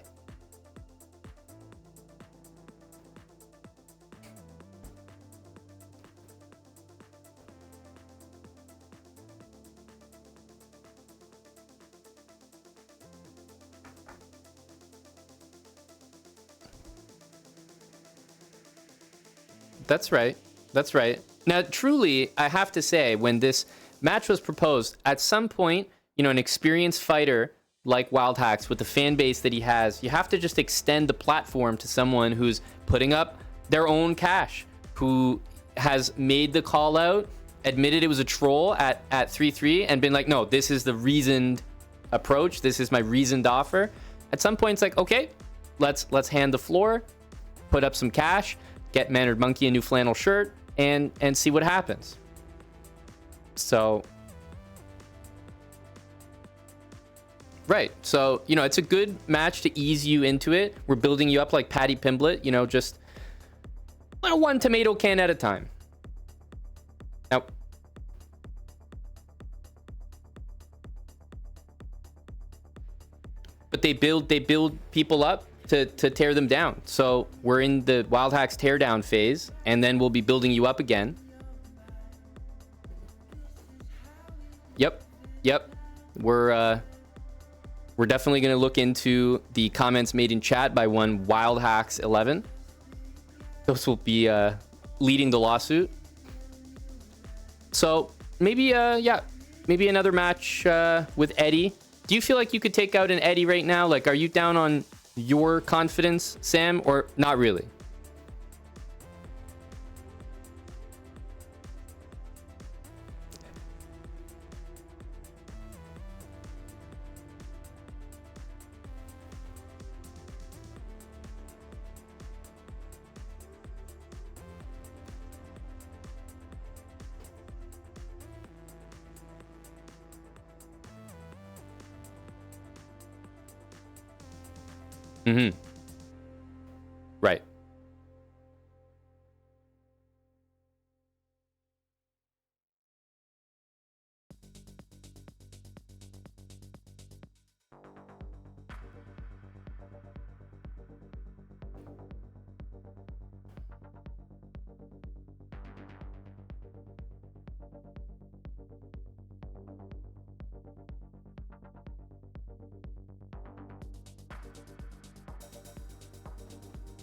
That's right. That's right. Now, truly, I have to say, when this match was proposed, at some point, you know, an experienced fighter like Wildhacks with the fan base that he has, you have to just extend the platform to someone who's putting up their own cash, who has made the call out, admitted it was a troll at 3-3, and been like, no, this is the reasoned approach. This is my reasoned offer. At some point, it's like, okay, let's hand the floor, put up some cash, get Mannered Monkey a new flannel shirt, and see what happens. So, right. So, you know, it's a good match to ease you into it. We're building you up like Patty Pimblett, you know, just one tomato can at a time. Now, but they build people up to tear them down. So we're in the Wildhacks teardown phase, and then we'll be building you up again. Yep. We're definitely going to look into the comments made in chat by one Wildhacks11. Those will be leading the lawsuit. So maybe maybe another match with Eddie. Do you feel like you could take out an Eddie right now? Like, are you down on your confidence, Sam, or not really? Right.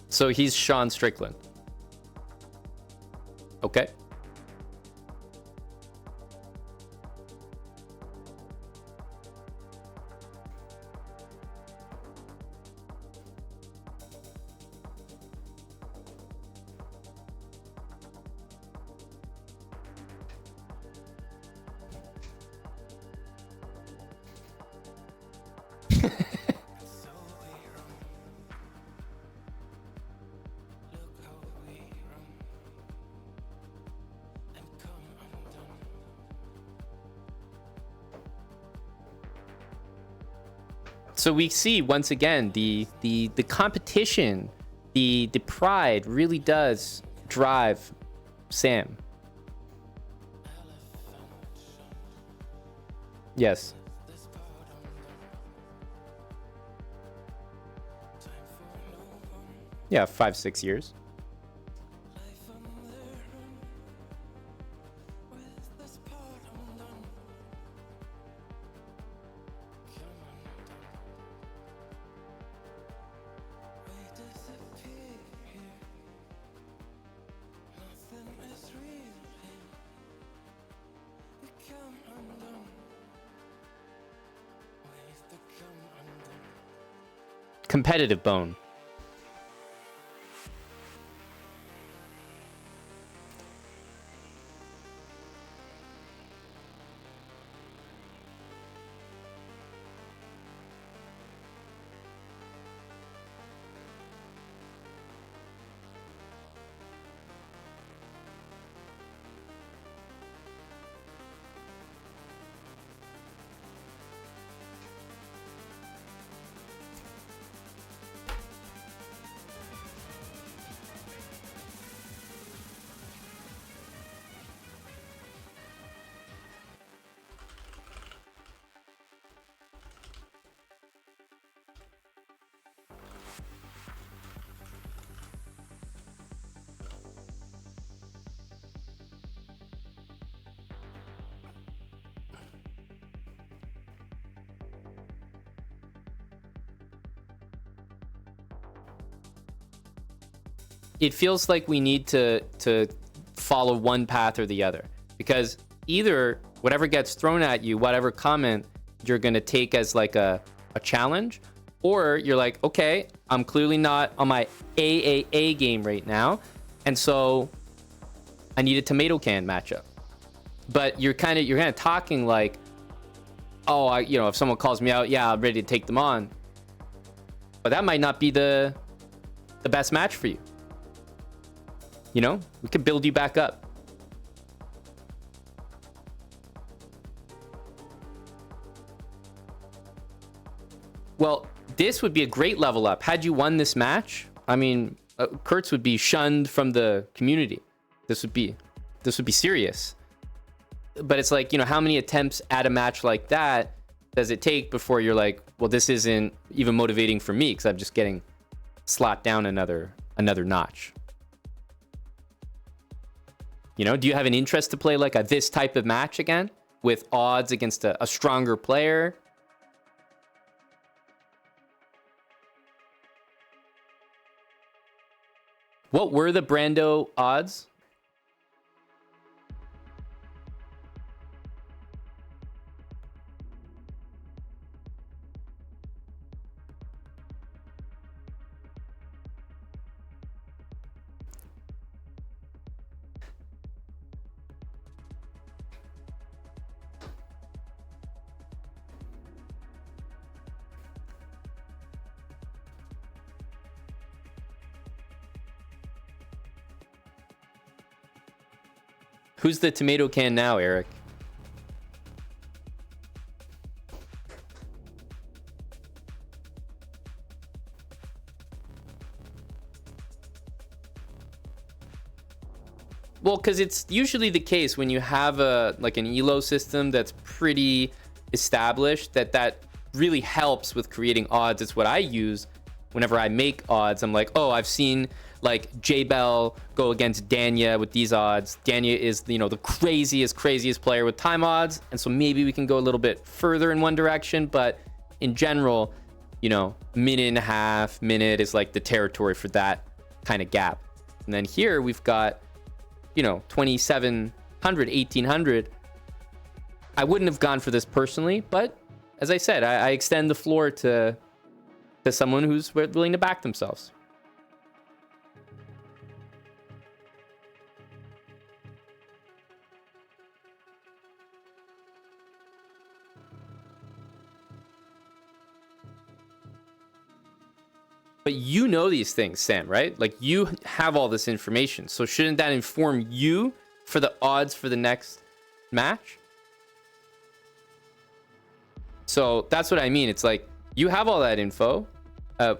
So he's Sean Strickland. Okay. So we see once again the competition, the pride really does drive Sam. Yes. Yeah, 5-6 years. Competitive bone. It feels like we need to follow one path or the other, because either whatever gets thrown at you, whatever comment, you're going to take as like a challenge, or you're like, okay, I'm clearly not on my AAA game right now, and so I need a tomato can matchup. But you're kind of talking like, oh, if someone calls me out, yeah, I'm ready to take them on. But that might not be the best match for you. We could build you back up. Well, this would be a great level up. Had you won this match, I mean, Kurtz would be shunned from the community. This would be serious. But it's like, how many attempts at a match like that does it take before you're like, well, this isn't even motivating for me because I'm just getting slapped down another notch. Do you have an interest to play like this type of match again with odds against a stronger player? What were the Brando odds? Who's the tomato can now, Eric? Well, because it's usually the case when you have an elo system that's pretty established, that really helps with creating odds. It's what I use whenever I make odds. I'm like, oh, I've seen like J-Bell go against Danya with these odds. Danya is, the craziest player with time odds. And so maybe we can go a little bit further in one direction. But in general, minute and a half, minute is like the territory for that kind of gap. And then here we've got, 2,700, 1,800. I wouldn't have gone for this personally, but as I said, I extend the floor to someone who's willing to back themselves. But these things, Sam, right? Like, you have all this information. So shouldn't that inform you for the odds for the next match? So that's what I mean. It's like, You have all that info. I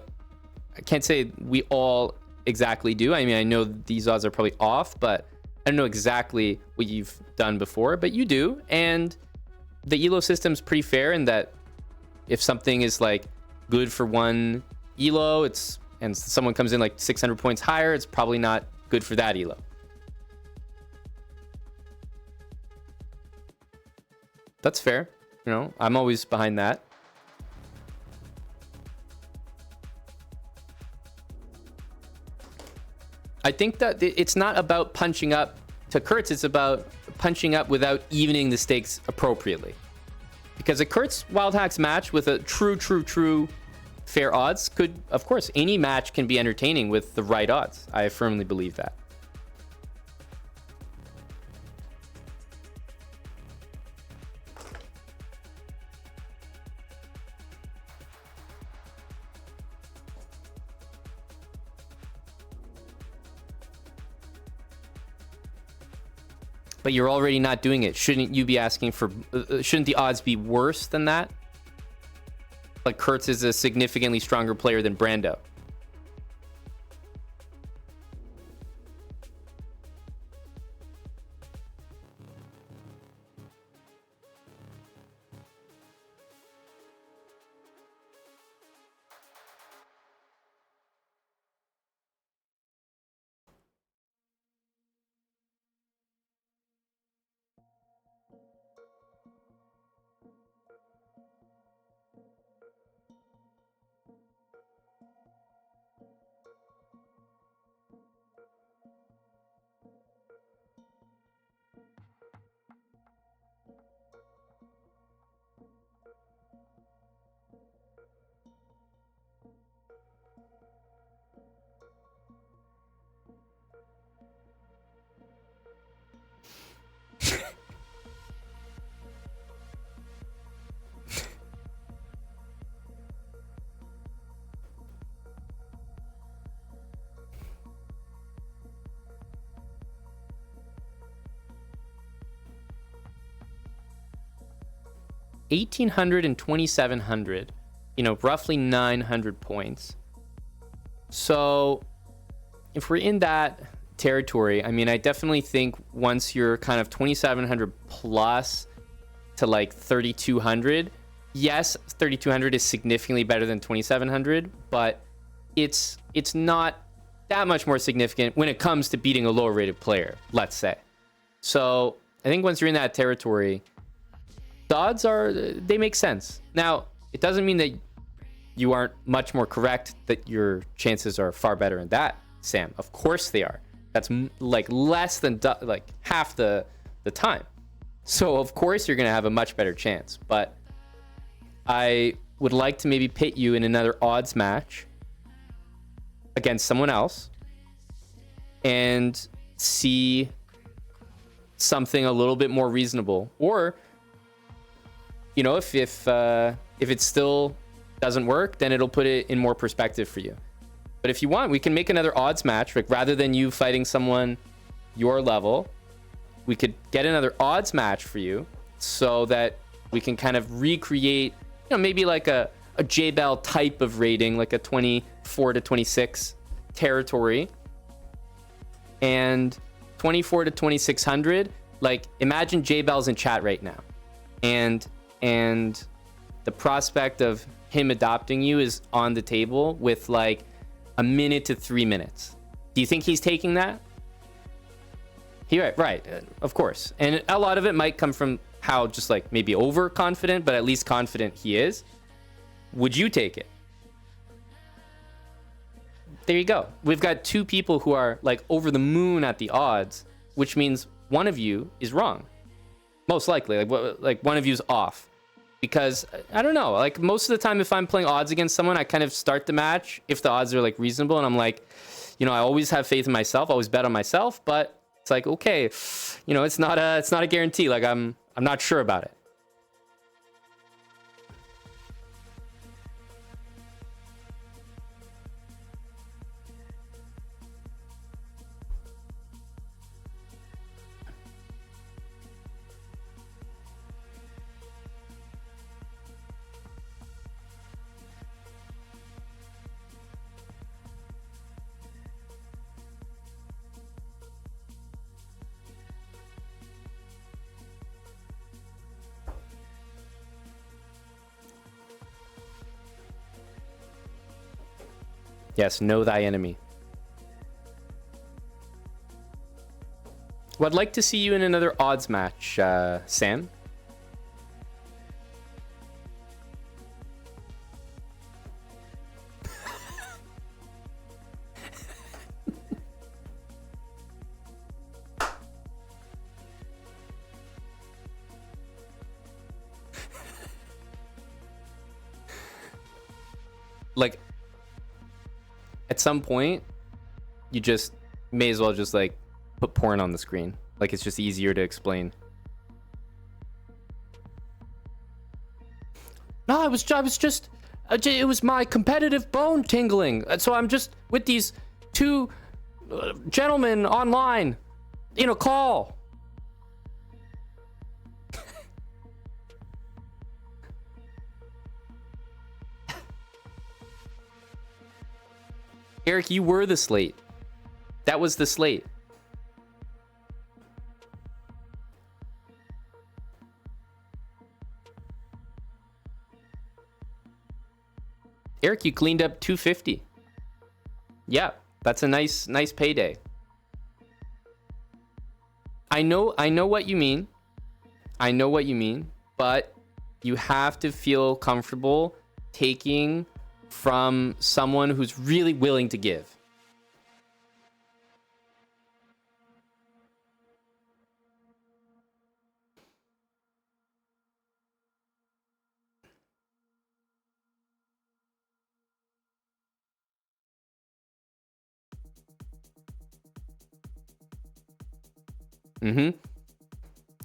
can't say we all exactly do. I mean, I know these odds are probably off, but I don't know exactly what you've done before, but you do. And the elo system's pretty fair in that if something is like good for one elo, and someone comes in like 600 points higher, it's probably not good for that elo. That's fair. You know, I'm always behind that. I think that it's not about punching up to Kurtz. It's about punching up without evening the stakes appropriately. Because a Kurtz Wildhacks match with a true fair odds could, of course, any match can be entertaining with the right odds. I firmly believe that. But you're already not doing it. Shouldn't you be asking for... shouldn't the odds be worse than that? Like Kurtz is a significantly stronger player than Brando. $1,800 and $2,700, you know, roughly 900 points. So if we're in that territory, I mean, I definitely think once you're kind of 2,700 plus to like 3,200, yes, 3,200 is significantly better than 2,700, but it's not that much more significant when it comes to beating a lower rated player, let's say. So I think once you're in that territory, the odds they make sense. Now, it doesn't mean that you aren't much more correct, that your chances are far better in that, Sam. Of course they are. That's like less than like half the time. So of course you're going to have a much better chance. But I would like to maybe pit you in another odds match against someone else and see something a little bit more reasonable. Or, you know, if it still doesn't work, then it'll put it in more perspective for you. But if you want, we can make another odds match. Like, rather than you fighting someone your level, we could get another odds match for you so that we can kind of recreate, you know, maybe like a J-Bell type of rating, like a 24 to 26 territory. And 24 to 2,600, like, imagine J-Bell's in chat right now. And the prospect of him adopting you is on the table with like a minute to 3 minutes. Do you think he's taking that? Right, of course. And a lot of it might come from how just like maybe overconfident, but at least confident he is. Would you take it? There you go. We've got two people who are like over the moon at the odds, which means one of you is wrong. Most likely, like one of you's off. Because, I don't know, like most of the time if I'm playing odds against someone, I kind of start the match if the odds are like reasonable, and I'm like, you know, I always have faith in myself, always bet on myself, but it's like, okay, you know, it's not a guarantee. Like I'm not sure about it. Yes, know thy enemy. Well, I'd like to see you in another odds match, Sam. Like, at some point, you just may as well just like put porn on the screen. Like, it's just easier to explain. No, it was my competitive bone tingling. So I'm just with these two gentlemen online in a call. Eric, you were the slate. That was the slate. Eric, you cleaned up 250. Yeah, that's a nice payday. I know what you mean. I know what you mean, but you have to feel comfortable taking from someone who's really willing to give.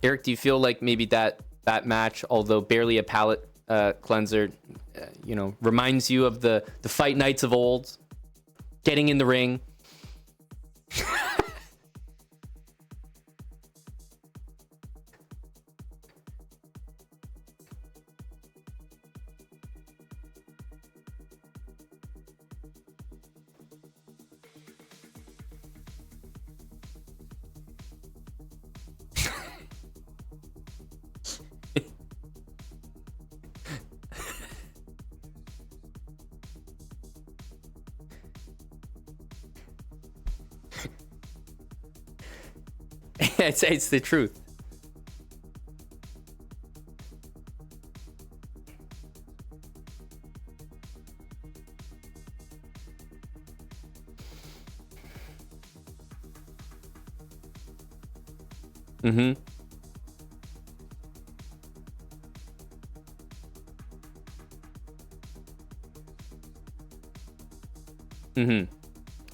Eric, do you feel like maybe that match, although barely a palate cleanser, reminds you of the fight nights of old, getting in the ring? It's the truth.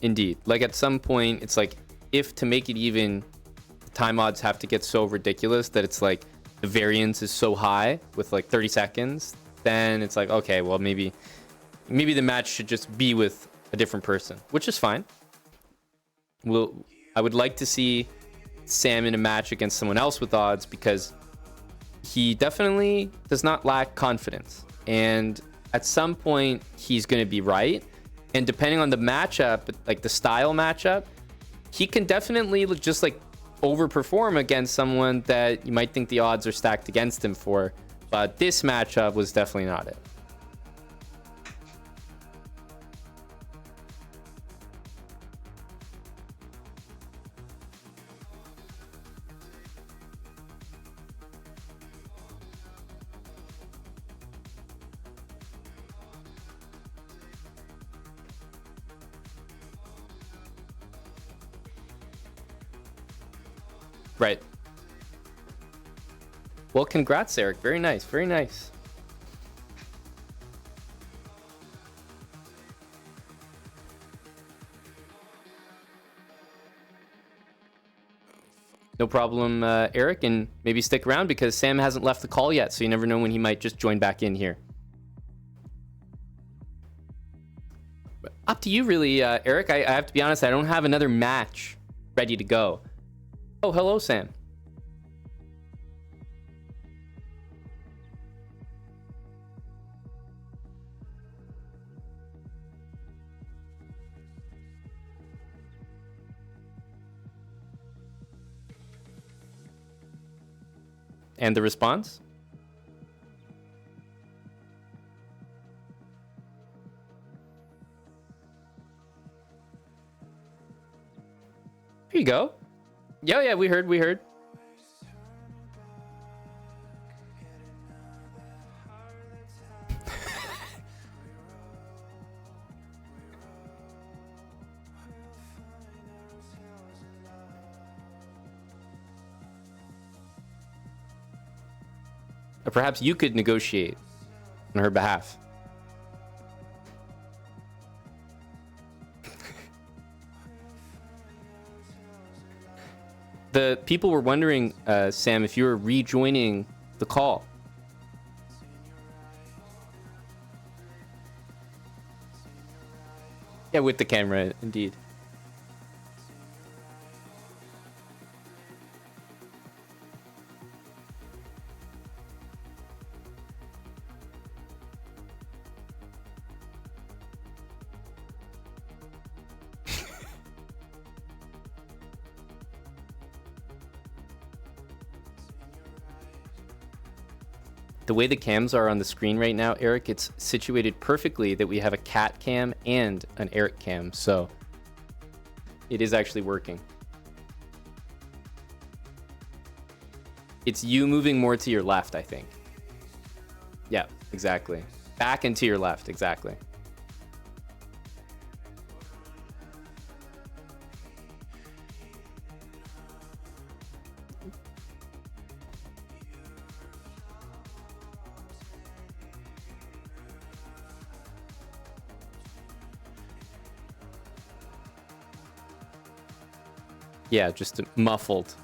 Indeed. Like, at some point, it's like, if to make it even, time odds have to get so ridiculous that it's like the variance is so high with like 30 seconds, then it's like, okay, well, maybe the match should just be with a different person, which is fine. I would like to see Sam in a match against someone else with odds, because he definitely does not lack confidence, and at some point he's going to be right, and depending on the matchup, like the style matchup, he can definitely just like overperform against someone that you might think the odds are stacked against him for. But this matchup was definitely not it. Right. Well, congrats, Eric. Very nice. Very nice. No problem, Eric, and maybe stick around because Sam hasn't left the call yet, so you never know when he might just join back in here. But up to you, really, Eric. I have to be honest, I don't have another match ready to go. Oh, hello, Sam. And the response? There you go. Yeah, we heard. Or perhaps you could negotiate on her behalf. The people were wondering, Sam, if you were rejoining the call. Yeah, with the camera, indeed. The way the cams are on the screen right now, Eric, it's situated perfectly that we have a cat cam and an Eric cam, so it is actually working. It's you moving more to your left, I think. Yeah, exactly. Back and to your left, exactly. Yeah, just muffled.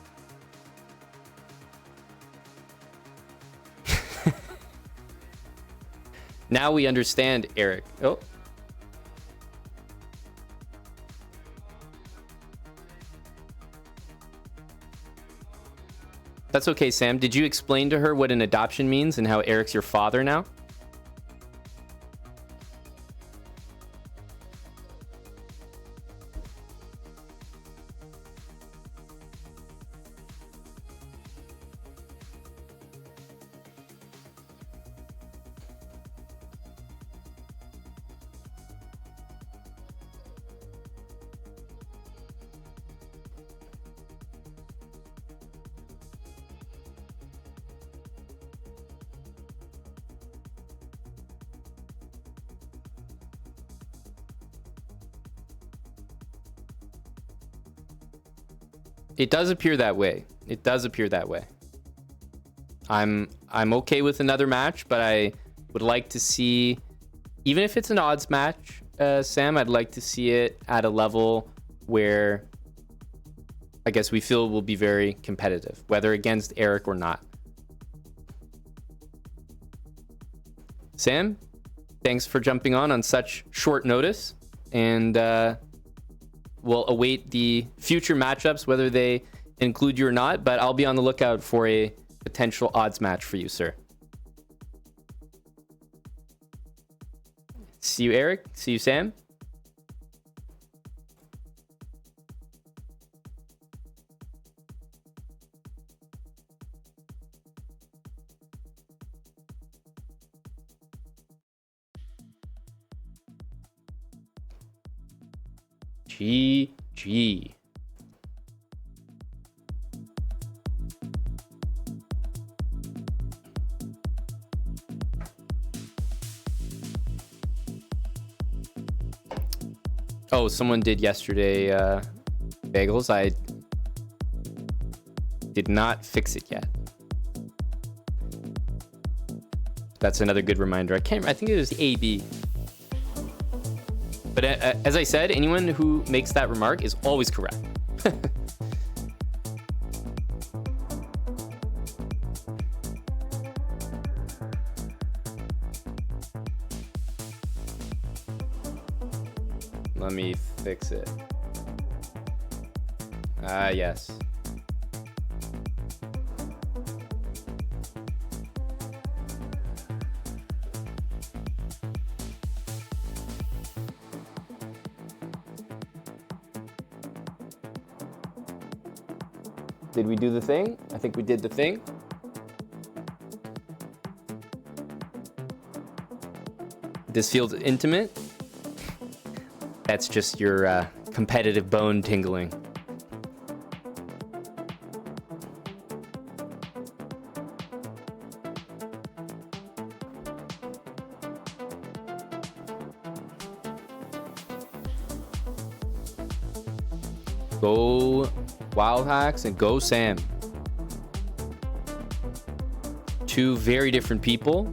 Now we understand, Eric. Oh. That's okay, Sam. Did you explain to her what an adoption means and how Eric's your father now? It does appear that way. It does appear that way. I'm okay with another match, but I would like to see, even if it's an odds match, Sam, I'd like to see it at a level where I guess we feel will be very competitive, whether against Eric or not. Sam, thanks for jumping on such short notice, and we'll await the future matchups, whether they include you or not, but I'll be on the lookout for a potential odds match for you, sir. See you, Eric. See you, Sam. GG. Oh, someone did yesterday, bagels. I did not fix it yet. That's another good reminder. I think it was AB. But as I said, anyone who makes that remark is always correct. Let me fix it. Ah, yes. Did we do the thing? I think we did the thing. This feels intimate. That's just your competitive bone tingling. Go Wildhacks and go Sam. Two very different people.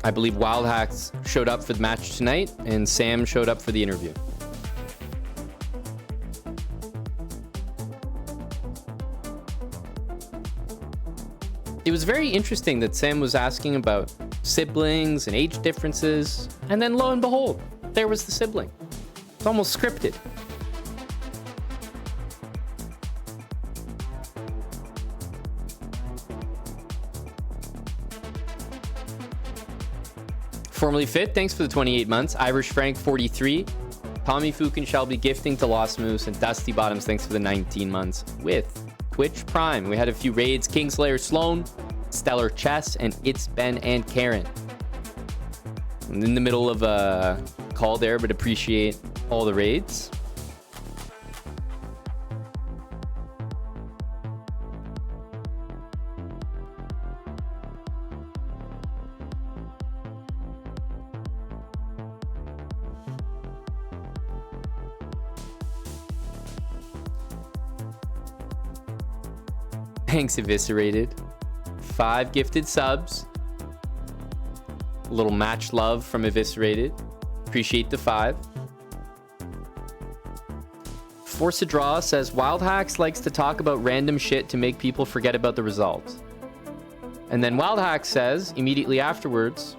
I believe Wildhacks showed up for the match tonight, and Sam showed up for the interview. It was very interesting that Sam was asking about siblings and age differences, and then lo and behold, there was the sibling. It's almost scripted. Formerly Fit, thanks for the 28 months. Irish Frank, 43. Tommy Fukin shall be gifting to Lost Moose, and Dusty Bottoms, thanks for the 19 months with Twitch Prime. We had a few raids. Kingslayer Sloan, Stellar Chess, and It's Ben and Karen. I'm in the middle of a call there, but appreciate all the raids. Thanks, Eviscerated. 5 gifted subs. A little match love from Eviscerated. Appreciate the 5. Force a Draw says, Wildhacks likes to talk about random shit to make people forget about the results. And then Wildhacks says, immediately afterwards,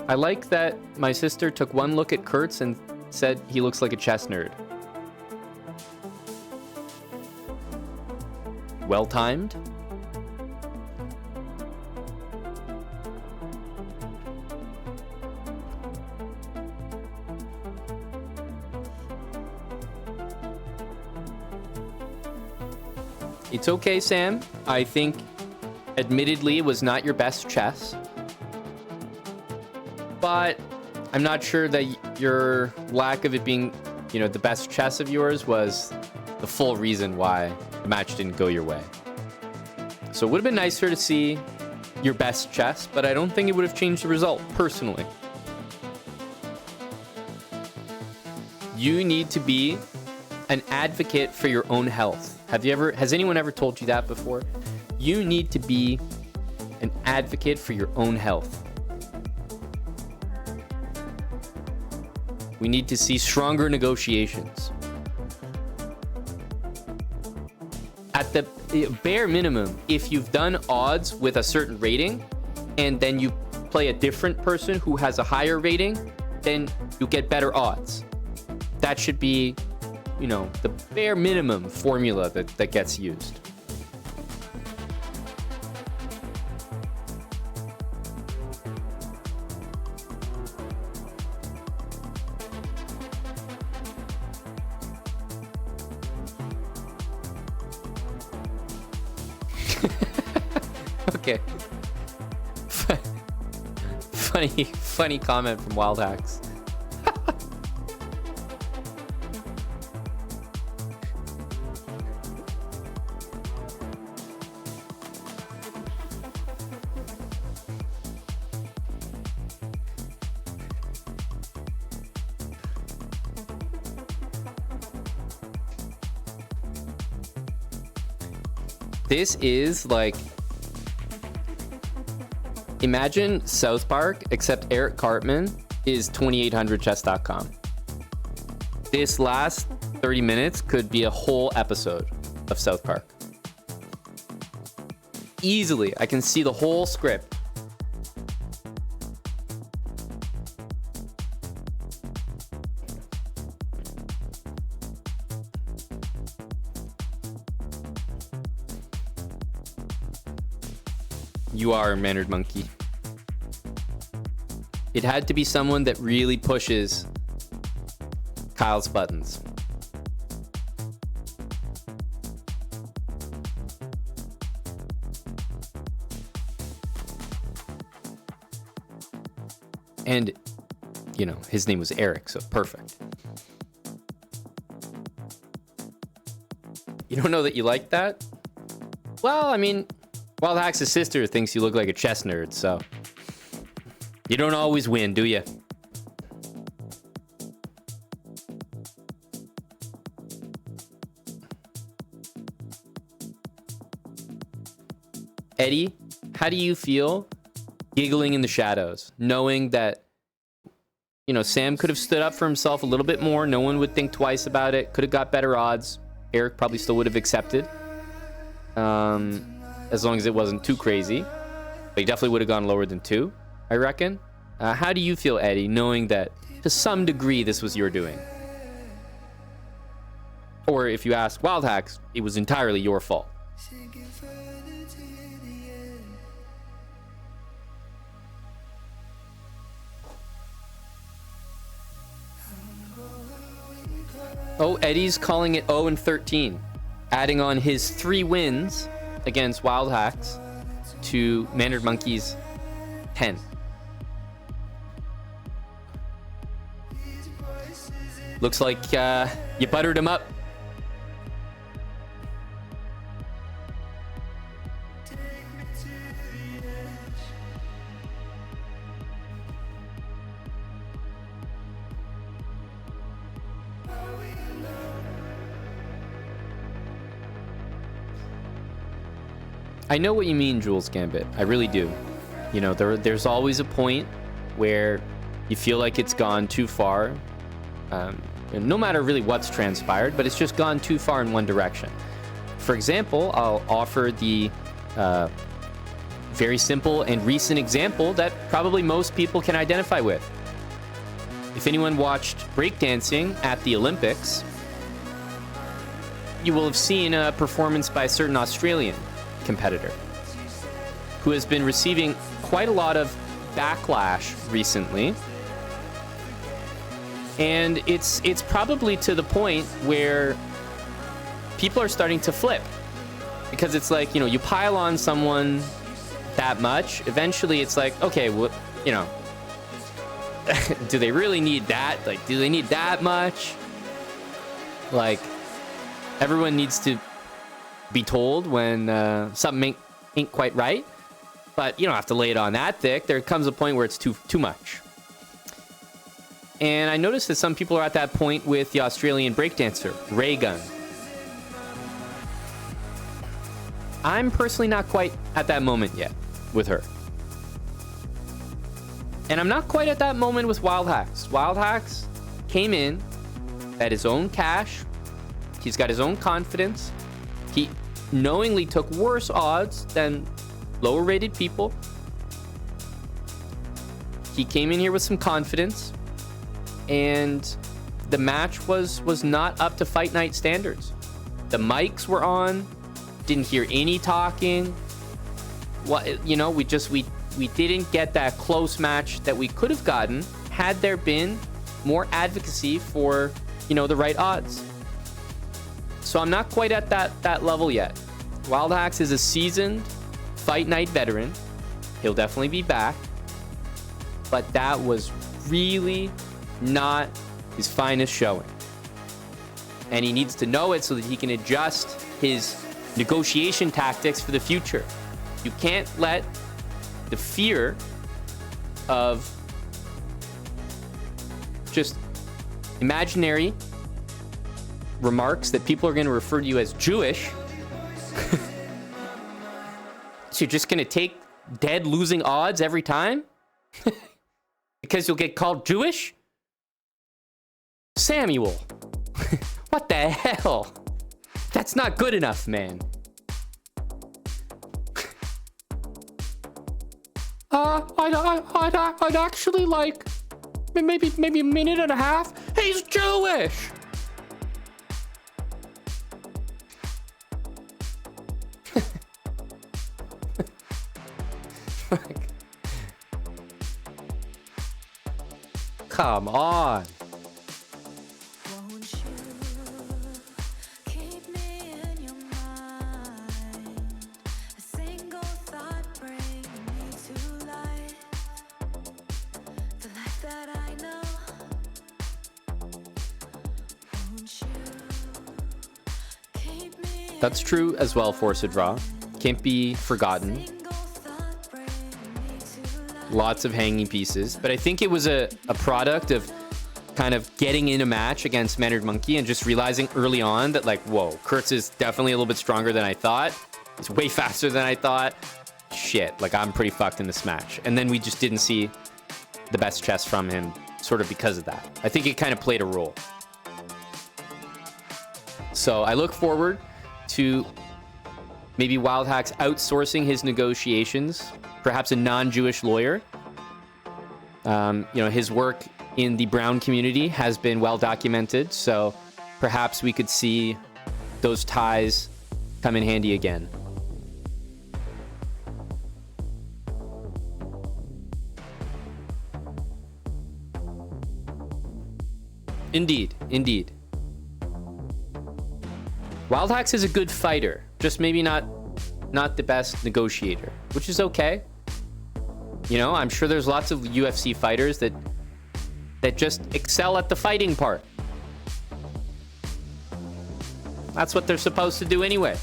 I like that my sister took one look at Kurtz and said he looks like a chess nerd. Well timed. It's okay, Sam. I think, admittedly, it was not your best chess. But I'm not sure that your lack of it being, the best chess of yours was the full reason why the match didn't go your way. So it would have been nicer to see your best chess, but I don't think it would have changed the result, personally. You need to be an advocate for your own health. Has anyone ever told you that before? You need to be an advocate for your own health. We need to see stronger negotiations. At the bare minimum, if you've done odds with a certain rating and then you play a different person who has a higher rating, then you get better odds. That should be, the bare minimum formula that gets used. Okay. Funny comment from Wildhacks. This is like, imagine South Park, except Eric Cartman is 2800chess.com. This last 30 minutes could be a whole episode of South Park. Easily, I can see the whole script. You are a mannered monkey. It had to be someone that really pushes Kyle's buttons. And, his name was Eric, so perfect. You don't know that you like that? Well, Wildhacks' sister thinks you look like a chess nerd, so you don't always win, do you? Eddie, how do you feel giggling in the shadows, knowing that, you know, Sam could have stood up for himself a little bit more. No one would think twice about it. Could have got better odds. Eric probably still would have accepted. As long as it wasn't too crazy. But he definitely would have gone lower than 2, I reckon. How do you feel, Eddie, knowing that to some degree this was your doing? Or if you ask Wildhacks, it was entirely your fault. Oh, Eddie's calling it 0-13, adding on his 3 wins against Wildhacks to Mannered Monkey's 10. Looks like you buttered him up. I know what you mean, Jules Gambit. I really do. You know, there's always a point where you feel like it's gone too far. And no matter really what's transpired, but it's just gone too far in one direction. For example, I'll offer the very simple and recent example that probably most people can identify with. If anyone watched breakdancing at the Olympics, you will have seen a performance by a certain Australian competitor who has been receiving quite a lot of backlash recently, and it's probably to the point where people are starting to flip, because it's like, you know, you pile on someone that much, eventually it's like, okay, well, you know, do they really need that? Like, do they need that much? Like, everyone needs to be told when something ain't quite right, but you don't have to lay it on that thick. There comes a point where it's too much. And I noticed that some people are at that point with the Australian breakdancer, Ray Gun. I'm personally not quite at that moment yet with her. And I'm not quite at that moment with Wildhacks. Wildhacks came in at his own cash. He's got his own confidence. He knowingly took worse odds than lower rated people. He came in here with some confidence, and the match was not up to fight night standards. The mics were on, didn't hear any talking. What, you know, we didn't get that close match that we could have gotten had there been more advocacy for, you know, the right odds. So I'm not quite at that level yet. Wildhacks is a seasoned fight night veteran. He'll definitely be back. But that was really not his finest showing. And he needs to know it so that he can adjust his negotiation tactics for the future. You can't let the fear of just imaginary remarks that people are going to refer to you as Jewish. So you're just going to take dead losing odds every time? Because you'll get called Jewish? Samuel. What the hell? That's not good enough, man. I'd actually like maybe a minute and a half. He's Jewish. Come on. Won't you keep me in your mind? A single thought bring me to life. The life that I know. Won't you keep me in That's true as well, Force a Draw. Can't be forgotten. single thought bring me to life? Lots of hanging pieces, but I think it was a product of kind of getting in a match against Mannered Monkey and just realizing early on that, like, whoa, Kurtz is definitely a little bit stronger than I thought. He's way faster than I thought. shit, like I'm pretty fucked in this match. And then we just didn't see the best chess from him sort of because of that. I think it kind of played a role. So I look forward to maybe Wildhacks outsourcing his negotiations, perhaps a non-Jewish lawyer. His work in the Brown community has been well documented, so perhaps we could see those ties come in handy again. Indeed. Wildhacks is a good fighter, just maybe not the best negotiator, which is okay. I'm sure there's lots of UFC fighters that just excel at the fighting part. That's what they're supposed to do anyway.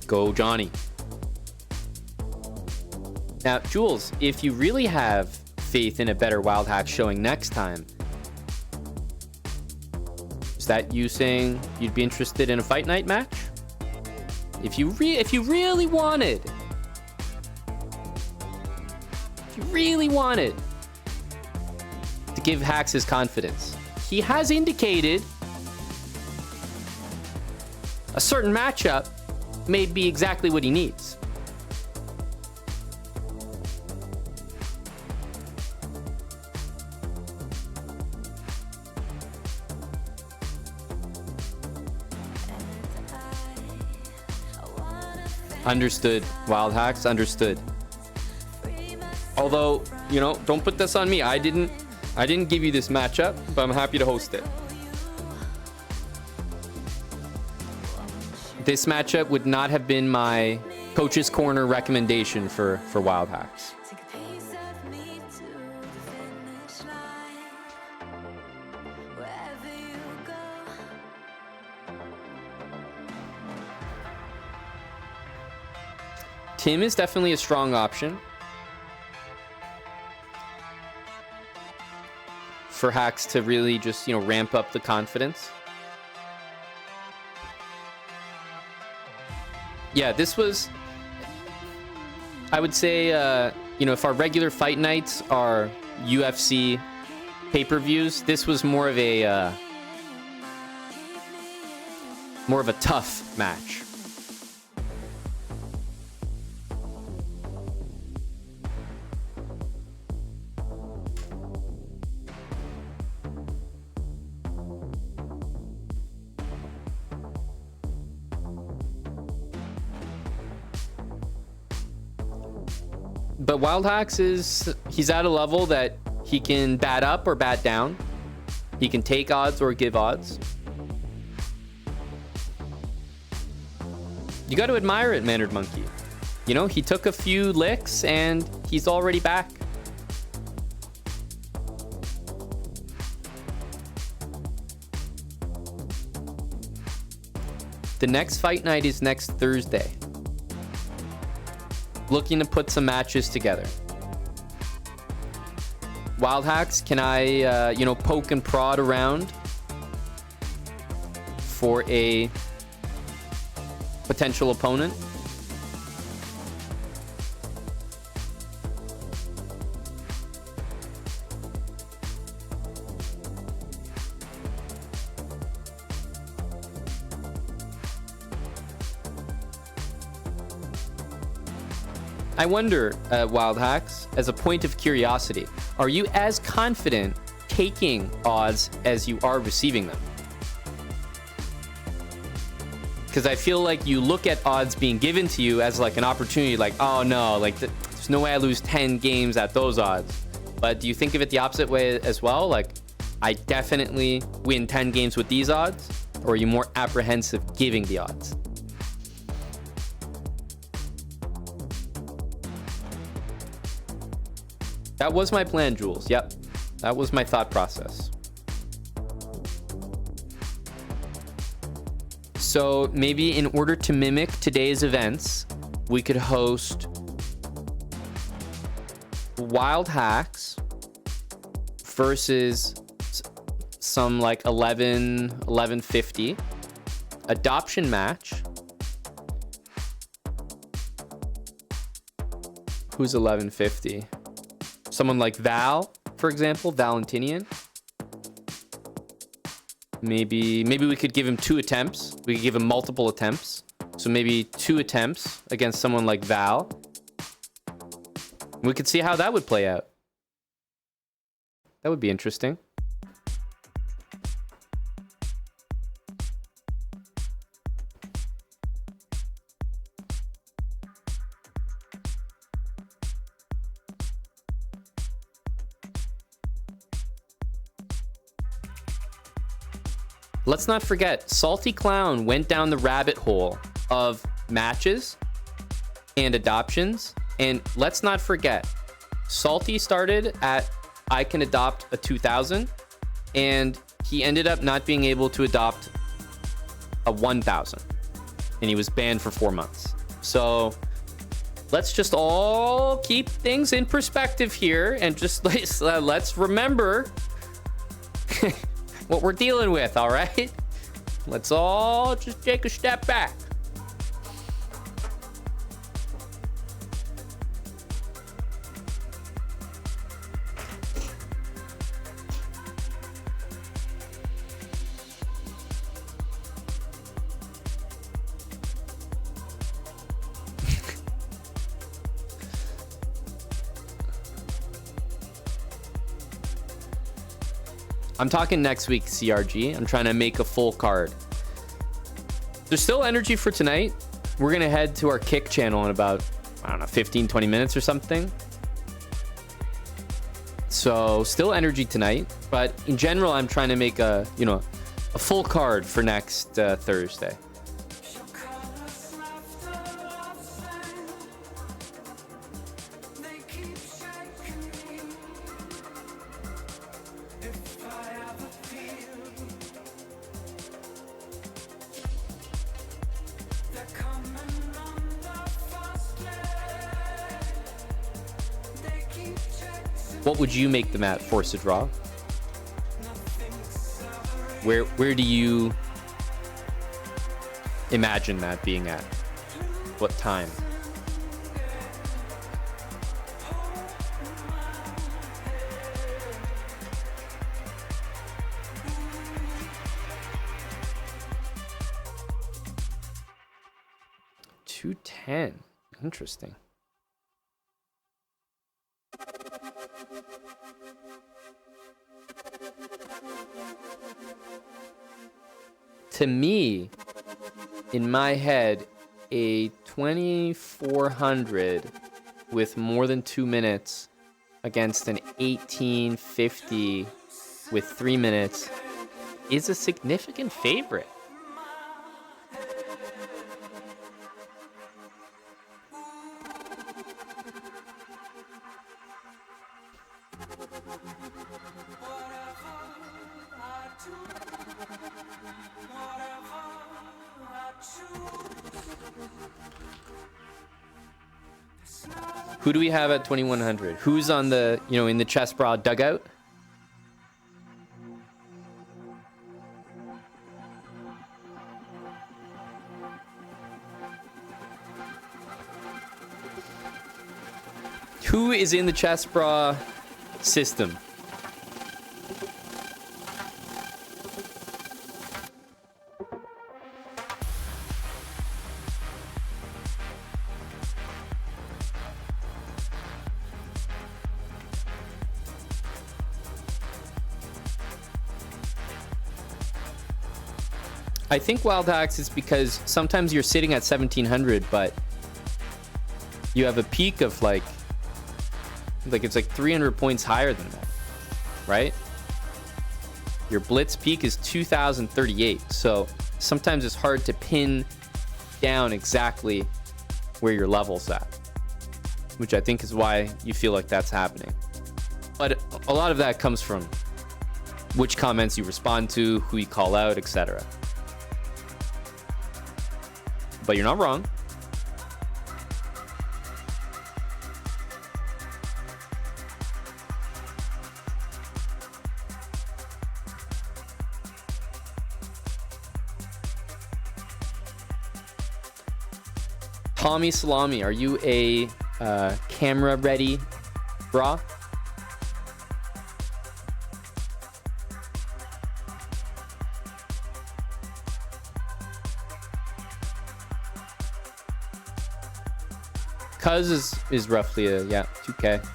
Go, Johnny. Now, Jules, if you really have faith in a better Wildhacks showing next time, is that you saying you'd be interested in a fight night match? If you really wanted to give Hacks his confidence, he has indicated a certain matchup may be exactly what he needs. Understood, Wildhacks, understood. Although, don't put this on me. I didn't give you this matchup, but I'm happy to host it. This matchup would not have been my coach's corner recommendation for Wildhacks. Tim is definitely a strong option for Hacks to really just, ramp up the confidence. Yeah, this was, I would say, if our regular fight nights are UFC pay-per-views, this was more of a tough match. But Wildhacks he's at a level that he can bat up or bat down. He can take odds or give odds. You got to admire it, Mannered Monkey. He took a few licks and he's already back. The next fight night is next Thursday. Looking to put some matches together. Wildhacks, can I, poke and prod around for a potential opponent? I wonder, Wildhacks, as a point of curiosity, are you as confident taking odds as you are receiving them? Because I feel like you look at odds being given to you as like an opportunity, like, oh no, like there's no way I lose 10 games at those odds. But do you think of it the opposite way as well? Like, I definitely win 10 games with these odds? Or are you more apprehensive giving the odds? That was my plan, Jules. Yep. That was my thought process. So maybe in order to mimic today's events, we could host Wildhacks versus some like 1150 adoption match Who's 1150? Someone like Val, for example, Valentinian. Maybe we could give him 2 attempts. We could give him multiple attempts. So maybe 2 attempts against someone like Val. We could see how that would play out. That would be interesting. Let's not forget, Salty Clown went down the rabbit hole of matches and adoptions. And let's not forget, Salty started at I can adopt a 2000, and he ended up not being able to adopt a 1000. And he was banned for 4 months. So let's just all keep things in perspective here and just let's remember what we're dealing with, all right? Let's all just take a step back. I'm talking next week, CRG. I'm trying to make a full card. There's still energy for tonight. We're going to head to our Kick channel in about, I don't know, 15, 20 minutes or something. So still energy tonight. But in general, I'm trying to make a full card for next Thursday. What would you make them at? Force a draw? Where do you imagine that being at? What time? $210. Interesting. To me, in my head, a 2400 with more than 2 minutes against an 1850 with 3 minutes is a significant favorite. Who do we have at 2100? Who's on the, in the chest bra dugout? Who is in the chest bra system? I think Wildhacks is because sometimes you're sitting at 1700, but you have a peak of like it's like 300 points higher than that, right? Your blitz peak is 2038. So sometimes it's hard to pin down exactly where your level's at, which I think is why you feel like that's happening. But a lot of that comes from which comments you respond to, who you call out, etc. But you're not wrong. Tommy Salami, are you a camera ready bra. Cuz is roughly a 2K.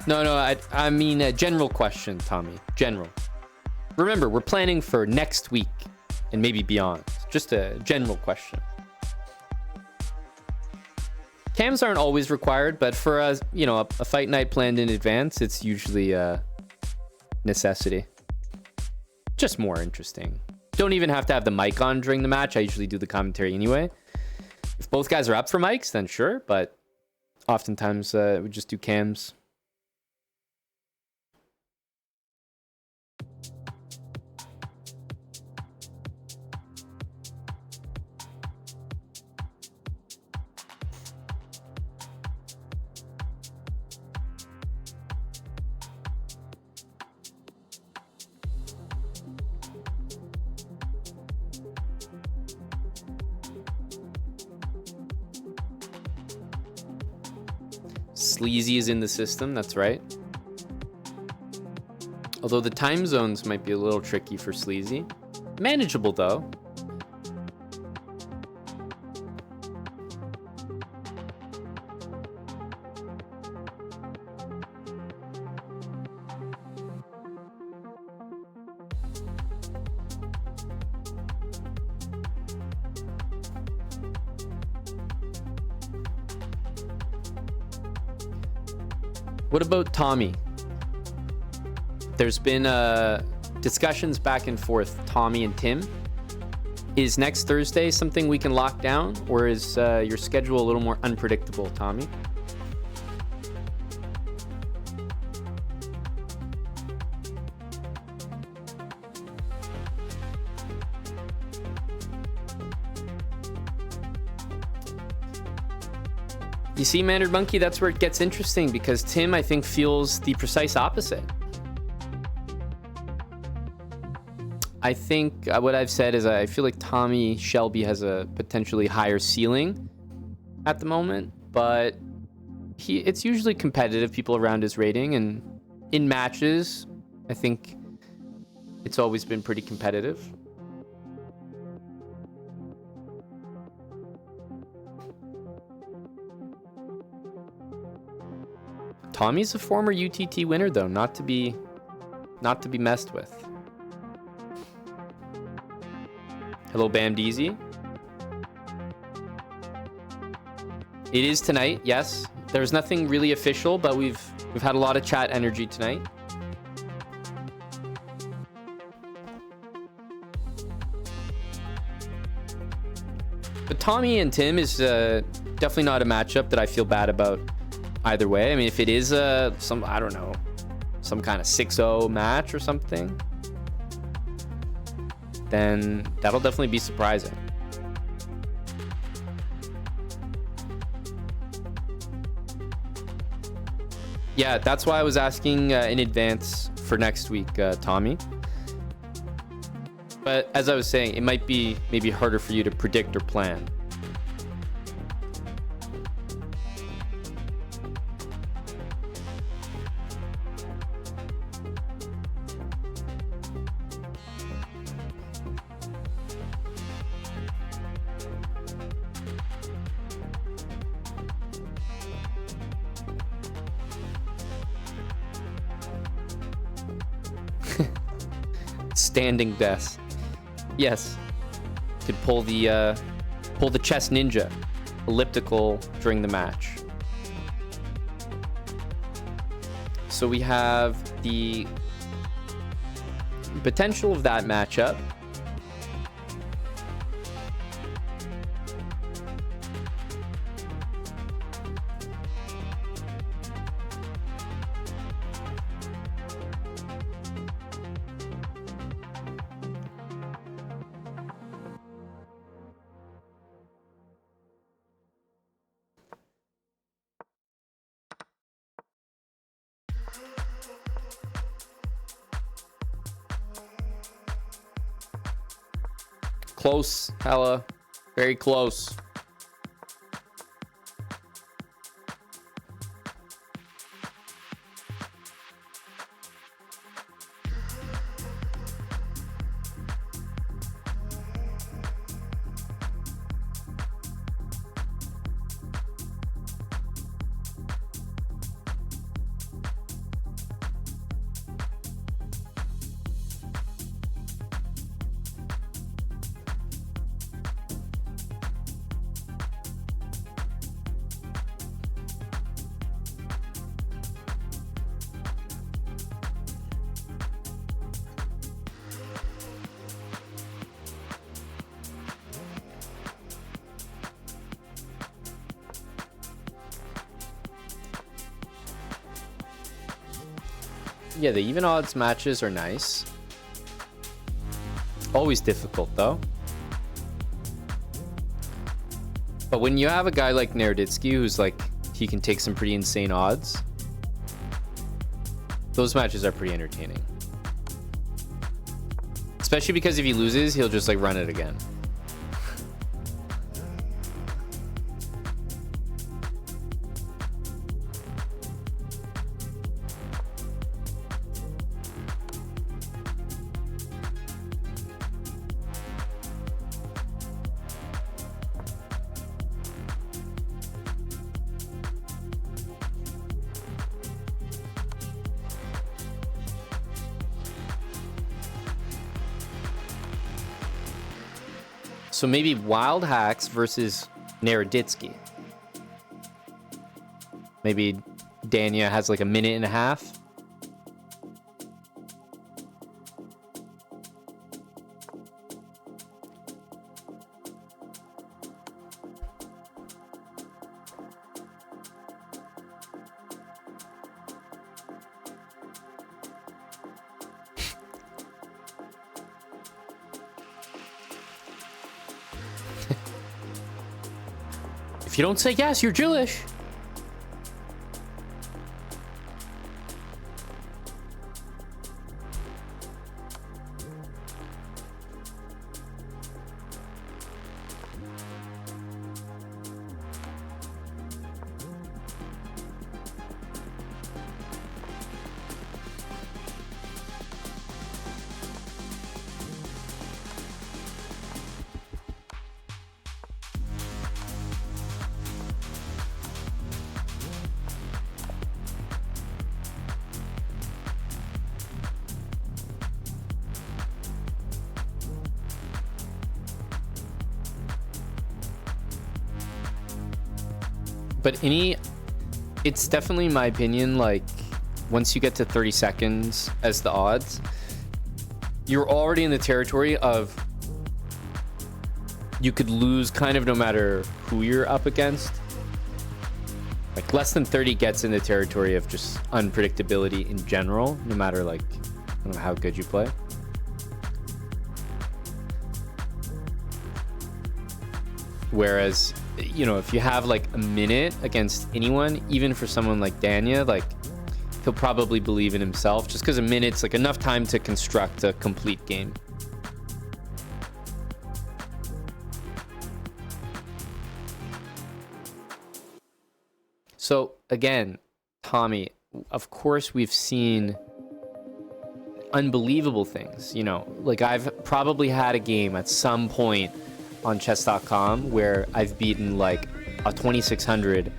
No, I mean a general question, Tommy. General. Remember, we're planning for next week and maybe beyond. Just a general question. Cams aren't always required, but for a fight night planned in advance, it's usually a necessity. Just more interesting. Don't even have to have the mic on during the match. I usually do the commentary anyway. If both guys are up for mics, then sure, but oftentimes we just do cams. Sleazy is in the system, that's right. Although the time zones might be a little tricky for Sleazy. Manageable though. What about Tommy? There's been discussions back and forth, Tommy and Tim. Is next Thursday something we can lock down, or is your schedule a little more unpredictable, Tommy? You see, Mandarin Monkey, that's where it gets interesting, because Tim, I think, feels the precise opposite. I think what I've said is I feel like Tommy Shelby has a potentially higher ceiling at the moment, but it's usually competitive, people around his rating, and in matches, I think it's always been pretty competitive. Tommy's a former UTT winner, though, not to be messed with. Hello, Bamdeezy. It is tonight, yes. There's nothing really official, but we've had a lot of chat energy tonight. But Tommy and Tim is definitely not a matchup that I feel bad about either way. I mean, if it is some kind of 6-0 match or something, then that'll definitely be surprising. Yeah, that's why I was asking in advance for next week, Tommy. But as I was saying, it might be maybe harder for you to predict or plan. Standing desk. Yes. Could pull the chess ninja elliptical during the match. So we have the potential of that matchup. Close, hella. Very close. Yeah, the even odds matches are nice. Always difficult though. But when you have a guy like Naroditsky who's like, he can take some pretty insane odds, those matches are pretty entertaining. Especially because if he loses, he'll just like run it again. So maybe Wildhacks versus Naroditsky. Maybe Dania has like a minute and a half. If you don't say yes, you're Jewish. But it's definitely my opinion, like once you get to 30 seconds as the odds, you're already in the territory of you could lose kind of no matter who you're up against. Like less than 30 gets in the territory of just unpredictability in general, no matter like I don't know how good you play. Whereas, you know, if you have like a minute against anyone, even for someone like Dania, like he'll probably believe in himself just because a minute's like enough time to construct a complete game. So again, Tommy, of course we've seen unbelievable things, you know, like I've probably had a game at some point on chess.com where I've beaten like a 2600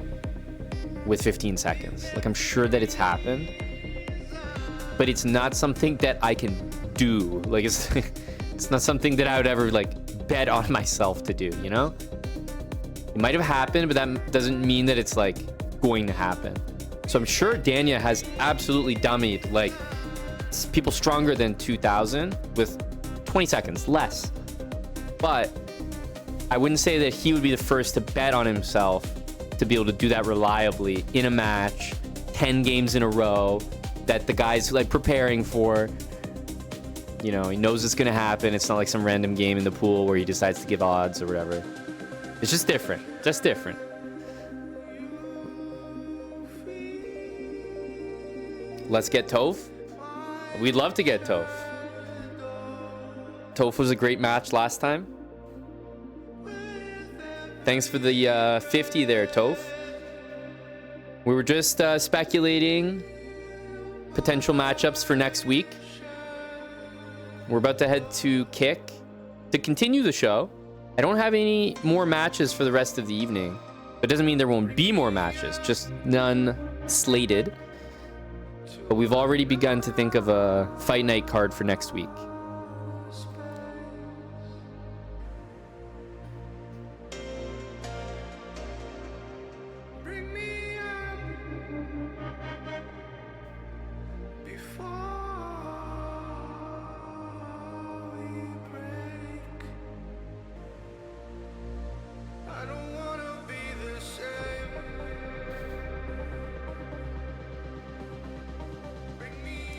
with 15 seconds. Like I'm sure that it's happened, but it's not something that I can do. Like it's not something that I would ever like bet on myself to do, you know? It might have happened, but that doesn't mean that it's like going to happen. So I'm sure Dania has absolutely dummied like people stronger than 2000 with 20 seconds less. But I wouldn't say that he would be the first to bet on himself to be able to do that reliably in a match, 10 games in a row, that the guy's like preparing for. You know, he knows it's going to happen. It's not like some random game in the pool where he decides to give odds or whatever. It's just different. Just different. Let's get Toph. We'd love to get Toph. Toph was a great match last time. Thanks for the 50 there, Toph. We were just speculating potential matchups for next week. We're about to head to Kick to continue the show. I don't have any more matches for the rest of the evening. It doesn't mean there won't be more matches, just none slated. But we've already begun to think of a fight night card for next week.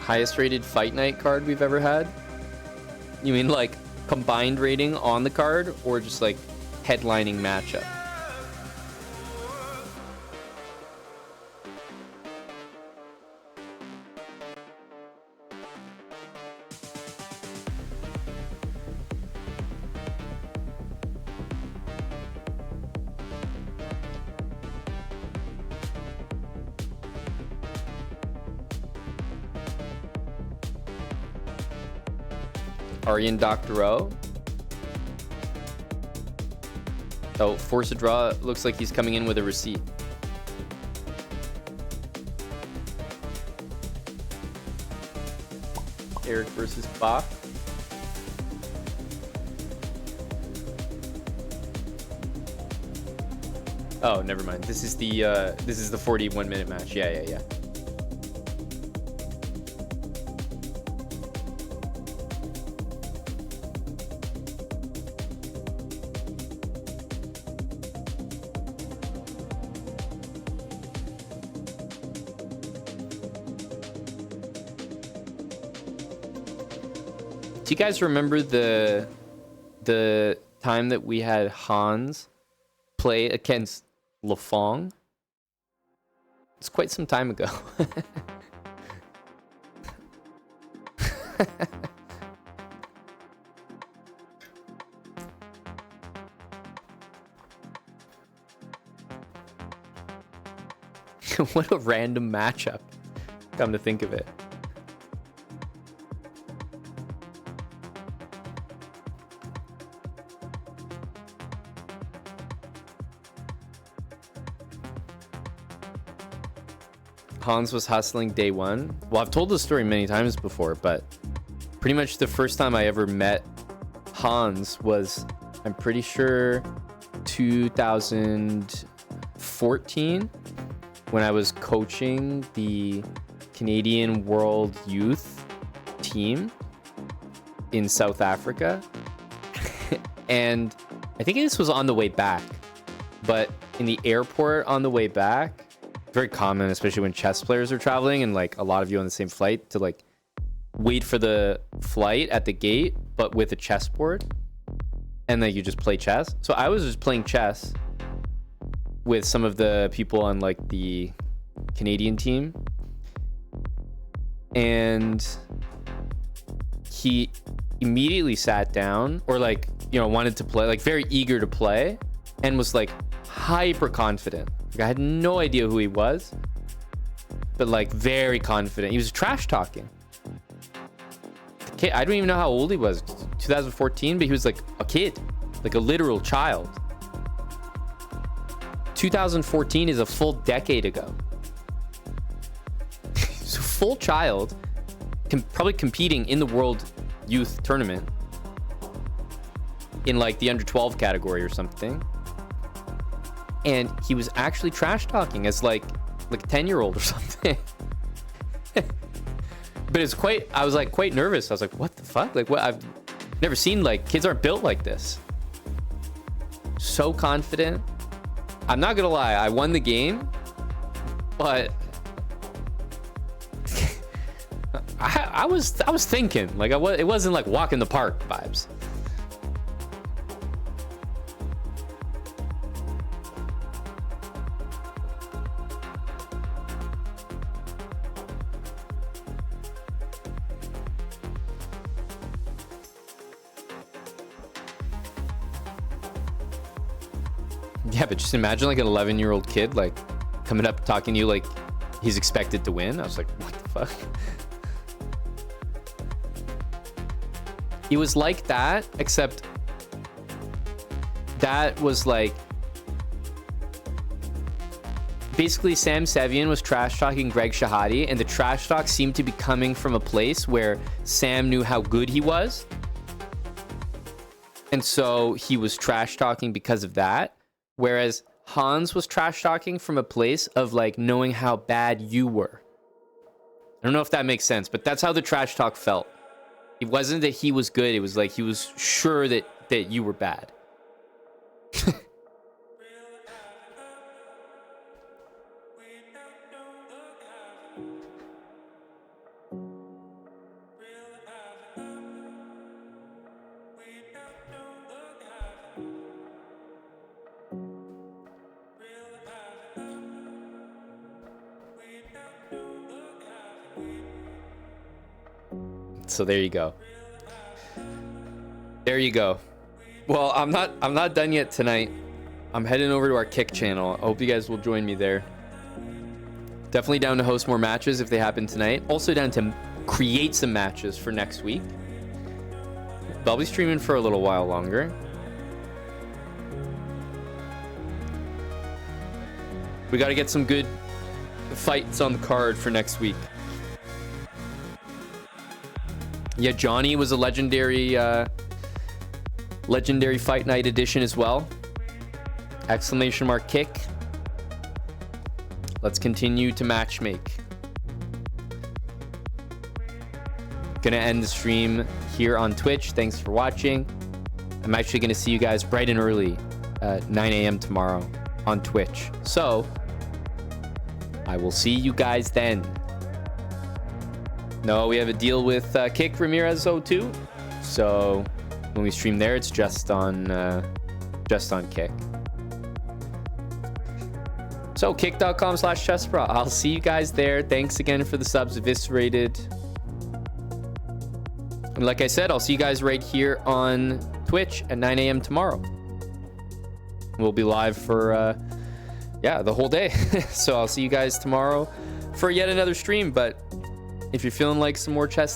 highest rated fight night card we've ever had? You mean like combined rating on the card, or just like headlining matchup? Aryan Dr. O. Oh, force a draw. Looks like he's coming in with a receipt. Eric versus Bach. Oh, never mind. This is the 41-minute match. Yeah. Do you guys remember the time that we had Hans play against Lafong? It's quite some time ago. What a random matchup, come to think of it. Hans was hustling day one. Well, I've told this story many times before, but pretty much the first time I ever met Hans was, I'm pretty sure, 2014, when I was coaching the Canadian World Youth team in South Africa. And I think this was on the way back, but in the airport on the way back, very common, especially when chess players are traveling and like a lot of you on the same flight, to like wait for the flight at the gate, but with a chessboard, and then you just play chess. So I was just playing chess with some of the people on like the Canadian team, and he immediately sat down, or like, you know, wanted to play, like very eager to play, and was like hyper confident. Like, I had no idea who he was, but like very confident. He was trash talking. I don't even know how old he was, 2014, but he was like a kid, like a literal child. 2014 is a full decade ago. He's a full child, probably competing in the World Youth Tournament in like the under 12 category or something. And he was actually trash talking as like a 10-year-old or something. But it's quite, I was like quite nervous. I was like, what the fuck? Like, what? I've never seen, like, kids aren't built like this. So confident. I'm not gonna lie, I won the game, but I was thinking, like, it wasn't like walk in the park vibes. Yeah, but just imagine like an 11-year-old kid like coming up talking to you like he's expected to win. I was like, what the fuck? It was like that, except that was like basically Sam Sevian was trash talking Greg Shahade, and the trash talk seemed to be coming from a place where Sam knew how good he was, and so he was trash talking because of that. Whereas Hans was trash talking from a place of like knowing how bad you were. I don't know if that makes sense, but that's how the trash talk felt. It wasn't that he was good. It was like he was sure that you were bad. So there you go. There you go. Well, I'm not done yet tonight. I'm heading over to our Kick channel. I hope you guys will join me there. Definitely down to host more matches if they happen tonight. Also down to create some matches for next week. But I'll be streaming for a little while longer. We got to get some good fights on the card for next week. Yeah, Johnny was a legendary Fight Night edition as well. Exclamation mark kick. Let's continue to matchmake. Gonna end the stream here on Twitch. Thanks for watching. I'm actually gonna see you guys bright and early at 9 a.m. tomorrow on Twitch. So I will see you guys then. No, we have a deal with Kick Ramirez 02. So when we stream there, it's just on Kick. So kick.com/chessbra. I'll see you guys there. Thanks again for the subs, Eviscerated. And like I said, I'll see you guys right here on Twitch at 9 a.m. tomorrow. We'll be live for the whole day. So I'll see you guys tomorrow for yet another stream. But if you're feeling like some more chess tonight,